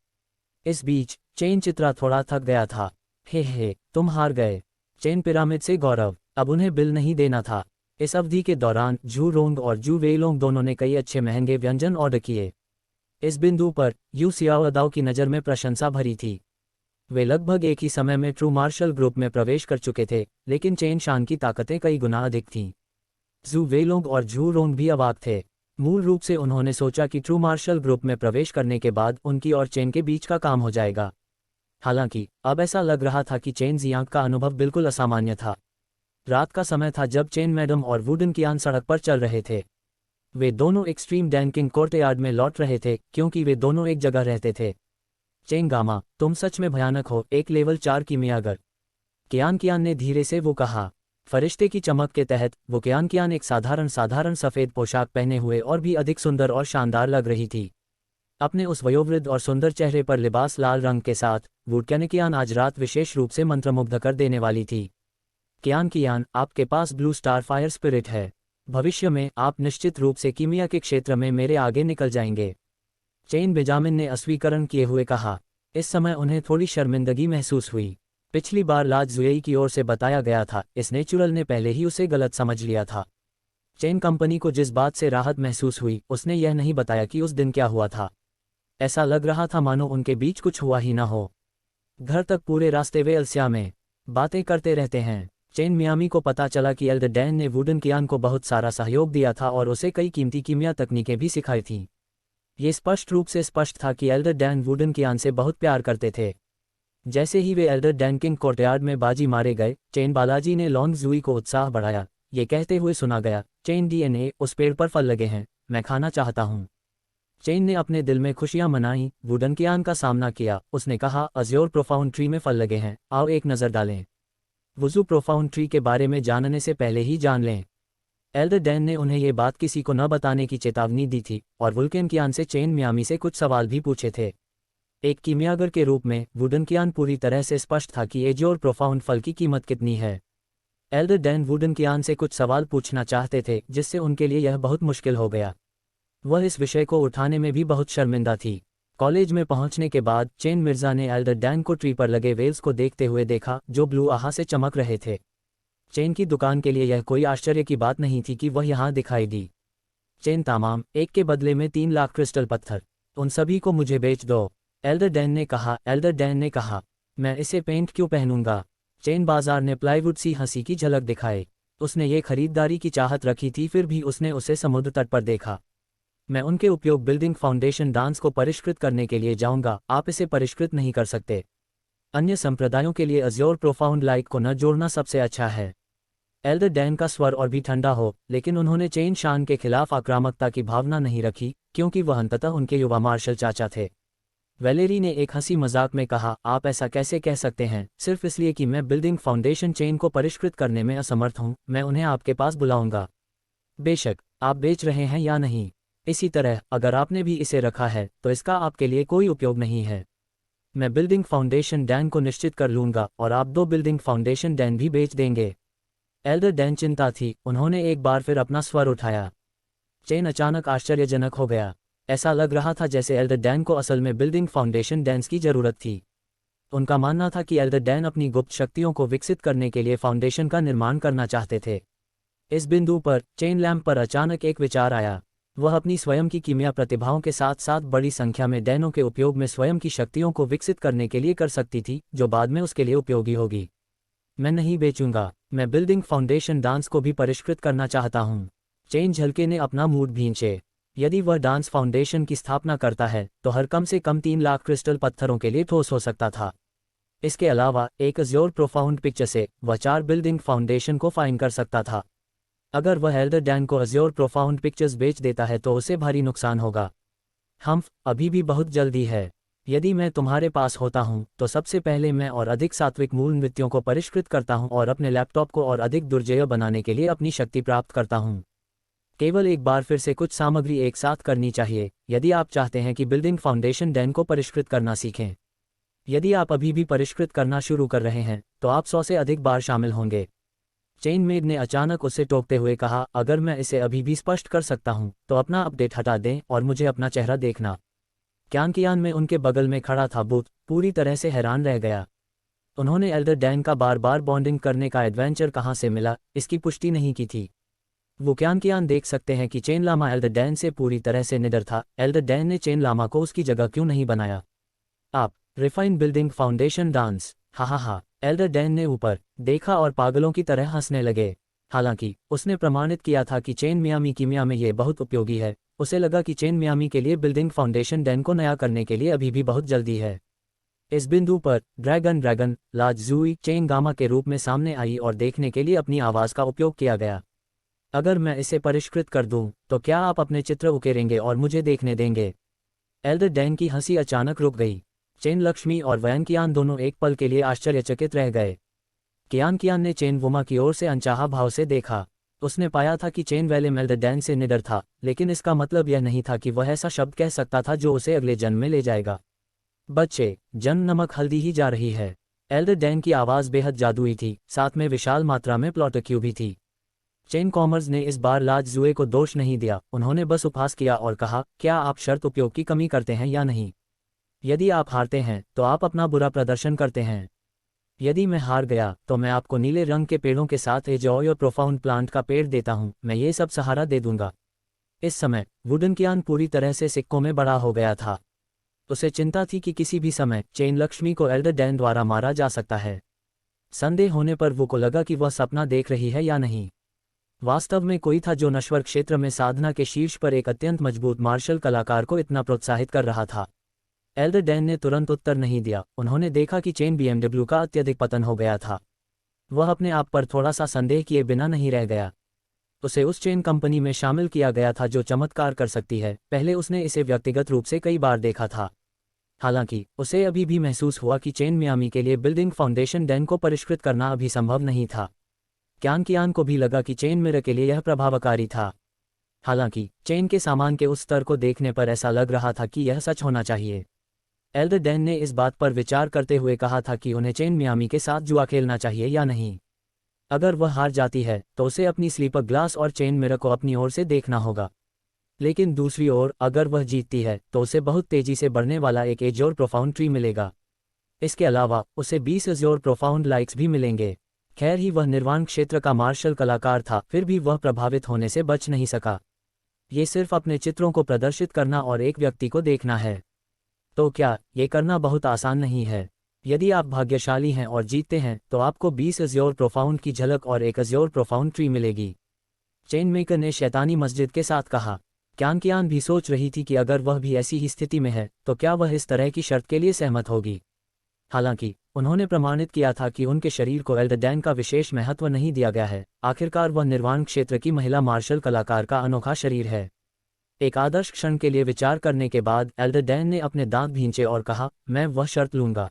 इस बीच चेन चित्रा थोड़ा थक गया था। हे तुम हार गए। चेन पिरामिड से गौरव, अब उन्हें बिल नहीं देना था। इस अवधि के दौरान जू रोंग और जू वेइलोंग दोनों ने कई अच्छे महंगे व्यंजन ऑर्डर किए। इस बिंदु पर यू सियाओदाओ की नज़र में प्रशंसा भरी थी। वे लगभग एक ही समय में ट्रू मार्शल ग्रुप में प्रवेश कर चुके थे, लेकिन चेन शान की ताकतें कई गुना अधिक थीं। जू वेइलोंग और जू रोंग भी अवाक थे। मूल रूप से उन्होंने सोचा कि ट्रू मार्शल ग्रुप में प्रवेश करने के बाद उनकी और चेन के बीच का काम हो जाएगा। हालांकि अब ऐसा लग रहा था कि चेन जियांग का अनुभव बिल्कुल असामान्य था। रात का समय था जब चेन मैडम और वुडन कियान सड़क पर चल रहे थे। वे दोनों एक्सट्रीम डैंकिंग कोर्टयार्ड में लौट रहे थे क्योंकि वे दोनों एक जगह रहते थे। चेन गामा, तुम सच में भयानक हो, एक लेवल 4 कीमियागर। कियान ने धीरे से वो कहा। फरिश्ते की चमक के तहत वो कियान एक साधारण सफ़ेद पोशाक पहने हुए और भी अधिक सुंदर और शानदार लग रही थी। अपने उस वयोवृद्ध और सुंदर चेहरे पर लिबास लाल रंग के साथ वुडक्यान आज रात विशेष रूप से मंत्रमुग्ध कर देने वाली थी। कियान, आपके पास ब्लू स्टार फायर स्पिरिट है। भविष्य में आप निश्चित रूप से कीमिया के क्षेत्र में मेरे आगे निकल जाएंगे। चेन बेंजामिन ने अस्वीकरण किए हुए कहा। इस समय उन्हें थोड़ी शर्मिंदगी महसूस हुई। पिछली बार लाज जुएई की ओर से बताया गया था, इस नेचुरल ने पहले ही उसे गलत समझ लिया था। चेन कंपनी को जिस बात से राहत महसूस हुई, उसने यह नहीं बताया कि उस दिन क्या हुआ था। ऐसा लग रहा था मानो उनके बीच कुछ हुआ ही ना हो। घर तक पूरे रास्ते वे अलस्या में बातें करते रहते हैं। चेन मियामी को पता चला कि एल्डर डैन ने वुडन कियान को बहुत सारा सहयोग दिया था और उसे कई कीमती कीमिया तकनीकें भी सिखाई थीं। ये स्पष्ट रूप से स्पष्ट था कि एल्डर डैन वुडन कियान से बहुत प्यार करते थे। जैसे ही वे एल्डर डैन किंग कोर्टयार्ड में बाजी मारे गए, चेन बालाजी ने लॉन्ग जुई को उत्साह बढ़ाया। ये कहते हुए सुना गया, चेन डीएनए, उस पेड़ पर फल लगे हैं, मैं खाना चाहता हूँ। चेन ने अपने दिल में खुशियां मनाई। वुडन कियान का सामना किया। उसने कहा, अज़्योर प्रोफाउंड ट्री में फल लगे हैं, आओ एक नज़र डालें। वुजू प्रोफाउंड ट्री के बारे में जानने से पहले ही जान लें। एल्डर डैन ने उन्हें ये बात किसी को न बताने की चेतावनी दी थी और वुल्कन कियान से चेन मियामी से कुछ सवाल भी पूछे थे। एक कीमियागर के रूप में वुडन कियान पूरी तरह से स्पष्ट था कि अज़्योर प्रोफाउंड फल की कीमत कितनी है। एल्डर डैन वुडन कियान से कुछ सवाल पूछना चाहते थे, जिससे उनके लिए यह बहुत मुश्किल हो गया। वह इस विषय को उठाने में भी बहुत शर्मिंदा थी। कॉलेज में पहुंचने के बाद चेन मिर्जा ने एल्डर डैन को ट्री पर लगे वेल्स को देखते हुए देखा, जो ब्लू आहा से चमक रहे थे। चेन की दुकान के लिए यह कोई आश्चर्य की बात नहीं थी कि वह यहाँ दिखाई दी। चेन तमाम, एक के बदले में 3 लाख क्रिस्टल पत्थर, उन सभी को मुझे बेच दो। एल्डर डैन ने कहा, मैं इसे पेंट क्यों पहनूंगा। चेन बाजार ने प्लाईवुड सी हंसी की झलक दिखाई। उसने ये खरीदारी की चाहत रखी थी, फिर भी उसने उसे समुद्र तट पर देखा। मैं उनके उपयोग बिल्डिंग फाउंडेशन डांस को परिष्कृत करने के लिए जाऊंगा, आप इसे परिष्कृत नहीं कर सकते। अन्य संप्रदायों के लिए अज़्योर प्रोफाउंड लाइट को न जोड़ना सबसे अच्छा है। एल्डर डैन का स्वर और भी ठंडा हो, लेकिन उन्होंने चेन शान के खिलाफ आक्रामकता की भावना नहीं रखी, क्योंकि वह अंततः उनके युवा मार्शल चाचा थे। वैलेरी ने एक हंसी मजाक में कहा, आप ऐसा कैसे कह सकते हैं, सिर्फ इसलिए कि मैं बिल्डिंग फाउंडेशन चेन को परिष्कृत करने में असमर्थ हूं, मैं उन्हें आपके पास बुलाऊंगा। बेशक, आप बेच रहे हैं या नहीं। इसी तरह, अगर आपने भी इसे रखा है, तो इसका आपके लिए कोई उपयोग नहीं है। मैं बिल्डिंग फाउंडेशन डैन को निश्चित कर लूंगा और आप 2 बिल्डिंग फाउंडेशन डैन भी बेच देंगे। एल्डर डैन चिंता थी, उन्होंने एक बार फिर अपना स्वर उठाया। चेन अचानक आश्चर्यजनक हो गया। ऐसा लग रहा था जैसे एल्डर डैन को असल में बिल्डिंग फाउंडेशन डैन्स की जरूरत थी। उनका मानना था कि एल्डर डैन अपनी गुप्त शक्तियों को विकसित करने के लिए फाउंडेशन का निर्माण करना चाहते थे। इस बिंदु पर चेन लैम्प पर अचानक एक विचार आया। वह अपनी स्वयं की कीमिया प्रतिभाओं के साथ साथ बड़ी संख्या में डैनों के उपयोग में स्वयं की शक्तियों को विकसित करने के लिए कर सकती थी, जो बाद में उसके लिए उपयोगी होगी। मैं नहीं बेचूंगा, मैं बिल्डिंग फाउंडेशन डांस को भी परिष्कृत करना चाहता हूँ। चेन झलके ने अपना मूड भींचे। यदि वह डांस फाउंडेशन की स्थापना करता है, तो हर कम से कम 3 लाख क्रिस्टल पत्थरों के लिए ठोस हो सकता था। इसके अलावा एक अज़्योर प्रोफाउंड पिक्चर से वह 4 बिल्डिंग फाउंडेशन को फाइन कर सकता था। अगर वह एल्डर डैन को अज़्योर प्रोफाउंड पिक्चर्स बेच देता है तो उसे भारी नुकसान होगा। हम्फ, अभी भी बहुत जल्दी है। यदि मैं तुम्हारे पास होता हूँ तो सबसे पहले मैं और अधिक सात्विक मूल नृत्यों को परिष्कृत करता हूँ और अपने लैपटॉप को और अधिक दुर्जेय बनाने के लिए अपनी शक्ति प्राप्त करता हूँ। केवल एक बार फिर से कुछ सामग्री एक साथ करनी चाहिए यदि आप चाहते हैं कि बिल्डिंग फाउंडेशन डैन को परिष्कृत करना सीखें। यदि आप अभी भी परिष्कृत करना शुरू कर रहे हैं तो आप 100 से अधिक बार शामिल होंगे। चेनमेड ने अचानक उसे टोकते हुए कहा, अगर मैं इसे अभी भी स्पष्ट कर सकता हूँ तो अपना अपडेट हटा दें और मुझे अपना चेहरा देखना। क्यांकियान में उनके बगल में खड़ा था बूथ पूरी तरह से हैरान रह गया। उन्होंने एल्डर डैन का बार बार बॉन्डिंग करने का एडवेंचर कहाँ से मिला इसकी पुष्टि नहीं की थी। वो क्यांकियान देख सकते हैं कि चेन लामा एल्डर डैन से पूरी तरह से निडर था। एल्डर डैन ने चेन लामा को उसकी जगह क्यों नहीं बनाया? आप रिफाइंड बिल्डिंग फाउंडेशन डांस, हा हा हा। एल्डर डैन ने ऊपर देखा और पागलों की तरह हंसने लगे। हालांकि उसने प्रमाणित किया था कि चेन मियामी कीमिया में ये बहुत उपयोगी है। उसे लगा कि चेन मियामी के लिए बिल्डिंग फाउंडेशन डैन को नया करने के लिए अभी भी बहुत जल्दी है। इस बिंदु पर ड्रैगन लाज जूई चेन गामा के रूप में सामने आई और देखने के लिए अपनी आवाज़ का उपयोग किया गया। अगर मैं इसे परिष्कृत कर दूं तो क्या आप अपने चित्र उकेरेंगे और मुझे देखने देंगे? एल्डर डैन की हंसी अचानक रुक गई। चेन लक्ष्मी और वैनकियान दोनों एक पल के लिए आश्चर्यचकित रह गए। कियान ने चेन वुमा की ओर से अनचाहा भाव से देखा। उसने पाया था कि चेन वैले एल्डर डैन से निडर था, लेकिन इसका मतलब यह नहीं था कि वह ऐसा शब्द कह सकता था जो उसे अगले जन्म में ले जाएगा। बच्चे, जन्म नमक हल्दी ही जा रही है। एल्डर डैन की आवाज़ बेहद जादुई थी, साथ में विशाल मात्रा में प्लॉटक्यू भी थी। चेन कॉमर्स ने इस बार लाज जुए को दोष नहीं दिया। उन्होंने बस उपहास किया और कहा, क्या आप शर्त उपयोग की कमी करते हैं या नहीं? यदि आप हारते हैं तो आप अपना बुरा प्रदर्शन करते हैं। यदि मैं हार गया तो मैं आपको नीले रंग के पेड़ों के साथ ए जॉय और प्रोफाउंड प्लांट का पेड़ देता हूं। मैं ये सब सहारा दे दूंगा। इस समय वुडनकियान पूरी तरह से सिक्कों में बड़ा हो गया था। उसे चिंता थी कि किसी भी समय चेन लक्ष्मी को एल्डर डैन द्वारा मारा जा सकता है। संदेह होने पर वो को लगा कि वह सपना देख रही है या नहीं। वास्तव में कोई था जो नश्वर क्षेत्र में साधना के शीर्ष पर एक अत्यंत मजबूत मार्शल कलाकार को इतना प्रोत्साहित कर रहा था। एल्डर डैन ने तुरंत उत्तर नहीं दिया। उन्होंने देखा कि चेन BMW का अत्यधिक पतन हो गया था। वह अपने आप पर थोड़ा सा संदेह किए बिना नहीं रह गया। उसे उस चेन कंपनी में शामिल किया गया था जो चमत्कार कर सकती है। पहले उसने इसे व्यक्तिगत रूप से कई बार देखा था। हालांकि उसे अभी भी महसूस हुआ कि चेन मियामी के लिए बिल्डिंग फाउंडेशन डैन को परिष्कृत करना अभी संभव नहीं था। क्यांकियान को भी लगा कि चेन मिरर के लिए यह प्रभावकारी था। हालांकि चेन के सामान के उस स्तर को देखने पर ऐसा लग रहा था कि यह सच होना चाहिए। एल्डर डैन ने इस बात पर विचार करते हुए कहा था कि उन्हें चेन मियामी के साथ जुआ खेलना चाहिए या नहीं। अगर वह हार जाती है तो उसे अपनी स्लीपर ग्लास और चेन मिरर को अपनी ओर से देखना होगा। लेकिन दूसरी ओर अगर वह जीतती है तो उसे बहुत तेजी से बढ़ने वाला एक एज्योर प्रोफाउंड ट्री मिलेगा। इसके अलावा उसे 20 एज्योर प्रोफाउंड लाइक्स भी मिलेंगे। खैर ही वह निर्वाण क्षेत्र का मार्शल कलाकार था, फिर भी वह प्रभावित होने से बच नहीं सका। ये सिर्फ अपने चित्रों को प्रदर्शित करना और एक व्यक्ति को देखना है। तो क्या ये करना बहुत आसान नहीं है? यदि आप भाग्यशाली हैं और जीतते हैं तो आपको 20 एज्योर प्रोफाउंड की झलक और एक एज्योर प्रोफाउंड ट्री मिलेगी। चेन मेकर ने शैतानी मस्जिद के साथ कहा। क्यांकियान भी सोच रही थी कि अगर वह भी ऐसी ही स्थिति में है तो क्या वह इस तरह की शर्त के लिए सहमत होगी। हालांकि उन्होंने प्रमाणित किया था कि उनके शरीर को एल्डर डैन का विशेष महत्व नहीं दिया गया है। आखिरकार वह निर्वाण क्षेत्र की महिला मार्शल कलाकार का अनोखा शरीर है। एक आदर्श क्षण के लिए विचार करने के बाद एल्डर डैन ने अपने दांत भींचे और कहा, मैं वह शर्त लूंगा।